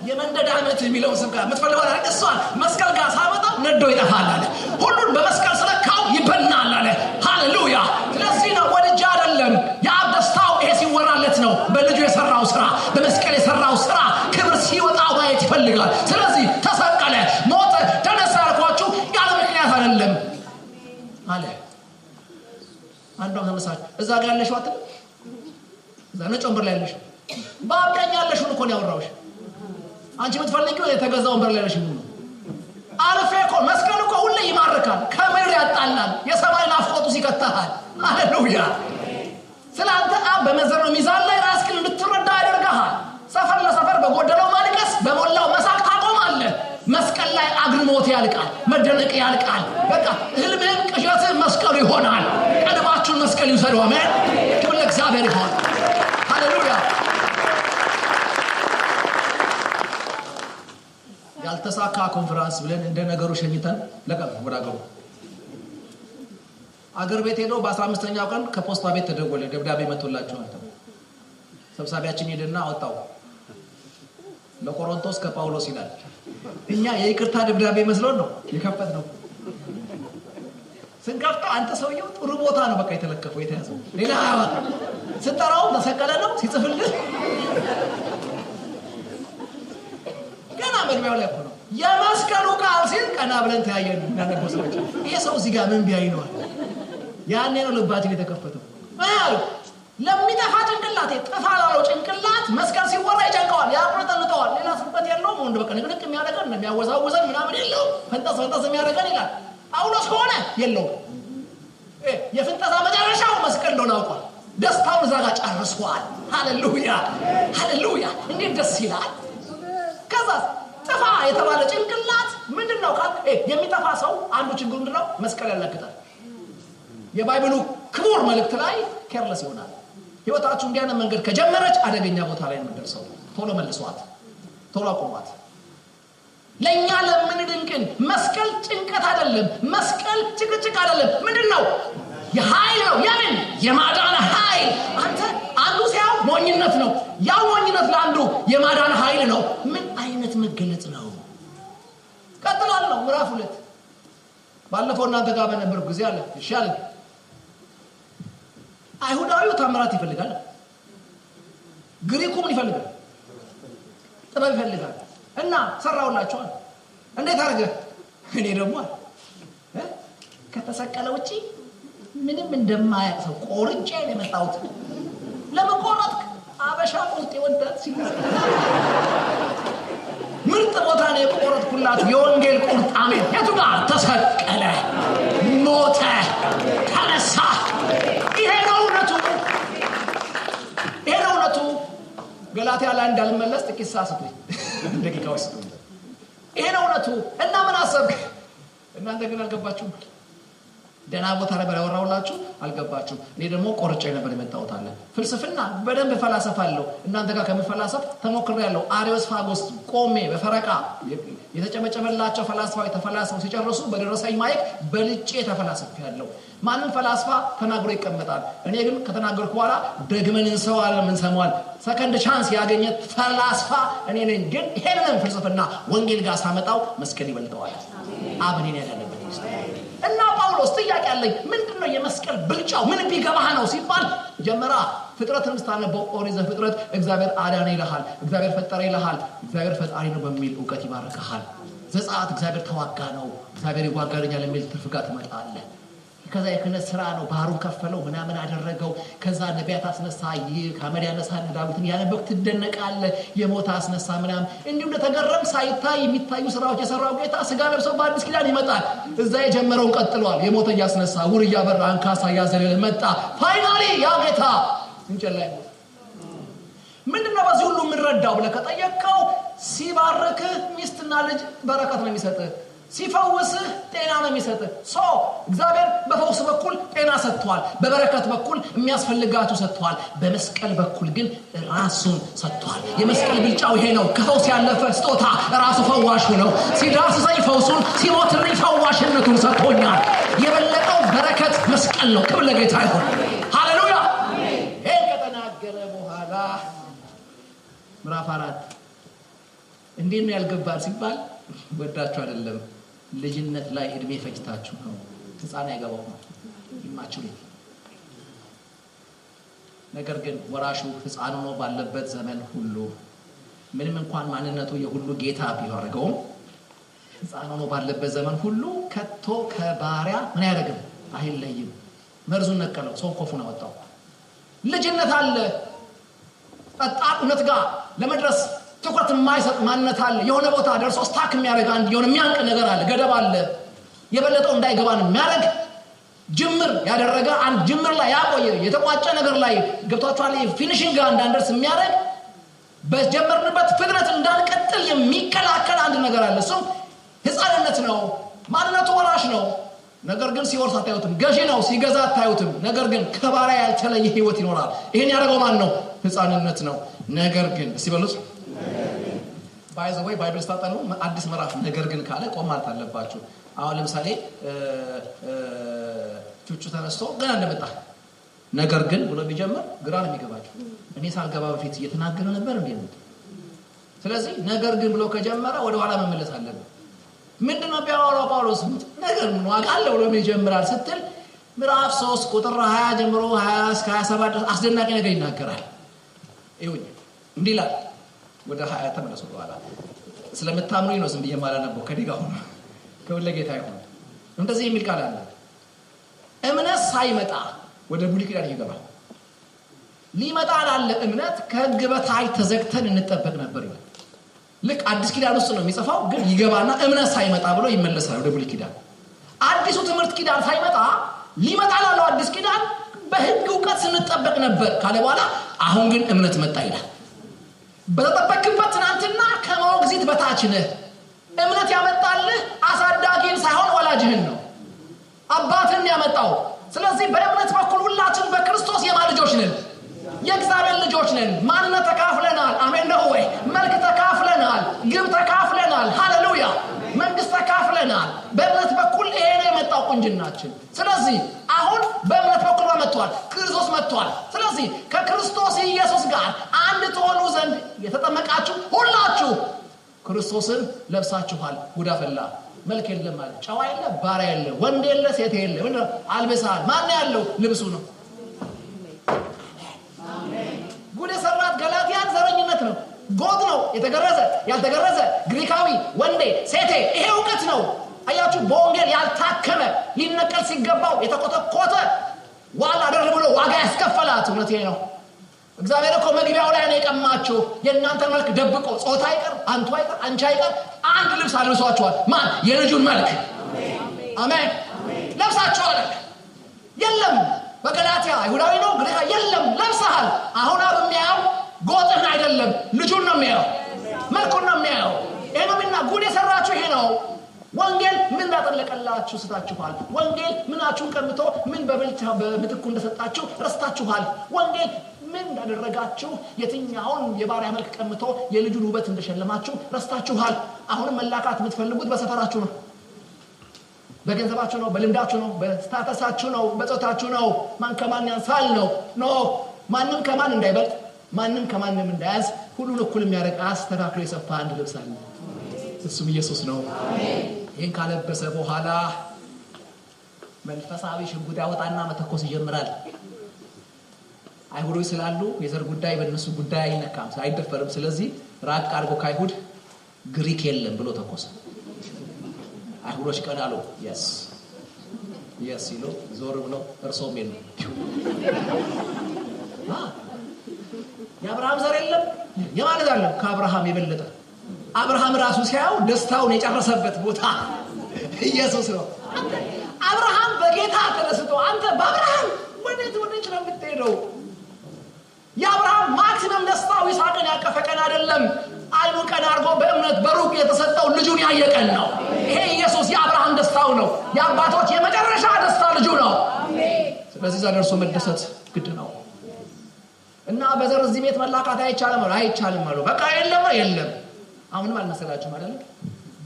የመንደድ ዓመት የሚለው ስብከት ምትፈልገው አይደል እሷን መስቀል ጋር ሳመጣው ነዶ ይጠፋል አለ ሁሉን በመስቀል ስለካው ይበናል አለ ሃሌሉያ ስለዚህ ነው ወደጃ አይደለም ያደስታው ይሄ ሲወራለት ነው በልጁ የሰራው ስራ በመስቀል የሰራው ስራ ክብር ሲወጣው ማየት ይፈልጋል ስለዚህ ተሰቀለ ሞተ ተነሳ አልኳችሁ ያለ ምክንያት አይደለም አለ አንዱ ተመሳሳይ እዛ ጋር ያለሽው አጥብ እዛ ነው ጨምበር ላይ ያለሽው ባቀኛ ያለሽው እኮ ነው ያወራውሽ አንቺ የምትፈልጊው የተገዛው ወንበር ላይ ያለሽው አልፌ እኮ መስቀል እኮ ሁሌ ይማርካል ከምድር ያጣላል የሰማይ ናፍቆቱ ሲከታሃል ሃሌሉያ ስላንተ በመዘኑ ሚዛን ላይ ራስህን እንድትረዳ ያደርጋል ሰፈር ለሰፈር በጎደለው ማልቀስ በሞላው መሳቅ ታቆማለህ መስቀል ላይ አግርሞት ያልቃል መደነቅ ያልቃል በቃ ህልምህም ቅዠትህ መስቀሉ ይሆናል ቀድማችሁን መስቀል ይውሰዱ አሜን ክብር ለእግዚአብሔር ይሁን ሃሌሉያ ያልተሳካ ኮንፈረንስ ብለን እንደ ነገሩ ሸኝተን ለቀቅ ወዳገሩ አገር ቤት ሄዶ በ15ኛው ቀን ከፖስታ ቤት ተደወለ ደብዳቤ መጥቶላችኋል ተባለ። ሰብሳቢያችን ሄደና አወጣው ለቆሮንቶስ ከጳውሎስ ይላል። እኛ የይቅርታ ደብዳቤ መስሎን ነው የከፈትነው። ስንከፍተው አንተ ሰውየው ጥሩ ቦታ ነው በቃ የተለከፈው የተያዘው ሌላ ስጠራው ተሰቀለ ነው ሲጽፍልህ ገና መግቢያው ላይ ነው የመስቀሉ ቃል ሲል ቀና ብለን ተያየን እና ሰዎች ይሄ ሰው እዚህ ጋር ምን ቢያይ ነው ያኔ ነው ልባችን የተከፈተው። ለሚጠፋ ጭንቅላት ጠፋላው ጭንቅላት መስቀል ሲወራ ይጨንቀዋል ያቁረጠልጠዋል። ሌላ ስበት የለውም ወንድ በቃ ንቅንቅ የሚያደርገን የሚያወዛውዘን ምናምን የለው ፈንጠስ የሚያደርገን ይላል። ጳውሎስ ከሆነ የለው የፍንጠዛ መጨረሻው መስቀል ነው አውቋል። ደስታውን እዛ ጋር ጨርሷል። ሃሌሉያ ሃሌሉያ እንዴት ደስ ይላል። ከዛ ጠፋ የተባለ ጭንቅላት ምንድነው ካል የሚጠፋ ሰው አንዱ ችግሩ ምንድነው መስቀል ያላክታል። የባይብሉ ክቡር መልእክት ላይ ኬርለስ ይሆናል። ህይወታችሁ እንዲያነ መንገድ ከጀመረች አደገኛ ቦታ ላይ ነው ደርሰው ቶሎ መልሷት ቶሎ አቁሟት። ለኛ ለምንድንቅን መስቀል ጭንቀት አይደለም መስቀል ጭቅጭቅ አይደለም ምንድነው የኃይል ነው የምን የማዳን ኃይል። አንተ አንዱ ሲያው ሞኝነት ነው ያው ሞኝነት ለአንዱ የማዳን ኃይል ነው። ምን አይነት መገለጽ ነው። ቀጥላለሁ ምዕራፍ 2 ባለፈው እናንተ ጋር በነበርኩ ጊዜ አለ ይሻል አይሁዳዊው ታምራት ይፈልጋል ግሪኩም ይፈልጋል ጥበብ ይፈልጋል እና ሰራውላችሁ እንዴት አርገ እኔ ደግሞ ከተሰቀለ ውጪ ምንም እንደማያውቅ ሰው ቆርጬ ነው የመጣሁት። ለመቆረጥ አበሻ ቁርጥ ይወዳል ሲል ምርጥ ቦታ ነው የቆረጥኩላችሁ የወንጌል ቁርጥ አሜን። የቱ ጋር ተሰቀለ ሞተ ተነሳ። ይሄ ነው እውነቱ ገላትያ ላይ እንዳልመለስ ጥቂት ሳስብኝ ደቂቃዎች ስጡኝ። ይሄ ነው እውነቱ እና ምን አሰብክ እናንተ ግን አልገባችሁም። ደና ቦታ ነበር ያወራውላችሁ አልገባችሁም። እኔ ደግሞ ቆርጬ ነበር የመጣሁት አለ። ፍልስፍና በደንብ ፈላሰፋለሁ እናንተ ጋር ከመፈላሰፍ ተሞክሬያለሁ። አሪዮስፋጎስ ቆሜ በፈረቃ የተጨመጨመላቸው ፈላስፋዎች ተፈላስፈው ሲጨርሱ በደረሰኝ ማይክ በልጬ ተፈላስፌያለሁ። ማንም ፈላስፋ ተናግሮ ይቀመጣል። እኔ ግን ከተናገርኩ በኋላ ደግመን እንሰዋለን ምን ሰማዋል ሰከንድ ቻንስ ያገኘ ፈላስፋ እኔ ነኝ። ግን ይሄንን ፍልስፍና ወንጌል ጋር ሳመጣው መስቀል ይበልጠዋል። አብኔን ያለበት እና ጳውሎስ ጥያቄ አለኝ ምንድነው የመስቀል ብልጫው ምን ቢገባህ ነው ሲባል ጀመራ ፍጥረትን ስታነበው ኦሪት ዘፍጥረት እግዚአብሔር አዳነ ይልሃል እግዚአብሔር ፈጠረ ይልሃል እግዚአብሔር ፈጣሪ ነው በሚል ዕውቀት ይባርካል። ዘጸአት እግዚአብሔር ተዋጋ ነው እግዚአብሔር ይዋጋልኛል የሚል ትርፍጋ ትመጣለህ። ከዛ የክህነት ስራ ነው ባህሩን ከፈለው ምናምን አደረገው። ከዛ ነቢያት አስነሳ ከአመድ ያነሳ ዳዊትን ያነበክ ትደነቃለህ። የሞት አስነሳ ምናምን እንዲሁ ለተገረም ሳይታይ የሚታዩ ስራዎች የሰራው ጌታ ስጋ ለብሶ በአዲስ ኪዳን ይመጣል። እዛ የጀመረውን ቀጥሏል። የሞት ያስነሳ ውር ያበራ አንካሳ ያዘለለ መጣ። ፋይናሊ ያ ጌታ እንጨላይ ምንድነው በዚህ ሁሉ ምንረዳው ብለህ ከጠየቅከው ሲባርክህ ሚስትና ልጅ በረከት ነው የሚሰጥህ። ሲፈውስህ ጤና ነው የሚሰጥህ። እግዚአብሔር በፈውስ በኩል ጤና ሰጥቷል። በበረከት በኩል የሚያስፈልጋችሁ ሰጥቷል። በመስቀል በኩል ግን ራሱን ሰጥቷል። የመስቀል ብልጫው ይሄ ነው። ከፈውስ ያለፈ ስጦታ ራሱ ፈዋሽ ነው። ሲዳስሰኝ ፈውሱን ሲሞትልኝ ፈዋሽነቱን ሰጥቶኛል። የበለጠው በረከት መስቀል ነው። ክብር ለጌታ ይሁን። ሃሌሉያ። ይሄን ከተናገረ በኋላ ምዕራፍ 4 እንዴት ነው ያልገባል ሲባል ወዳችሁ አይደለም ልጅነት ላይ እድሜ ፈጅታችሁ ነው። ህፃን ያገባው ነው ይማችሁ። ነገር ግን ወራሹ ህፃን ሆኖ ባለበት ዘመን ሁሉ ምንም እንኳን ማንነቱ የሁሉ ጌታ ቢያደርገውም ህፃን ሆኖ ባለበት ዘመን ሁሉ ከቶ ከባሪያ ምን ያደርግም አይለይም። መርዙን ነቀለው ሰው ኮፉን አወጣው። ልጅነት አለ አጣጥነት ጋር ለመድረስ ትኩረት የማይሰጥ ማንነት አለ። የሆነ ቦታ ደርሶ ስታክ የሚያደርግ አንድ የሆነ የሚያንቅ ነገር አለ። ገደብ አለ። የበለጠው እንዳይገባን የሚያደርግ ጅምር ያደረገ አንድ ጅምር ላይ ያቆየ የተቋጨ ነገር ላይ ገብቷችኋል። ፊኒሺንግ ጋር እንዳንደርስ የሚያደርግ በጀመርንበት ፍጥነት እንዳንቀጥል የሚከላከል አንድ ነገር አለ። እሱም ህፃንነት ነው። ማንነቱ ወራሽ ነው። ነገር ግን ሲወርስ አታዩትም። ገዢ ነው። ሲገዛ አታዩትም። ነገር ግን ከባሪያ ያልተለየ ህይወት ይኖራል። ይሄን ያደረገው ማን ነው? ህፃንነት ነው። ነገር ግን ሲበሉት ባይዘው ባይብል ስታጠኑ አዲስ ምዕራፍ ነገር ግን ካለ ቆም ማለት አለባችሁ። አሁን ለምሳሌ ቹቹ ተነስቶ ገና እንደመጣ ነገር ግን ብሎ ቢጀምር ግራ ነው የሚገባቸው። እኔ ሳልገባ በፊት እየተናገረ ነበር እንዴ? ስለዚህ ነገር ግን ብሎ ከጀመረ ወደ ኋላ መመለስ አለበት። ምንድነው ቢያወራው ጳውሎስ ነገር ምን ዋጋ አለው ብሎ ይጀምራል ስትል ምዕራፍ 3 ቁጥር 20 ጀምሮ 20 እስከ 27 ድረስ አስደናቂ ነገር ይናገራል። ይሁን እንዲህ ይላል። ወደ 20 ተመለሱ በኋላ ስለምታምኑኝ ነው ዝም ብዬ ማላነበው ከዲጋው ነው ከወለ ጌታ ይሁን። እንደዚህ የሚል ቃል አለ። እምነት ሳይመጣ ወደ ብሉይ ኪዳን ይገባል። ሊመጣ ላለ እምነት ከሕግ በታች ተዘግተን እንጠበቅ ነበር ይላል። ልክ አዲስ ኪዳን ውስጥ ነው የሚጽፋው ግን ይገባና እምነት ሳይመጣ ብሎ ይመለሳል ወደ ብሉይ ኪዳን። አዲሱ ትምህርት ኪዳን ሳይመጣ ሊመጣ ላለው አዲስ ኪዳን በሕግ ዕውቀት ስንጠበቅ ነበር ካለ በኋላ አሁን ግን እምነት መጣ ይላል። በተጠበቅበት ትናንትና ከሞግዚት በታች ነህ። እምነት ያመጣልህ አሳዳጊን ሳይሆን ወላጅህን ነው፣ አባትን ያመጣው። ስለዚህ በእምነት በኩል ሁላችን በክርስቶስ የማን ልጆች ነን? የእግዚአብሔር ልጆች ነን። ማንነት ተካፍለናል። አሜን ነው ወይ? መልክ ተካፍለናል፣ ግብ ተካፍለናል። ሃሌሉያ! መንግስት ተካፍለናል። በእምነት በኩል ይሄ ነው የመጣው ቁንጅናችን። ስለዚህ አሁን በእምነት በኩል መጥቷል፣ ክርስቶስ መጥቷል። ስለዚህ ከክርስቶስ ኢየሱስ ጋር አንድ ትሆኑ ዘንድ የተጠመቃችሁ ሁላችሁ ክርስቶስን ለብሳችኋል። ጉድ አፈላ። መልክ የለም ማለት ጨዋ የለ፣ ባሪያ የለ፣ ወንድ የለ፣ ሴት የለ። ምን አልበሳል? ማን ያለው? ልብሱ ነው። ጉድ የሰራት ገላትያን ዘረኝነት ነው፣ ጎጥ ነው። የተገረዘ ያልተገረዘ፣ ግሪካዊ፣ ወንዴ፣ ሴቴ፣ ይሄ ዕውቀት ነው። አያችሁ፣ በወንጌል ያልታከመ ሊነቀል ሲገባው የተቆጠቆጠ ዋላ አደረግ ብሎ ዋጋ ያስከፈላት እውነቴ ነው። እግዚአብሔር እኮ መግቢያው ላይ ነው የቀማችሁ። የእናንተን መልክ ደብቆ ጾታ አይቀር፣ አንቱ አይቀር፣ አንቺ አይቀር አንድ ልብስ አልብሷችኋል። ማን? የልጁን መልክ። አሜን። ለብሳችኋል። የለም በገላትያ አይሁዳዊ ነው ግሪካ የለም፣ ለብሰሃል። አሁን አብ የሚያየው ጎጥህን አይደለም ልጁን ነው የሚያየው፣ መልኩን ነው የሚያየው። ይሄ ነውና ጉድ የሰራችሁ ይሄ ነው። ወንጌል ምን እንዳጠለቀላችሁ ስታችኋል። ወንጌል ምናችሁን ቀምቶ ምን በምትኩ እንደሰጣችሁ ረስታችኋል። ወንጌል ምን እንዳደረጋችሁ የትኛውን የባሪያ መልክ ቀምቶ የልጁን ውበት እንደሸለማችሁ ረስታችኋል። አሁን መላካት የምትፈልጉት በሰፈራችሁ ነው፣ በገንዘባችሁ ነው፣ በልምዳችሁ ነው፣ በስታተሳችሁ ነው፣ በጾታችሁ ነው። ማን ከማን ያንሳል ነው። ኖ ማንም ከማን እንዳይበልጥ፣ ማንም ከማንም እንዳያዝ ሁሉን እኩል የሚያደርግ አስተካክሎ የሰፋ አንድ ልብስ አለ። እሱም ኢየሱስ ነው። ይህን ካለበሰ በኋላ መንፈሳዊ ሽጉጥ ያወጣና መተኮስ ይጀምራል። አይሁዶች ስላሉ የዘር ጉዳይ በእነሱ ጉዳይ አይነካም፣ አይደፈርም። ስለዚህ ራቅ አድርጎ ከአይሁድ ግሪክ የለም ብሎ ተኮሰ። አይሁዶች ቀን አሉ የስ ሲሉ ዞር ብለው እርሶም የለም። የአብርሃም ዘር የለም የማለት አለ ከአብርሃም የበለጠ አብርሃም ራሱ ሲያው ደስታውን የጨረሰበት ቦታ ኢየሱስ ነው። አብርሃም በጌታ ተደስቶ አንተ በአብርሃም ወዴት ነው የምትሄደው? የአብርሃም ማክሲመም ደስታው ይስሐቅን ያቀፈ ቀን አይደለም። አይኑ ቀን አድርጎ በእምነት በሩቅ የተሰጠው ልጁን ያየቀን ነው። ይሄ ኢየሱስ የአብርሃም ደስታው ነው። የአባቶች የመጨረሻ ደስታ ልጁ ነው። ስለዚህ እዛ ደርሶ መደሰት ግድ ነው። እና በዘር እዚህ ቤት መላካት አይቻልም አሉ። በቃ የለም። አሁንም አልመሰላችሁም አይደል?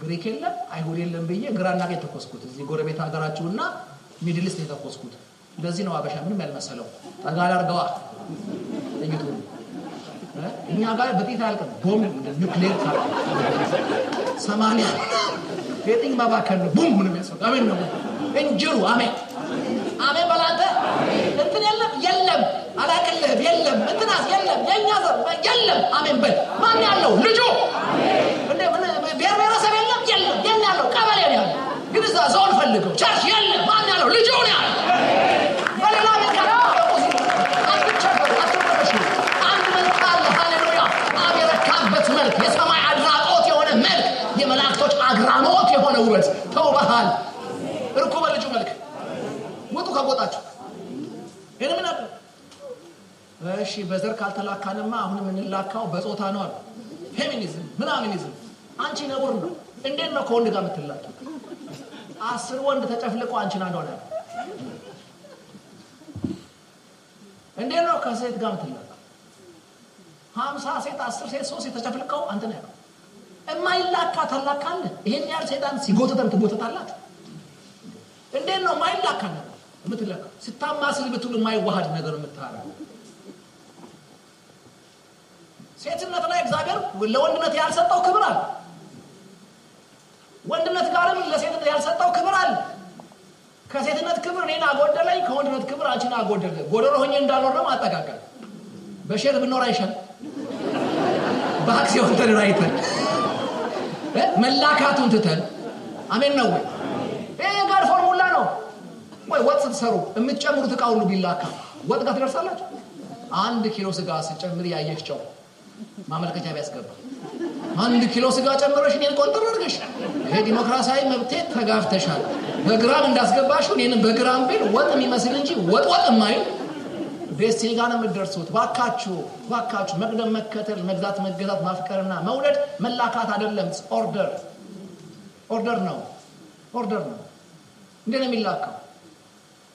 ግሪክ የለም አይሁድ የለም ብዬ ግራና ቀኝ ተኮስኩት። እዚህ ጎረቤት ሀገራችሁና ሚድል ኢስት የተኮስኩት። ለዚህ ነው አበሻ ምንም ያልመሰለው። ጠጋላ አርገዋ ለይቱ እኛ ጋር በጥይት አልቀም ቦምብ እንደ ኒውክሌር ካር 80 የጥይት ማባከል ነው። ቡም ምንም ያስፈልግ አሜን ነው እንጅሩ አሜን በላንተ እንትን የለም አላቀልህ የለም እንትናስ የለም የኛ ዘር የለም አሜን በል። ማን ያለው? ልጁ እንደ ብሔረሰብ የለም የኛ ያለው ቀበሌ ነው ያለው። ግን እዛ ዞን ፈልገው ቸርች የለም። ማን ያለው? ልጁ ነው ያለው። በሌላ ቤት ጋር አንድ መልክ አለ። ሃሌሉያ! አብ የረካበት መልክ፣ የሰማይ አድራቆት የሆነ መልክ፣ የመላእክቶች አግራሞት የሆነ ውበት ተውበሃል። እርኩ በልጁ መልክ ውጡ ከጎጣችሁ። ይሄን ምን አለ? እሺ በዘር ካልተላካንማ አሁን የምንላካው በጾታ ነው አለ። ፌሚኒዝም ምናምኒዝም አንቺ ነውር ነው። እንዴት ነው ከወንድ ጋር የምትላኪው? 10 ወንድ ተጨፍልቆ አንቺን አንድ ሆነ። እንዴት ነው ከሴት ጋር የምትላኪው? 50 ሴት 10 ሴት 3 ሴት ተጨፍልቀው አንተ ነህ የማይላካ ታላካለህ። ይሄን ያህል ሴጣን ሲጎተተን ትጎተታላችሁ። እንዴት ነው የማይላካ ነው? የምትለካ ስታማስል ብትሉ የማይዋሃድ ነገር የምታረገው ሴትነት ላይ እግዚአብሔር ለወንድነት ያልሰጠው ክብር አለ። ወንድነት ጋርም ለሴትነት ያልሰጠው ክብር አለ። ከሴትነት ክብር እኔን አጎደለኝ፣ ከወንድነት ክብር አንቺን አጎደለ። ጎደሎ ሆኜ እንዳልኖር ነው አጠቃቀል። በሼር ብኖር አይሻል? በአክሲዮን ተደራጅተን መላካቱን ትተን አሜን ነው ወይ? ይሄ ጋር ፎርሙላ ነው ወይ? ወጥ ስትሰሩ የምትጨምሩት ዕቃ ሁሉ ቢላካ ወጥ ጋር ትደርሳላችሁ? 1 ኪሎ ስጋ ስጨምር ያየሽ ጨው ማመልከቻ ቢያስገባ 1 ኪሎ ስጋ ጨምረሽ እኔን ቆንጥር አድርገሽ ይሄ ዲሞክራሲያዊ መብቴ ተጋፍተሻል። በግራም እንዳስገባሽው እኔንም በግራም ቢል ወጥ የሚመስል እንጂ ወጥ የማይል ዴስቲኒ ጋር ነው የምትደርሱት። ባካችሁ መቅደም፣ መከተል፣ መግዛት፣ መገዛት፣ ማፍቀርና መውደድ መላካት አይደለም። ኦርደር ነው። እንዴት ነው የሚላካው?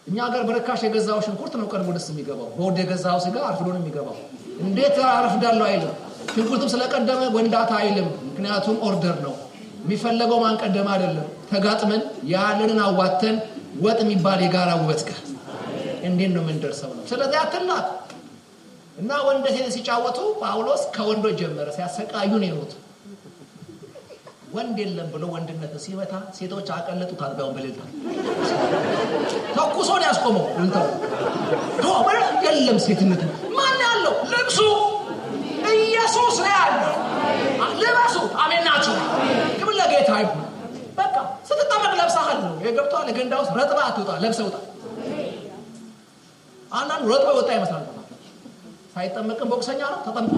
እኛ ሀገር በርካሽ የገዛው ሽንኩርት ነው ቀድሞ ደስ የሚገባው። በወድ የገዛው ስጋ አርፍዶ ነው የሚገባው። እንዴት አረፍዳለሁ አይልም። ሽንኩርትም ስለቀደመ ወንዳታ አይልም። ምክንያቱም ኦርደር ነው የሚፈለገው። ማንቀደም አይደለም። ተጋጥመን ያለንን አዋተን ወጥ የሚባል የጋራ ውበት ጋር እንዴት ነው የምንደርሰው ነው። ስለዚህ አትላኩ እና ወንድ ሴት ሲጫወቱ ጳውሎስ ከወንዶች ጀመረ። ሲያሰቃዩ ነው የኖሩት። ወንድ የለም ብሎ ወንድነት ሲመታ ሴቶች አቀለጡት። አጥቢያውን በሌላ ተኩሶ ነው ያስቆመው። እንተው የለም ሴትነት ማን ያለው? ልብሱ ኢየሱስ ነው ያለው። ልበሱ። አሜን ናችሁ? ክብር ለጌታ ይሁን። በቃ ስትጠመቅ ለብሰሃል ነው የገብቷል። ገንዳ ውስጥ ረጥባ አትወጣ፣ ለብሰህ ውጣ። አንዳንዱ ረጥባ ወጣ ይመስላል። ሳይጠመቅም ቦክሰኛ ነው። ተጠምቁ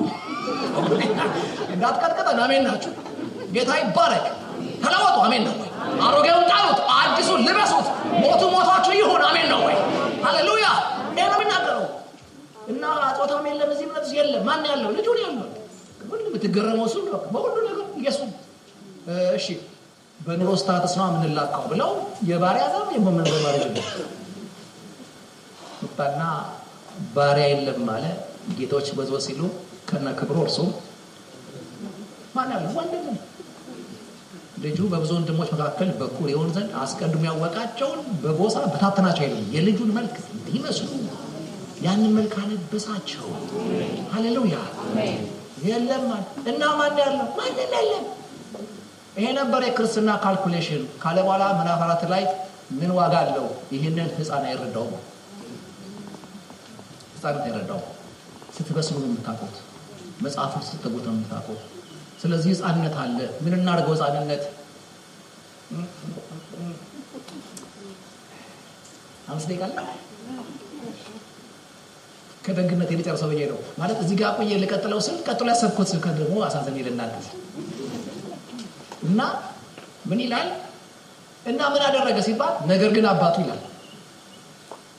እንዳትቀጥቀጠን። አሜን ናችሁ? ጌታ ይባረክ። ተለወጡ። አሜን ነው ወይ? አሮጌውን ጣሉት፣ አዲሱን ልበሱት። ሞታችሁ ይሁን። አሜን ነው ወይ? ሃሌሉያ። ይሄ ነው የሚናገረው። እና ጾታም የለም እዚህ ምንስ የለም። ማን ያለው? ልጁ ነው ያለው። ሁሉ ብትገረመው እሱ ነው በሁሉ ነገር ኢየሱስ። እሺ በኑሮ ስታተስ ነው የምንላካው ብለው የባሪያ ዘር የሞመን በማለት ነው ወጣና ባሪያ የለም ማለት ጌቶች በዞ ሲሉ ከነ ክብሩ እርሱ ማን ያለው? ወንድም ነው። ልጁ በብዙ ወንድሞች መካከል በኩር ይሆን ዘንድ አስቀድሞ ያወቃቸውን በጎሳ በታተናቸው አይደለም፣ የልጁን መልክ ይመስሉ ያንን መልክ አለበሳቸው። ሃሌሉያ። የለም እና ማን ያለው? ማን የለም። ይሄ ነበር የክርስትና ካልኩሌሽን። ካለ በኋላ ምዕራፍ 4 ላይ ምን ዋጋ አለው? ይሄንን ህፃን አይረዳውም። ህፃን አይረዳውም። ስትበስሉ ነው የምታውቁት። መጽሐፉን ስትተጉት ነው የምታውቁት። ስለዚህ ህፃንነት አለ። ምን እናድርገው? ህፃንነት አምስት ደቂቃ ከደግነት የጨረሰው በየ ነው ማለት እዚህ ጋር ቆየ ለቀጥለው ስል ቀጥሎ ያሰብኩት ስልክ ደግሞ አሳዘኝ ይለናል። እና ምን ይላል? እና ምን አደረገ ሲባል ነገር ግን አባቱ ይላል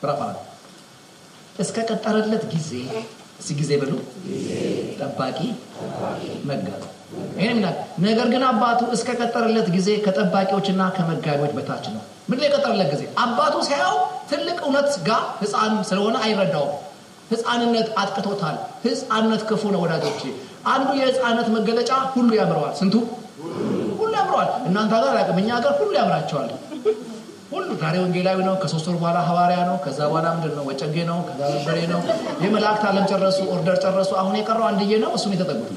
ብራፋ እስከ ቀጠረለት ጊዜ ጊዜ ብሎ ጠባቂ መጋቢ። ይሄን ነገር ግን አባቱ እስከ ቀጠረለት ጊዜ ከጠባቂዎችና ከመጋቢዎች በታች ነው። ምን የቀጠረለት ጊዜ? አባቱ ሲያው ትልቅ እውነት ጋር ህፃን ስለሆነ አይረዳውም። ህፃንነት አጥቅቶታል። ህፃንነት ክፉ ነው ወዳጆቼ። አንዱ የህፃንነት መገለጫ ሁሉ ያምረዋል። ስንቱ ሁሉ ያምረዋል። እናንተ ጋር ያቀመኛ ጋር ሁሉ ያምራቸዋል። ሁሉ ዛሬ ወንጌላዊ ነው፣ ከ3 ወር በኋላ ሐዋርያ ነው፣ ከዛ በኋላ ምንድነው ወጨጌ ነው፣ ከዛ በሬ ነው። የመላእክት ዓለም ጨረሱ፣ ኦርደር ጨረሱ። አሁን የቀረው አንድዬ ነው። እሱን የተጠጉት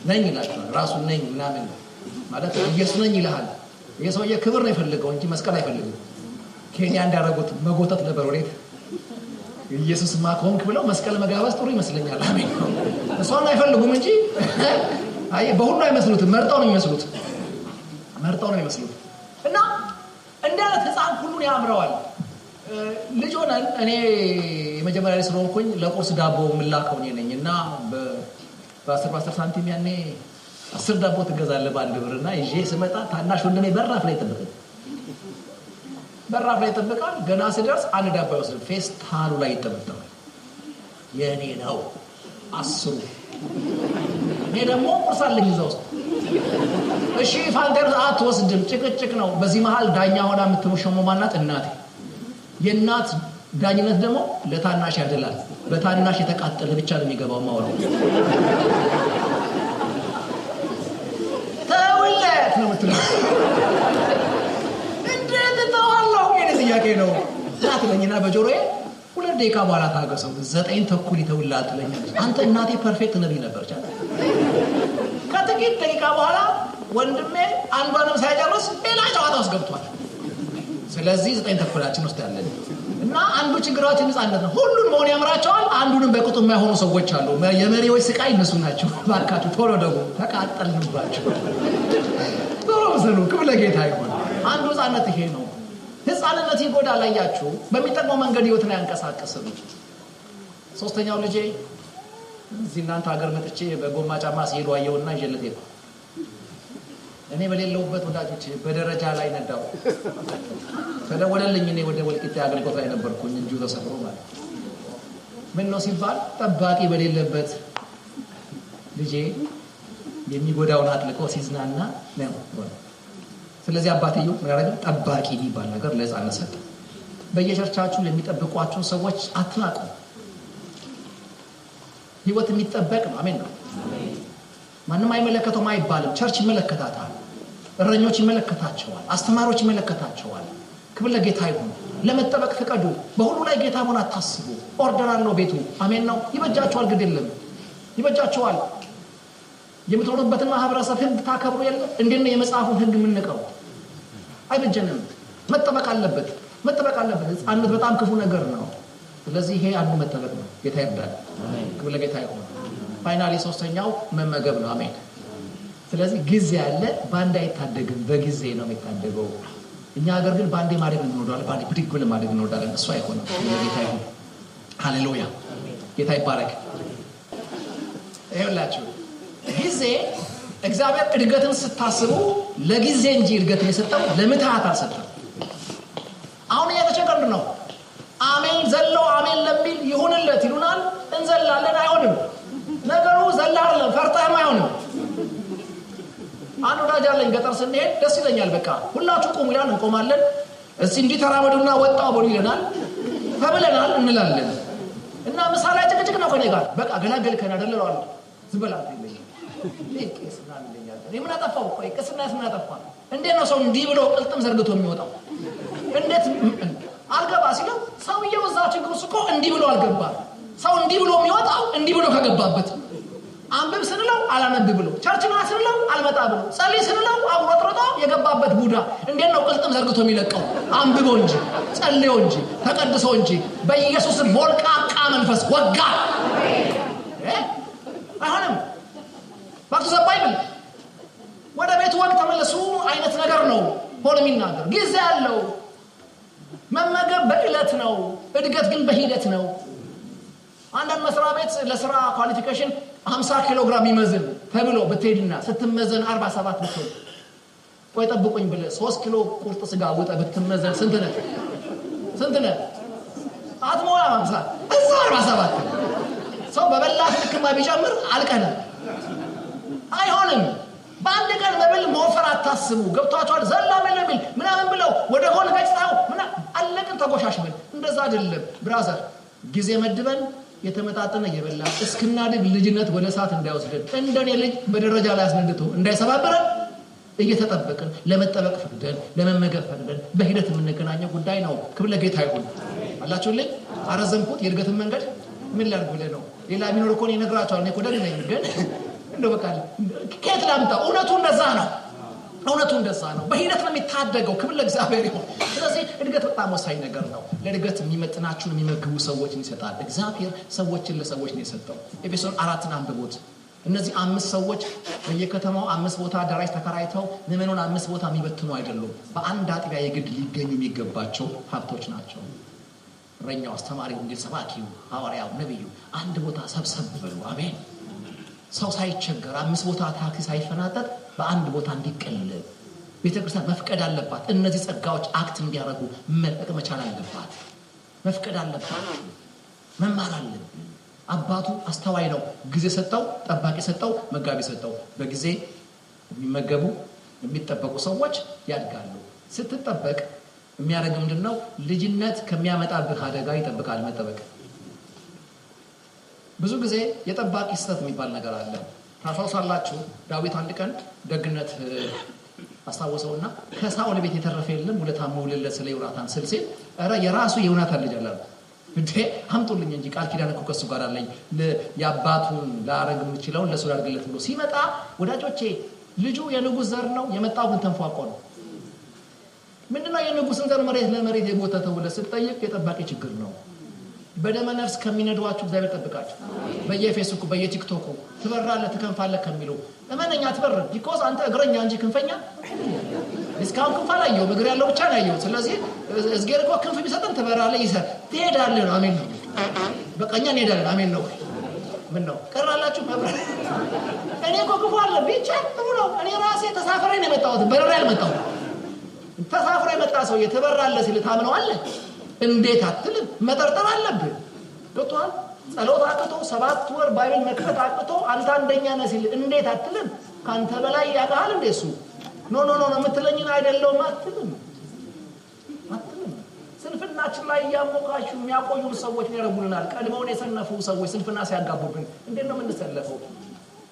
ነኝ ይላል። ራሱ ነኝ ምናምን ማለት ኢየሱስ ነኝ ይላል። የሰውዬ ክብር ነው የፈለገው እንጂ መስቀል አይፈልግም። ኬንያ እንዳደረጉት መጎተት ነበር ወሬት ኢየሱስ ማኮንክ ብለው መስቀል መጋበዝ ጥሩ ይመስለኛል። አሜን። እሷን አይፈልጉም እንጂ አይ በሁሉ አይመስሉትም። መርጠው ነው የሚመስሉት። እና እንዳለ ህፃን ሁሉን ያምረዋል። ልጅ ሆነ እኔ የመጀመሪያ ላይ ስለሆንኩኝ ለቁርስ ዳቦ ምላከው እኔ ነኝ እና በ10 ሳንቲም ያኔ 10 ዳቦ ትገዛለህ በአንድ ብርና ይዤ ስመጣ ታናሽ ወንድሜ በራፍ ላይ ይጠብቃል። ገና ስደርስ አንድ ዳቦ ይወስድ ፌስታሉ ላይ ይጠብቃል። የኔ ነው 10። እኔ ደግሞ ቁርስ አለኝ እዛ ውስጥ። እሺ ፋንተር አትወስድም፣ ጭቅጭቅ ነው። በዚህ መሃል ዳኛ ሆና የምትመሸመው ማናት? እናቴ። የእናት ዳኝነት ደግሞ ለታናሽ ያደላል። በታናሽ የተቃጠለ ብቻ ነው የሚገባው ማወራው። ተውለት ነው የምትለው። እንዴት ተዋለው? የኔ ጥያቄ ነው። ትለኝና በጆሮዬ 2 ደቂቃ በኋላ ታገሰው 9 ተኩል ይተውላል ትለኛለች። አንተ እናቴ ፐርፌክት ነብይ ነበርች። ከጥቂት ደቂቃ በኋላ ወንድሜ አንዷንም ሳይጨርስ ሌላ ጨዋታ ውስጥ ገብቷል። ስለዚህ 9 ተኩላችን ውስጥ ያለን እና አንዱ ችግራችን ነፃነት ነው። ሁሉን መሆን ያምራቸዋል። አንዱንም በቁጡ የማይሆኑ ሰዎች አሉ። የመሪዎች ስቃይ እነሱ ናቸው። ባካችሁ ቶሎ ደግሞ ተቃጠልንባቸው። ቶሎ ሰሉ ክብለ ጌታ ይሁን። አንዱ ነፃነት ይሄ ነው። ነፃነት ይጎዳል። አያችሁ በሚጠቅመው መንገድ ህይወትን አያንቀሳቅስም። ሶስተኛው ልጄ እዚህ እናንተ ሀገር መጥቼ በጎማ ጫማ ሲሄዱ አየውና ይዤለት ሄድኩ። እኔ በሌለውበት ወዳጆች በደረጃ ላይ ነዳው። ተደወለልኝ። እኔ ወደ ወልቂጤ አገልግሎት ላይ ነበርኩኝ እንጂ ተሰፍሮ ማለት ምን ነው ሲባል ጠባቂ በሌለበት ልጄ የሚጎዳውን አጥልቆ ሲዝናና ነው። ስለዚህ አባትየው ምን ያደርጋል? ጠባቂ የሚባል ነገር ለሕፃናት ሰጠ። በየቸርቻችሁ የሚጠብቋችሁ ሰዎች አትናቁ። ህይወት የሚጠበቅ ነው። አሜን ነው። ማንም አይመለከተውም አይባልም። ቸርች ይመለከታታል። እረኞች ይመለከታቸዋል። አስተማሪዎች ይመለከታቸዋል። ክብር ለጌታ ይሁን። ለመጠበቅ ፍቀዱ። በሁሉ ላይ ጌታ ሆነ አታስቡ። ኦርደር አለው ቤቱ። አሜን ነው። ይበጃቸዋል። ግድ የለም ይበጃቸዋል። የምትኖርበትን ማህበረሰብ ህግ ታከብሩ የለ እንዴት ነው የመጽሐፉን ህግ የምንቀው? አይበጀንም። መጠበቅ አለበት። መጠበቅ አለበት። ሕፃንነት በጣም ክፉ ነገር ነው። ስለዚህ ይሄ አንዱ መጠበቅ ነው። ጌታ ይርዳል። ክብር ለጌታ ይሁን። ፋይናሊ ሶስተኛው መመገብ ነው። አሜን። ስለዚህ ጊዜ ያለ ባንዳ አይታደግም። በጊዜ ነው የሚታደገው። እኛ ሀገር ግን ባንዴ ማደግ እንወዳለን። ባንዴ ብድግ ብለን ማደግ እንወዳለን። እሱ አይሆንም። ጌታ ይሁን። ሃሌሉያ። ጌታ ይባረክ። ይኸውላችሁ ጊዜ እግዚአብሔር እድገትን ስታስቡ ለጊዜ እንጂ እድገትን የሰጠው ለምትሃት አልሰጠም። አሁን እየተቸገርን ነው። አሜን ዘለው አሜን ለሚል ይሁንለት ይሉናል። እንዘላለን። አይሆንም ነገሩ። ዘላለም ፈርተህም አይሆንም። አንዱ ወዳጅ አለኝ ገጠር ስንሄድ ደስ ይለኛል። በቃ ሁላችሁ ቁሙ ይላል። እንቆማለን። እስቲ እንዲህ ተራመዱና ወጣው በሉ ይለናል። ተብለናል እንላለን። እና ምሳሌ ጭቅጭቅ ነው ከኔ ጋር። በቃ ገላገልከን አይደለዋል። ዝበላት ይለኛል። ቅስና ይለኛል። እኔ ምን አጠፋው? ቆይ ቅስናስ ምን አጠፋ? እንዴት ነው ሰው እንዲህ ብሎ ቅልጥም ዘርግቶ የሚወጣው? እንዴት አልገባ ሲለው ሰውየው እዛ ችግሩ እኮ እንዲህ ብሎ አልገባ። ሰው እንዲህ ብሎ የሚወጣው እንዲህ ብሎ ከገባበት። አንብብ ስንለው አላነብ ብሎ፣ ቸርች ና ስንለው አልመጣ ብሎ፣ ጸልይ ስንለው አውሮጥሮጣ የገባበት ቡዳ እንዴት ነው ቅልጥም ዘርግቶ የሚለቀው? አንብቦ እንጂ ጸልዮ እንጂ ተቀድሶ እንጂ። በኢየሱስ ሞልቃቃ መንፈስ ወጋ። አይሆንም። ባክ ዘ ባይብል ወደ ቤቱ ወግ ተመለሱ አይነት ነገር ነው ሆነ የሚናገር። ጊዜ ያለው መመገብ በእለት ነው። እድገት ግን በሂደት ነው። አንዳንድ መስሪያ ቤት ለስራ ኳሊፊኬሽን 50 ኪሎ ግራም ይመዝን ተብሎ ብትሄድና ስትመዘን 47 ብትሆን ቆይ ጠብቁኝ ብለህ 3 ኪሎ ቁርጥ ስጋ ውጠ ብትመዘን ስንት ነህ? ስንት ነህ? አትሞላ 50 እዛ 47። ሰው በበላት ልክማ ቢጨምር አልቀነ አይሆንም። በአንድ ቀን መብል መወፈር አታስቡ። ገብቷቸዋል። ዘላ መለብል ምናምን ብለው ወደ ሆነ ገጽታው ምና አለቅን ተጎሻሽበን። እንደዛ አይደለም ብራዘር። ጊዜ መድበን የተመጣጠነ የበላ እስክናድግ ልጅነት ወደ ሰዓት እንዳይወስደን እንደኔ ልጅ በደረጃ ላይ አስነድቶ እንዳይሰባበረን እየተጠበቅን ለመጠበቅ ፈቅደን ለመመገብ ፈቅደን በሂደት የምንገናኘው ጉዳይ ነው። ክብር ለጌታ ይሁን። አላችሁልኝ? አረዘምኩት የእድገትን መንገድ ምን ላድርግ ብለህ ነው? ሌላ ቢኖር እኮ ይነግራቸዋል። እኔ እኮ ደግ ነኝ ግን እንደው በቃ ከየት ላምጣ? እውነቱ እንደዛ ነው። እውነቱ እንደዛ ነው። በሂደት ነው የሚታደገው። ክብር ለእግዚአብሔር ይሁን። ስለዚህ እድገት በጣም ወሳኝ ነገር ነው። ለእድገት የሚመጥናችሁን የሚመግቡ ሰዎችን ይሰጣል እግዚአብሔር። ሰዎችን ለሰዎች ነው የሰጠው። ኤፌሶን 4 አንብቡት። እነዚህ 5 ሰዎች በየከተማው 5 ቦታ አዳራሽ ተከራይተው ምዕመኑን 5 ቦታ የሚበትኑ አይደሉም። በአንድ አጥቢያ የግድ ሊገኙ የሚገባቸው ሀብቶች ናቸው። እረኛው፣ አስተማሪው፣ ወንጌል ሰባኪው፣ ሐዋርያው፣ ነብዩ አንድ ቦታ ሰብሰብ ብለው አሜን። ሰው ሳይቸገር 5 ቦታ ታክሲ ሳይፈናጠጥ በአንድ ቦታ እንዲቀልል ቤተክርስቲያን መፍቀድ አለባት። እነዚህ ጸጋዎች አክት እንዲያደርጉ መጠቀም መቻል አለባት። መፍቀድ አለባት። መማር አለብን። አባቱ አስተዋይ ነው። ጊዜ ሰጠው፣ ጠባቂ ሰጠው፣ መጋቢ ሰጠው። በጊዜ የሚመገቡ የሚጠበቁ ሰዎች ያድጋሉ። ስትጠበቅ የሚያደርግ ምንድነው? ልጅነት ከሚያመጣብህ አደጋ ይጠብቃል። መጠበቅ ብዙ ጊዜ የጠባቂ ስህተት የሚባል ነገር አለ። ታውሳላችሁ ዳዊት አንድ ቀን ደግነት አስታወሰውና ከሳኦል ቤት የተረፈ የለም ውለታ መውለለት ስለ ዮናታን ስልሴል አረ የራሱ የዮናታን ልጅ አለ እንዴ አምጡልኝ እንጂ ቃል ኪዳን እኮ ከሱ ጋር አለኝ ያባቱን ላረግ የምችለውን ለሱ ላድርግለት ብሎ ሲመጣ ወዳጆቼ ልጁ የንጉስ ዘር ነው የመጣው ግን ተንፏቆ ነው ምንድነው የንጉስን ዘር መሬት ለመሬት የጎተተው ለስጠይቅ የጠባቂ ችግር ነው በደመ ነፍስ ከሚነዷችሁ እግዚአብሔር ጠብቃችሁ በየፌስቡክ በየቲክቶክ ትበራለህ ትከንፋለህ ከሚሉ እመነኛ ትበር ቢኮዝ አንተ እግረኛ እንጂ ክንፈኛ እስካሁን ክንፍ አላየው እግር ያለው ብቻ ነው ያየው ስለዚህ እዝጌር እኮ ክንፍ ቢሰጠን ትበራለህ ይሰጥ ትሄዳለህ ነው አሜን ነው በቃኛ እንሄዳለን አሜን ነው ምን ነው ቀራላችሁ መብራት እኔ እኮ ክፉ አለ ብቻ ነው እኔ ራሴ ተሳፍሬ ነው የመጣሁት በረራ ያልመጣው ተሳፍሬ የመጣ ሰው የተበራለ ሲል ታምነዋለህ እንዴት አትልም መጠርጠር አለብህ ዶክተር ጸሎት አቅቶ 7 ወር ባይብል መክፈት አቅቶ አንተ አንደኛ ነህ ሲል እንዴት አትልም ካንተ በላይ ያቃል እንደሱ ኖ የምትለኝን አይደለም አትልም ስንፍናችን ላይ ያሞቃችሁ የሚያቆዩ ሰዎች ያረጉልናል ቀድመውን የሰነፉ ሰዎች ስንፍና ሲያጋቡብን እንዴት ነው የምንሰለፈው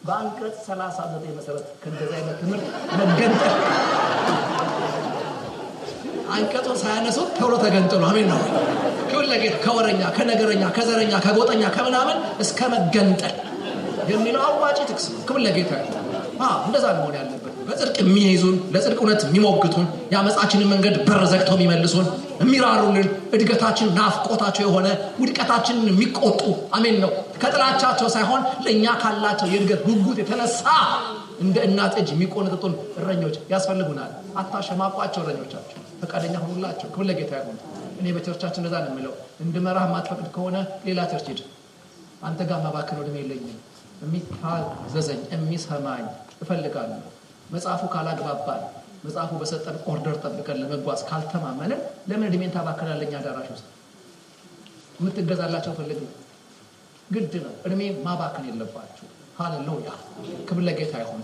በአንቀጽ 39 መሰረት ከእንደዛ አይነት ትምህርት መገንጠል አንቀጾ ሳያነሱት ተውሎ ተገንጥሎ አሜን ነው ከወለጌት ከወረኛ ከነገረኛ ከዘረኛ ከጎጠኛ ከምናምን እስከ መገንጠል የሚለው አዋጭ ጥቅስ ከወለጌት እንደዛ ነው ያለበት በጽድቅ የሚይዙን ለጽድቅ እውነት የሚሞግቱን ያመጻችንን መንገድ በር ዘግተው የሚመልሱን የሚራሩልን እድገታችን ናፍቆታቸው የሆነ ውድቀታችንን የሚቆጡ አሜን ነው ከጥላቻቸው ሳይሆን ለኛ ካላቸው የእድገት ጉጉት የተነሳ እንደ እናት እጅ የሚቆነጥጡን እረኞች ያስፈልጉናል አታሸማቋቸው እረኞቻቸው ፈቃደኛ ሁኑላቸው ክብር ለጌታ ይሁን እኔ በቸርቻችን እንደዛ ነው የምለው እንድመራህ ማትፈቅድ ከሆነ ሌላ ቸርች ሂድ አንተ ጋር ማባከን ወደም የለኝም የሚታዘዘኝ የሚሰማኝ እፈልጋለሁ መጽሐፉ ካላግባባን መጽሐፉ በሰጠን ኦርደር ጠብቀን ለመጓዝ ካልተማመንን ለምን እድሜን ታባከናለኛ አዳራሽ ውስጥ የምትገዛላቸው ፈልግ ግድ ነው እድሜ ማባከን የለባችሁ ሃሌሉያ ክብር ለጌታ ይሁን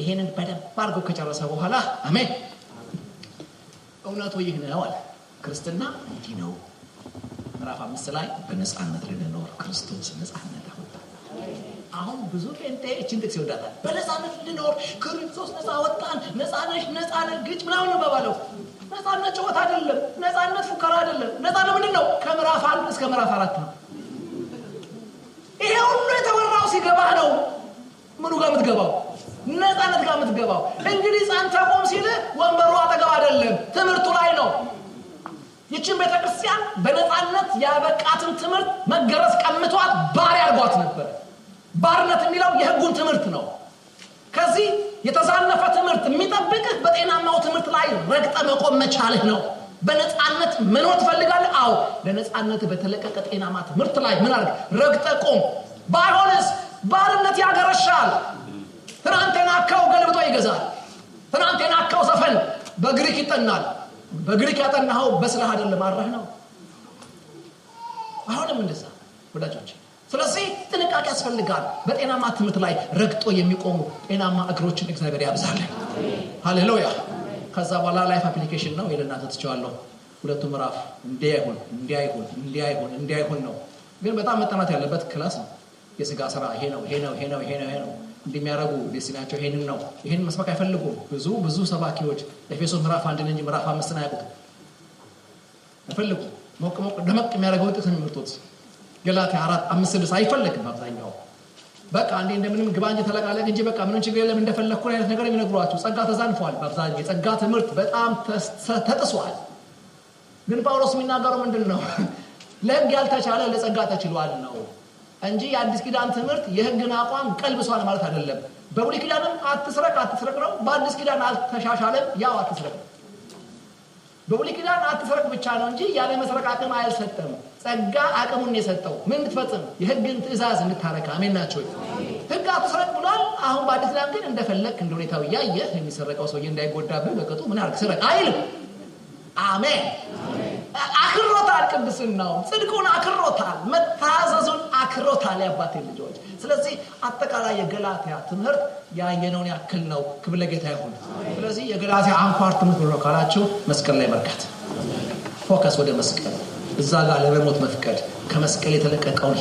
ይሄንን በደንብ አድርገው ከጨረሰ በኋላ አሜን እውነቱ ይህ ነው አለ ክርስትና እንዲህ ነው ምዕራፍ 5 ላይ በነጻነት ልንኖር ክርስቶስ ነጻነት አወጣ አሁን ብዙ ጴንጤ እቺን ጥቅስ ይወዳታል በነጻነት ልንኖር ክርስቶስ ነጻ ወጣን ነጻነት ግጭ ምናምን ነው ባባለው ነጻነት ጨዋታ አይደለም ነጻነት ፉከራ አይደለም ነጻነት ምንድነው ከምዕራፍ 1 እስከ ምዕራፍ 4 ነው ይሄ ሁሉ የተወራው ሲገባ ነው ምኑ ጋር የምትገባው ነጻነት ጋር የምትገባው እንግዲህ ጻንታ ቆም ሲል ወንበሩ አጠገብ አይደለም ትምህርቱ ላይ ነው ይህችን ቤተክርስቲያን በነጻነት ያበቃትን ትምህርት መገረዝ ቀምቷት ባሪያ አድርጓት ነበር ባርነት የሚለው የህጉን ትምህርት ነው ከዚህ የተዛነፈ ትምህርት የሚጠብቅህ በጤናማው ትምህርት ላይ ረግጠ መቆም መቻልህ ነው በነጻነት መኖር ትፈልጋለህ አዎ ለነጻነት በተለቀቀ ጤናማ ትምህርት ላይ ምን አድርግ ረግጠ ቆም ባይሆንስ ባርነት ያገረሻል ትናንትና አካው ገልብጦ ይገዛል ትናንትና አካው ዘፈን በግሪክ ይጠናል በግሪክ ያጠናው በስራህ አይደለም አራህ ነው አሁንም እንደዛ ወዳጆች ስለዚህ ጥንቃቄ ያስፈልጋል በጤናማ ትምህርት ላይ ረግጦ የሚቆሙ ጤናማ እግሮችን እግዚአብሔር ያብዛልን ሃሌሉያ ከዛ በኋላ ላይፍ አፕሊኬሽን ነው የለናተ ተቻለው ሁለቱ ምዕራፍ እንዲያይሆን ነው ግን በጣም መጠናት ያለበት ክላስ ነው የሥጋ ስራ ይሄ ነው እንደሚያረጉ ደስናቸው ይሄንን ነው ይሄን መስበክ አይፈልጉም ብዙ ሰባኪዎች ኤፌሶን ምዕራፍ 1 እንጂ ምዕራፍ 5 ነው ያቁት አይፈልጉ ሞቅ ደመቅ የሚያረጋው ጥቅስ ነው ምርቶት ገላትያ 4:5-6 አይፈልግም አብዛኛው በቃ አንዴ እንደምንም ግባንጂ ተለቃለቅ እንጂ በቃ ምንም ችግር የለም እንደፈለኩ አይነት ነገር የሚነግሯችሁ ጸጋ ተዛንፏል በአብዛኛው የጸጋ ትምህርት በጣም ተጥሷል ግን ጳውሎስ የሚናገረው ምንድነው ለህግ ያልተቻለ ለጸጋ ተችሏል ነው እንጂ የአዲስ ኪዳን ትምህርት የህግን አቋም ቀልብሷል ማለት አይደለም በብሉይ ኪዳንም አትስረቅ ነው በአዲስ ኪዳን አልተሻሻለም ያው አትስረቅ በብሉይ ኪዳን አትስረቅ ብቻ ነው እንጂ ያለ መስረቅ አቅም አይሰጠም ጸጋ አቅሙን የሰጠው ምን እንድትፈጽም የህግን ትእዛዝ እንድታረካ አሜን ናቸው ህግ አትስረቅ ብሏል አሁን በአዲስ ኪዳን ግን እንደፈለክ እንደሁኔታው ያየህ የሚሰረቀው ሰው እንዳይጎዳብህ በቀጡ ምን አርግ ስረቅ አይልም አሜን አክሮታል ቅድስናው ጽድቁን አክሮታል መታዘዙን አክሮታል ያባቴ ልጆች ስለዚህ አጠቃላይ የገላትያ ትምህርት ያየነውን ያክል ነው ክብር ለጌታ ይሁን ስለዚህ የገላትያ አንኳር ትምህርት ነው ካላችሁ መስቀል ላይ መርካት ፎከስ ወደ መስቀል እዛ ጋር ለመሞት መፍቀድ ከመስቀል የተለቀቀውን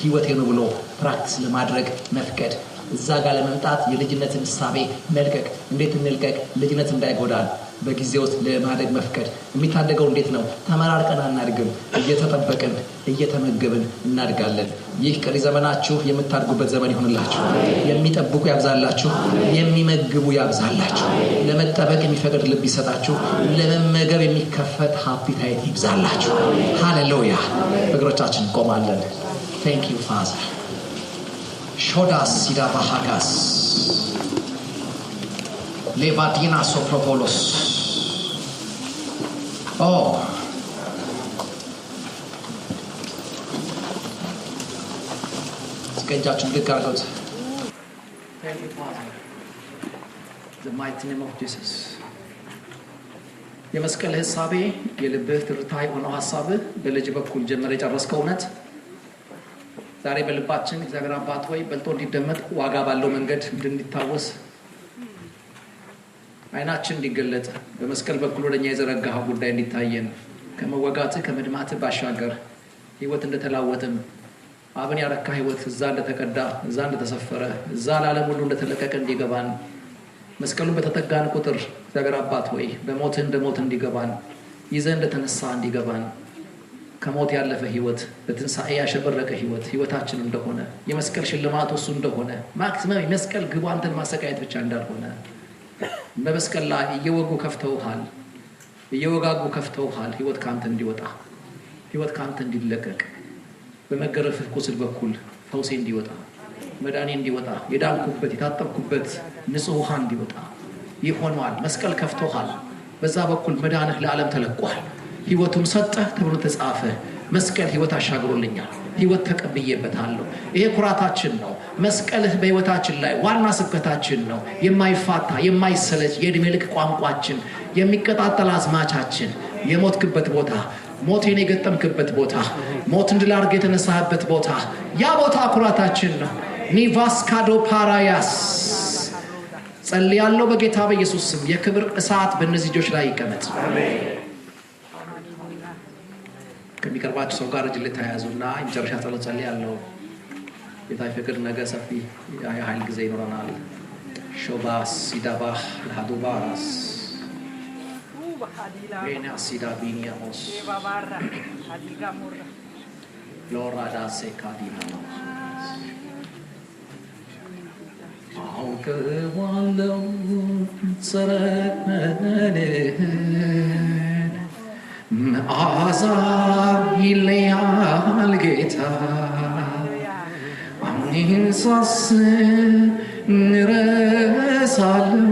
ህይወቴ ነው ብሎ ፕራክቲስ ለማድረግ መፍቀድ እዛ ጋር ለመምጣት የልጅነትን ሐሳቤ መልቀቅ እንዴት እንልቀቅ ልጅነት እንዳይጎዳን በጊዜ ውስጥ ለማደግ መፍቀድ የሚታደገው እንዴት ነው ተመራርቀን አናድግም እየተጠበቅን እየተመገብን እናድጋለን ይህ ቀሪ ዘመናችሁ የምታድጉበት ዘመን ይሁንላችሁ የሚጠብቁ ያብዛላችሁ የሚመግቡ ያብዛላችሁ ለመጠበቅ የሚፈቅድ ልብ ይሰጣችሁ ለመመገብ የሚከፈት ሃፒታይት ይብዛላችሁ ሃሌሉያ እግሮቻችን ቆማለን thank you father shodas sidabahagas levatina soprovolos oh sketchaችን ልካርኩት thank you father the mighty name of Jesus የመስቀል ሐሳቤ የልብህ ትርታይ ሆነው ሐሳብህ በልጅ በኩል ጀመረ የጨረስከው እውነት ዛሬ በልባችን እግዚአብሔር አባት ሆይ በልቶ እንዲደመጥ ዋጋ ባለው መንገድ እንድንታወስ አይናችን እንዲገለጥ በመስቀል በኩል ወደኛ የዘረጋኸው ጉዳይ እንዲታየን ከመወጋት ከመድማት ባሻገር ህይወት እንደተላወጠን አብን ያረካ ህይወት እዛ እንደተቀዳ እዛ እንደተሰፈረ እዛ ለዓለም ሁሉ እንደተለቀቀ እንዲገባን መስቀሉን በተጠጋን ቁጥር እግዚአብሔር አባት ሆይ በሞት እንደሞት እንዲገባን ይዘን እንደተነሳ እንዲገባን ከሞት ያለፈ ህይወት በትንሳኤ ያሸበረቀ ህይወታችን እንደሆነ የመስቀል ሽልማቱ እሱ እንደሆነ ማክሲመም የመስቀል ግቡ አንተን ማሰቃየት ብቻ እንዳልሆነ በመስቀል ላይ እየወጉ ከፍተውሃል እየወጋጉ ከፍተውሃል ህይወት ካንተ እንዲወጣ ህይወት ካንተ እንዲለቀቅ በመገረፍህ ቁስል በኩል ፈውሴ እንዲወጣ መዳኔ እንዲወጣ የዳንኩበት የታጠብኩበት ንጹህ ውሃ እንዲወጣ ይሆናል መስቀል ከፍተውሃል በዛ በኩል መዳንህ ለዓለም ተለቋል ህይወቱን ሰጠ ተብሎ ተጻፈ መስቀል ህይወት አሻግሮልኛል ህይወት ተቀብዬበታለሁ ይሄ ኩራታችን ነው መስቀልህ በህይወታችን ላይ ዋና ስብከታችን ነው የማይፋታ የማይሰለች የእድሜ ልክ ቋንቋችን የሚቀጣጠል አዝማቻችን የሞትክበት ቦታ ሞቴን የገጠምክበት ቦታ ሞት እንድላርግ የተነሳህበት ቦታ ያ ቦታ ኩራታችን ነው ኒቫስካዶ ፓራያስ ጸልያለሁ በጌታ በኢየሱስ ስም የክብር እሳት በእነዚህ ልጆች ላይ ይቀመጥ አሜን ከሚቀርባችሁ ሰው ጋር እጅ ለተያያዙና የመጨረሻ ጸሎት ጸልያለሁ ጌታ ይፈቅድ ነገ ሰፊ የኃይል ጊዜ ይኖረናል ሾባስ ሲዳባህ ለሃዱባራስ ቤና ሲዳቢኒያሞስ ሎራዳ ሴካዲና አውቀዋለሁ ሰረነን መዓዛ ይለያል ጌታ አሜን ሳስረሳለሁ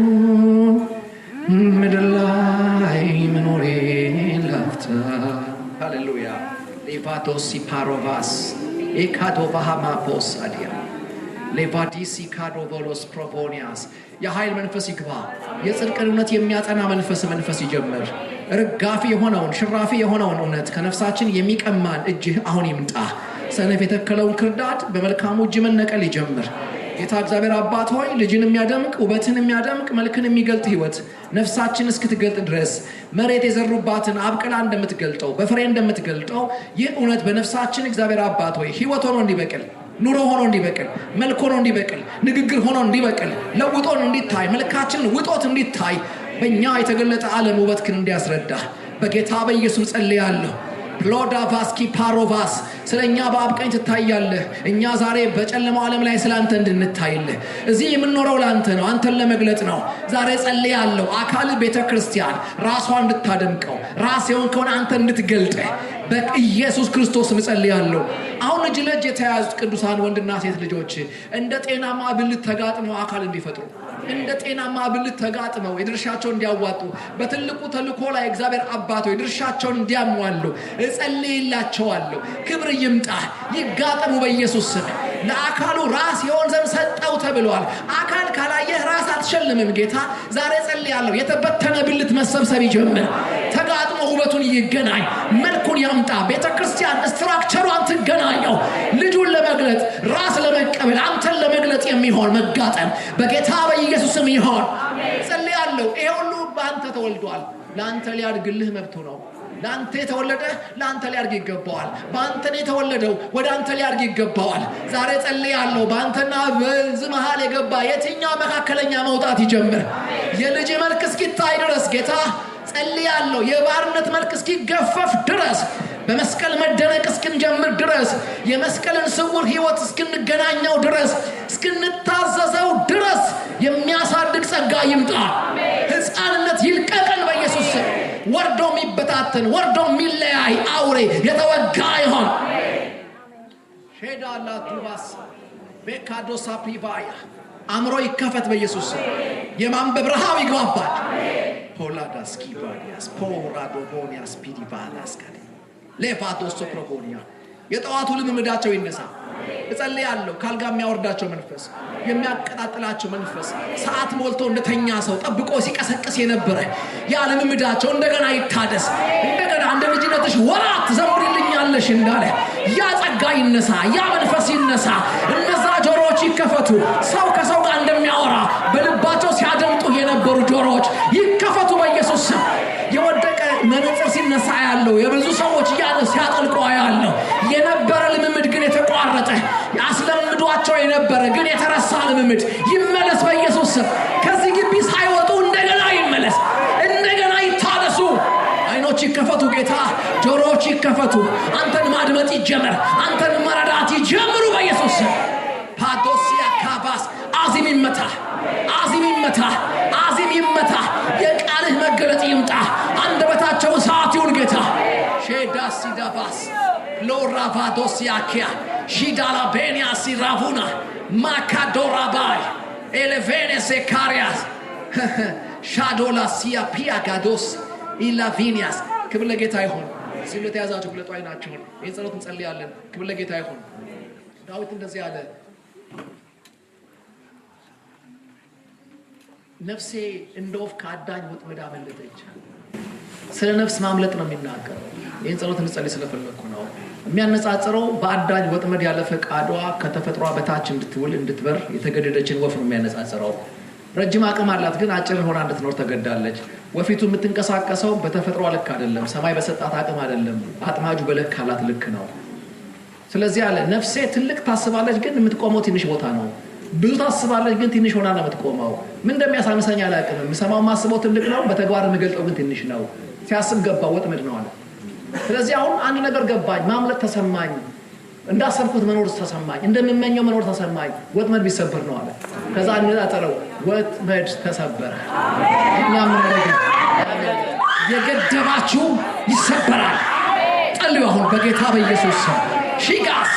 ምድር ላይ መኖሬን ላፍታ ሃሌሉያ ሌቫቶሲ ፓሮቫስ ኤካዶቫሃማፖስ አዲያ ሌቫዲሲ ካዶቮሎስ ፕሮቮኒያስ የኃይል መንፈስ ይግባ የጽድቅን እውነት የሚያጠና መንፈስ ይጀምር ርጋፊ የሆነውን ሽራፊ የሆነውን እውነት ከነፍሳችን የሚቀማን እጅህ አሁን ይምጣ ሰነፍ የተከለውን ክርዳድ በመልካሙ እጅ መነቀል ይጀምር ጌታ እግዚአብሔር አባት ሆይ ልጅን የሚያደምቅ ውበትን የሚያደምቅ መልክን የሚገልጥ ህይወት ነፍሳችን እስክትገልጥ ድረስ መሬት የዘሩባትን አብቅላ እንደምትገልጠው በፍሬ እንደምትገልጠው ይህ እውነት በነፍሳችን እግዚአብሔር አባት ሆይ ህይወት ሆኖ እንዲበቅል ኑሮ ሆኖ እንዲበቅል መልክ ሆኖ እንዲበቅል ንግግር ሆኖ እንዲበቅል ለውጦን እንዲታይ መልካችንን ውጦት እንዲታይ በእኛ የተገለጠ ዓለም ውበትክን እንዲያስረዳ በጌታ በኢየሱስ ጸልያለሁ ሎዳቫስኪ ፓሮቫስ ስለኛ በአብቀኝ ትታያለህ እኛ ዛሬ በጨለማው ዓለም ላይ ስላንተ እንድንታይልህ እዚህ የምንኖረው ላንተ ነው አንተን ለመግለጥ ነው ዛሬ ጸልያለሁ አካል ቤተክርስቲያን ራሷን እንድታደምቀው ራስ የሆንከውን አንተ እንድትገልጥ በኢየሱስ ክርስቶስ ጸልያለሁ አሁን እጅ ለእጅ የተያዙት ቅዱሳን ወንድና ሴት ልጆች እንደ ጤናማ ብልት ተጋጥመው አካል እንዲፈጥሩ እንደ ጤናማ ብልት ተጋጥመው የድርሻቸውን እንዲያዋጡ በትልቁ ተልኮ ላይ እግዚአብሔር አባቶ የድርሻቸውን እንዲያሟሉ እጸልይላቸዋለሁ ክብር ይምጣ ይጋጠሙ በኢየሱስ ስም ለአካሉ ራስ የሆን ዘንድ ሰጠው ተብሏል አካል ካላየህ ራስ አትሸልምም ጌታ ዛሬ ጸልያለሁ የተበተነ ብልት መሰብሰብ ይጀምር ተጋጥሞ ውበቱን ይገናኝ መልኩን ያምጣ ቤተክርስቲያን ስትራክቸሯን ትገናኘው ልጁን ለመግለጥ ራስ ለመቀበል አንተን ለመግለጥ የሚሆን መጋጠም በጌታ በኢየሱስ ስም ይሆን ጸልያለሁ ይሄ ሁሉ በአንተ ተወልዷል ለአንተ ሊያድግልህ መብቱ ነው ላንተ የተወለደ ላንተ ሊያርግ ይገባዋል ባንተ ነው የተወለደው ወደ አንተ ሊያርግ ይገባዋል ዛሬ ጸልያለሁ ባንተና በዚህ መሃል የገባ የትኛው መካከለኛ መውጣት ይጀምር የልጅ መልክ እስኪታይ ድረስ ጌታ ጸልያለሁ የባርነት መልክ እስኪገፈፍ ድረስ በመስቀል መደነቅ እስክንጀምር ድረስ የመስቀልን ስውር ህይወት እስክንገናኘው ድረስ እስክንታዘዘው ድረስ የሚያሳድግ ጸጋ ይምጣ ሕፃንነት ይልቀቀን በኢየሱስ ስም ወርዶ የሚበታተን ወርዶ የሚለያይ አውሬ የተወጋ ይሆን ሼዳላ ዱባስ በካዶሳ ፕሪቫያ አምሮ ይከፈት በኢየሱስ ስም የማንበብ ረሃብ ይግባባል ፖላዳስኪ ቫዲያስ ፖራዶቦኒያስ ፒዲቫላስ ካደ ለፋቶስ ፕሮፖኒያ የጠዋቱ ልምምዳቸው ይነሳ እጸልያለሁ ካልጋ የሚያወርዳቸው መንፈስ የሚያቀጣጥላቸው መንፈስ ሰዓት ሞልቶ እንደተኛ ሰው ጠብቆ ሲቀሰቅስ የነበረ ያ ልምምዳቸው እንደገና ይታደስ እንደገና እንደ ልጅነትሽ ወራት ዘምሪልኛለሽ እንዳለ ያ ጸጋ ይነሳ ያ መንፈስ ይነሳ እነዛ ጆሮዎች ይከፈቱ ሰው ከሰው ጋር እንደሚያወራ በልባቸው ሲያደምጡ የነበሩ ጆሮዎች ይከፈቱ በኢየሱስ ስም የወደቀ መነጽር ሲነሳ ያለው የብዙ ሰዎች ያለ ሲያጠልቁ ያለው የነበረ ልምምድ ግን የተቋረጠ ያስለምዷቸው የነበረ ግን የተረሳ ልምምድ ይመለስ በኢየሱስ ስም ከዚህ ግቢ ሳይወጡ እንደገና ይመለስ እንደገና ይታደሱ አይኖች ይከፈቱ ጌታ ጆሮዎች ይከፈቱ አንተን ማድመጥ ይጀምር አንተን መረዳት ይጀምሩ በኢየሱስ ስም ፓዶሲያ ካባስ አዚም ይመታ የቃልህ መገለጥ ይምጣ አንደበታቸው እሳት ይሁን ጌታ ሼዳሲ ዳባስ ሎራቫዶሲያኪያ ሺዳላ ቤኒያ ሲራቡና ማካዶራባይ ኤሌቬኔስ ካሪያስ ሻዶላሲያ ፒያጋዶስ ኢላቪኒያስ ክብር ለጌታ ይሁን ሲሉ ተያዛችሁ ብለጡ አይናችሁን ይህን ጸሎት እንጸልያለን ክብር ለጌታ ይሁን ዳዊት እንደዚህ አለ ነፍሴ እንደወፍ ከአዳኝ ወጥመድ አመለጠች ስለ ነፍስ ማምለጥ ነው የሚናገረው ይህን ጸሎት እንጸልይ ስለፈለኩ ነው የሚያነጻጽረው በአዳኝ ወጥመድ ያለ ፈቃዷ ከተፈጥሯ በታች እንድትውል እንድትበር የተገደደችን ወፍ ነው የሚያነጻጽረው ረጅም አቅም አላት ግን አጭር ሆና እንድትኖር ተገዳለች ወፊቱ የምትንቀሳቀሰው በተፈጥሯ ልክ አይደለም ሰማይ በሰጣት አቅም አይደለም አጥማጁ በለካላት ልክ ነው ስለዚህ አለ ነፍሴ ትልቅ ታስባለች ግን የምትቆመው ትንሽ ቦታ ነው ብዙ ታስባለች ግን ትንሽ ሆና ነው የምትቆመው ምን እንደሚያሳምሰኝ አላውቅም የምሰማው ማስበው ትልቅ ነው በተግባር የምገልጠው ግን ትንሽ ነው ሲያስብ ገባ ወጥመድ ነው አለ ስለዚህ አሁን አንድ ነገር ገባኝ ማምለጥ ተሰማኝ እንዳሰብኩት መኖር ተሰማኝ እንደምመኘው መኖር ተሰማኝ ወጥመድ ቢሰበር ነው አለ ከዛ አንላጠረው ወጥመድ ተሰበረ እኛም ነገር የገደባችሁ ይሰበራል ጸልዩ አሁን በጌታ በኢየሱስ ስም ሺጋስ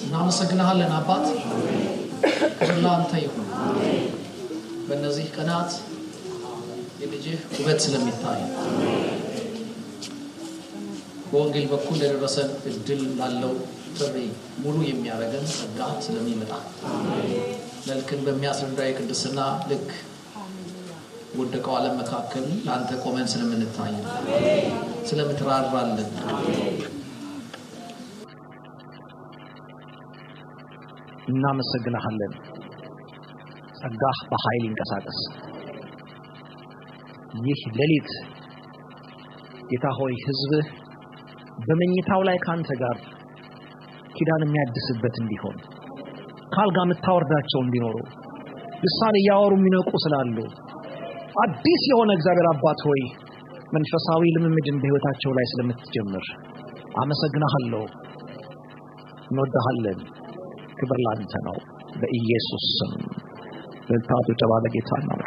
እናመሰግናለን አባት ለአንተ ይሁን በእነዚህ ቀናት የልጅህ ውበት ስለሚታይ በወንጌል በኩል ለደረሰን እድል ላለው ጥሪ ሙሉ የሚያደርገን ጸጋ ስለሚመጣ መልክን በሚያስረዳ የቅድስና ልክ ወደቀው ዓለም መካከል ለአንተ ቆመን ስለምንታይ ስለምትራራልን እናመሰግናለን ጸጋህ በኃይል ይንቀሳቀስ ይህ ሌሊት ጌታ ሆይ ሕዝብህ በመኝታው ላይ ካንተ ጋር ኪዳን የሚያድስበት እንዲሆን ካልጋ የምታወርዳቸው እንዲኖሩ ልሳን እያወሩ የሚነቁ ስላሉ አዲስ የሆነ እግዚአብሔር አባት ሆይ መንፈሳዊ ልምምድን በሕይወታቸው ላይ ስለምትጀምር አመሰግናለሁ እንወድሃለን ክብር ላንተ ነው በኢየሱስ ስም በታቱ ተባለ ጌታ ነው